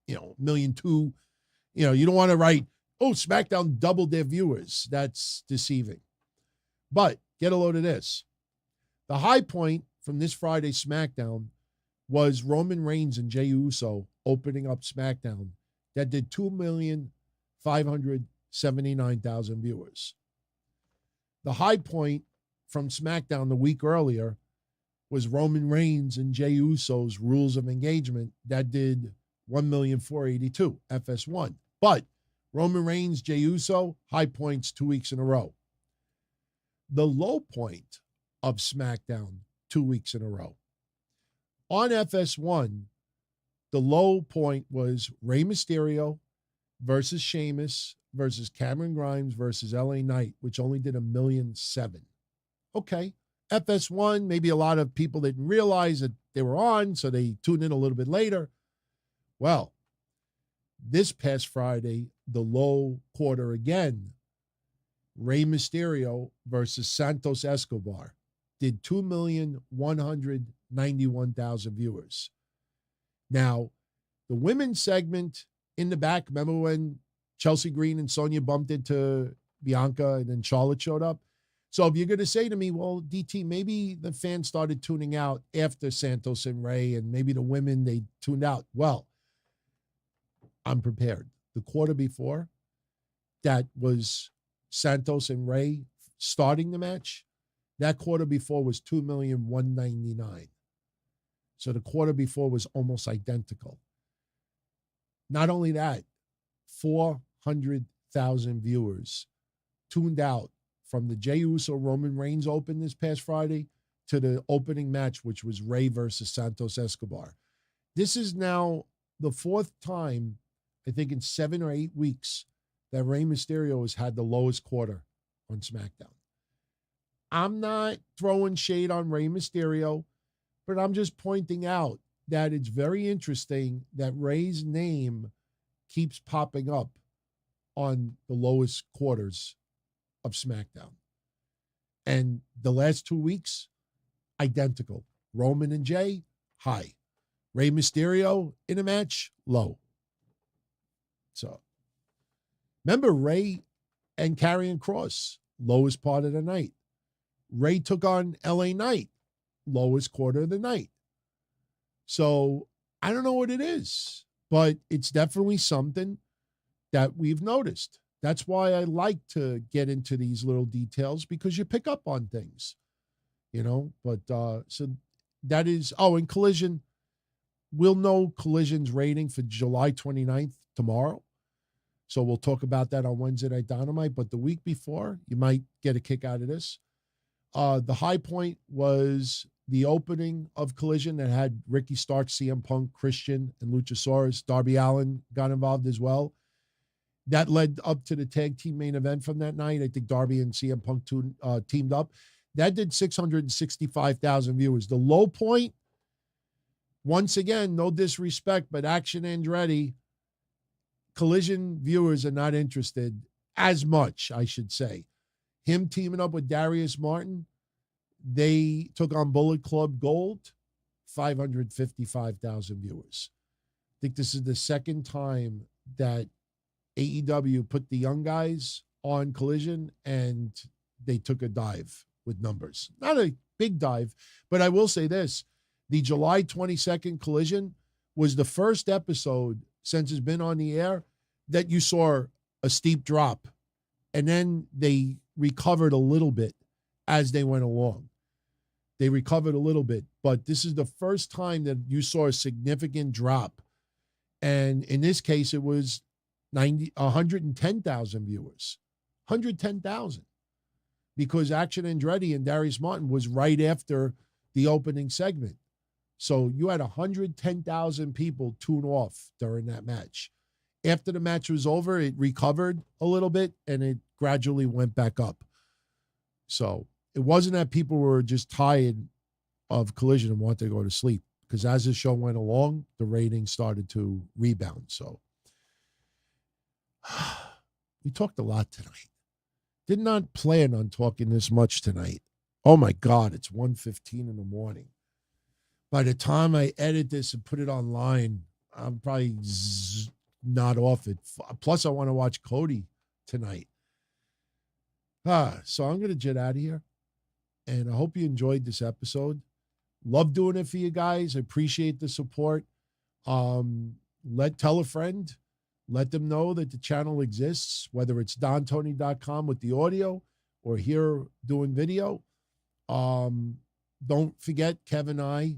1,200,000. You don't want to write, oh, SmackDown doubled their viewers. That's deceiving. But get a load of this. The high point from this Friday's SmackDown was Roman Reigns and Jey Uso opening up SmackDown. That did 2,579,000 viewers. The high point from SmackDown the week earlier was Roman Reigns and Jey Uso's Rules of Engagement. That did 1,482,000 FS1. But Roman Reigns, Jey Uso, high points 2 weeks in a row. The low point of SmackDown 2 weeks in a row. On FS1, the low point was Rey Mysterio versus Sheamus versus Cameron Grimes versus LA Knight, which only did 1,000,007. Okay. FS1, maybe a lot of people didn't realize that they were on, so they tuned in a little bit later. Well, this past Friday, the low quarter again, Rey Mysterio versus Santos Escobar did 2,191,000 viewers. Now, the women's segment in the back, remember when Chelsea Green and Sonya bumped into Bianca and then Charlotte showed up? So if you're going to say to me, well, DT, maybe the fans started tuning out after Santos and Rey, and maybe the women, they tuned out. Well, I'm prepared. The quarter before, that was Santos and Rey starting the match. That quarter before was 2,199,000. So the quarter before was almost identical. Not only that, 400,000 viewers tuned out from the Jey Uso Roman Reigns Open this past Friday to the opening match, which was Rey versus Santos Escobar. This is now the fourth time, I think in 7 or 8 weeks, that Rey Mysterio has had the lowest quarter on SmackDown. I'm not throwing shade on Rey Mysterio, but I'm just pointing out that it's very interesting that Rey's name keeps popping up on the lowest quarters of SmackDown. And the last 2 weeks, identical. Roman and Jey, high. Rey Mysterio in a match, low. So, remember Rey and Karrion Kross, lowest part of the night. Rey took on LA Knight, lowest quarter of the night. So, I don't know what it is, but it's definitely something that we've noticed. That's why I like to get into these little details, because you pick up on things, you know. But so that is, and Collision, we'll know Collision's rating for July 29th tomorrow. So we'll talk about that on Wednesday Night Dynamite. But the week before, you might get a kick out of this. The high point was the opening of Collision that had Ricky Starks, CM Punk, Christian, and Luchasaurus. Darby Allin got involved as well. That led up to the tag team main event from that night. I think Darby and CM Punk teamed up. That did 665,000 viewers. The low point, once again, no disrespect, but Action Andretti, Collision viewers are not interested as much, I should say. Him teaming up with Darius Martin, they took on Bullet Club Gold, 555,000 viewers. I think this is the second time that AEW put the young guys on Collision and they took a dive with numbers. Not a big dive, but I will say this. The July 22nd Collision was the first episode since it's been on the air that you saw a steep drop. And then they recovered a little bit as they went along. They recovered a little bit, but this is the first time that you saw a significant drop. And in this case, it was 110,000 viewers, 110,000, because Action Andretti and Darius Martin was right after the opening segment. So you had 110,000 people tune off during that match. After the match was over, it recovered a little bit and it gradually went back up. So it wasn't that people were just tired of Collision and wanted to go to sleep, because as the show went along, the ratings started to rebound. So we talked a lot tonight. Did not plan on talking this much tonight. Oh my God, it's 1:15 in the morning. By the time I edit this and put it online, I'm probably not off it. Plus, I want to watch Cody tonight. So I'm going to jet out of here. And I hope you enjoyed this episode. Love doing it for you guys. I appreciate the support. Tell a friend. Let them know that the channel exists, whether it's DonTony.com with the audio or here doing video. Don't forget, Kevin and I,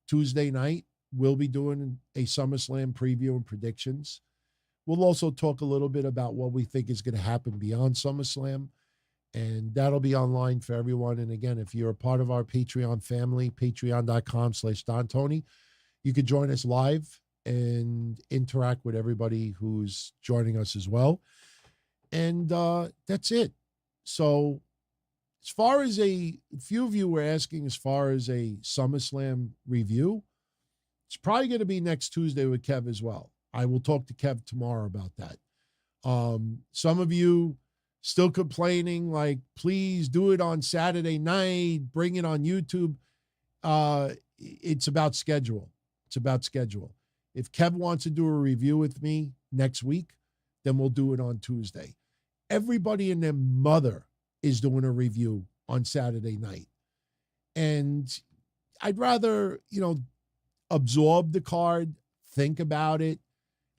Tuesday night, we'll be doing a SummerSlam preview and predictions. We'll also talk a little bit about what we think is going to happen beyond SummerSlam, and that'll be online for everyone. And again, if you're a part of our Patreon family, patreon.com/DonTony, you could join us live and interact with everybody who's joining us as well. And that's it. So as far as a few of you were asking, as far as a SummerSlam review, it's probably going to be next Tuesday with Kev as well. I will talk to Kev tomorrow about that. Some of you still complaining, like, please do it on Saturday night, bring it on YouTube. It's about schedule. It's about schedule. If Kev wants to do a review with me next week, then we'll do it on Tuesday. Everybody and their mother is doing a review on Saturday night. And I'd rather, absorb the card, think about it,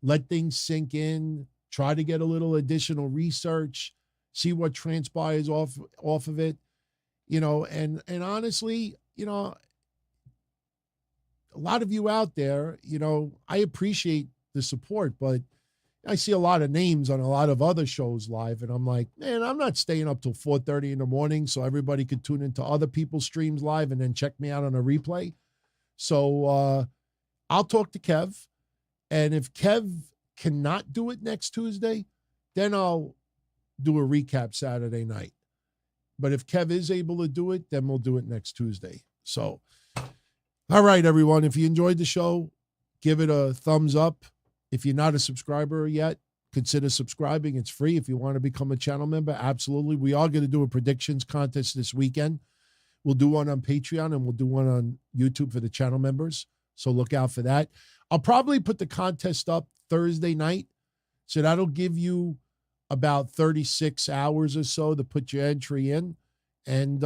let things sink in, try to get a little additional research, see what transpires off of it, and honestly, a lot of you out there, I appreciate the support, but I see a lot of names on a lot of other shows live, and I'm like, man, I'm not staying up till 4:30 in the morning so everybody could tune into other people's streams live and then check me out on a replay. So I'll talk to Kev, and if Kev cannot do it next Tuesday, then I'll do a recap Saturday night. But if Kev is able to do it, then we'll do it next Tuesday. So, all right, everyone, if you enjoyed the show, give it a thumbs up. If you're not a subscriber yet, consider subscribing. It's free. If you want to become a channel member, absolutely. We are going to do a predictions contest this weekend. We'll do one on Patreon and we'll do one on YouTube for the channel members. So look out for that. I'll probably put the contest up Thursday night. So that'll give you about 36 hours or so to put your entry in. And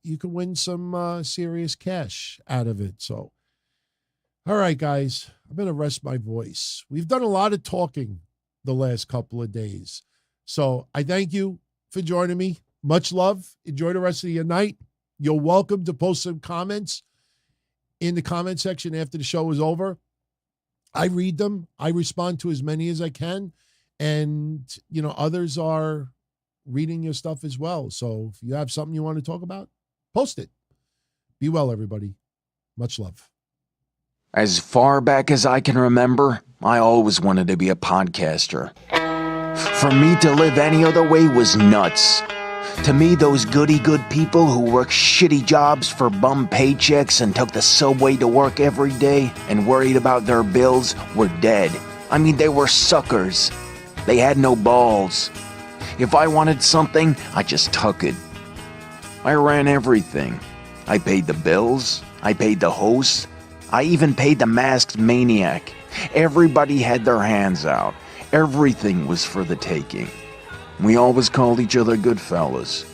you can win some serious cash out of it. So, all right, guys, I'm going to rest my voice. We've done a lot of talking the last couple of days. So I thank you for joining me. Much love. Enjoy the rest of your night. You're welcome to post some comments in the comment section after the show is over. I read them. I respond to as many as I can. And, others are reading your stuff as well. So if you have something you want to talk about, post it. Be well, everybody. Much love. As far back as I can remember, I always wanted to be a podcaster. For me to live any other way was nuts. To me, those goody-good people who worked shitty jobs for bum paychecks and took the subway to work every day and worried about their bills were dead. I mean, they were suckers. They had no balls. If I wanted something, I just took it. I ran everything. I paid the bills. I paid the hosts. I even paid the masked maniac. Everybody had their hands out. Everything was for the taking. We always called each other good fellas.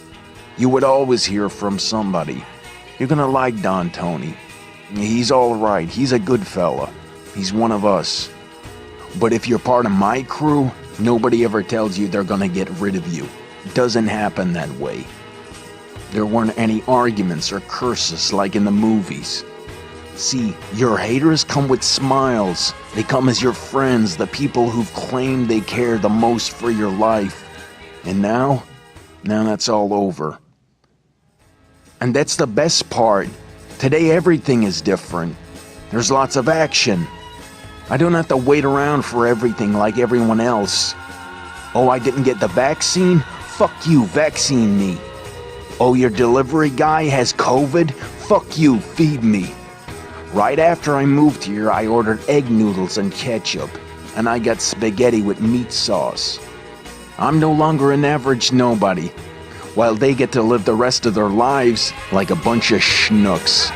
You would always hear from somebody. You're gonna like Don Tony. He's all right. He's a good fella. He's one of us. But if you're part of my crew, nobody ever tells you they're gonna get rid of you. It doesn't happen that way. There weren't any arguments or curses like in the movies. See, your haters come with smiles. They come as your friends, the people who've claimed they care the most for your life. And now that's all over. And that's the best part. Today everything is different. There's lots of action. I don't have to wait around for everything like everyone else. Oh, I didn't get the vaccine? Fuck you, vaccine me. Oh, your delivery guy has COVID? Fuck you, feed me. Right after I moved here, I ordered egg noodles and ketchup, and I got spaghetti with meat sauce. I'm no longer an average nobody, while they get to live the rest of their lives like a bunch of schnooks.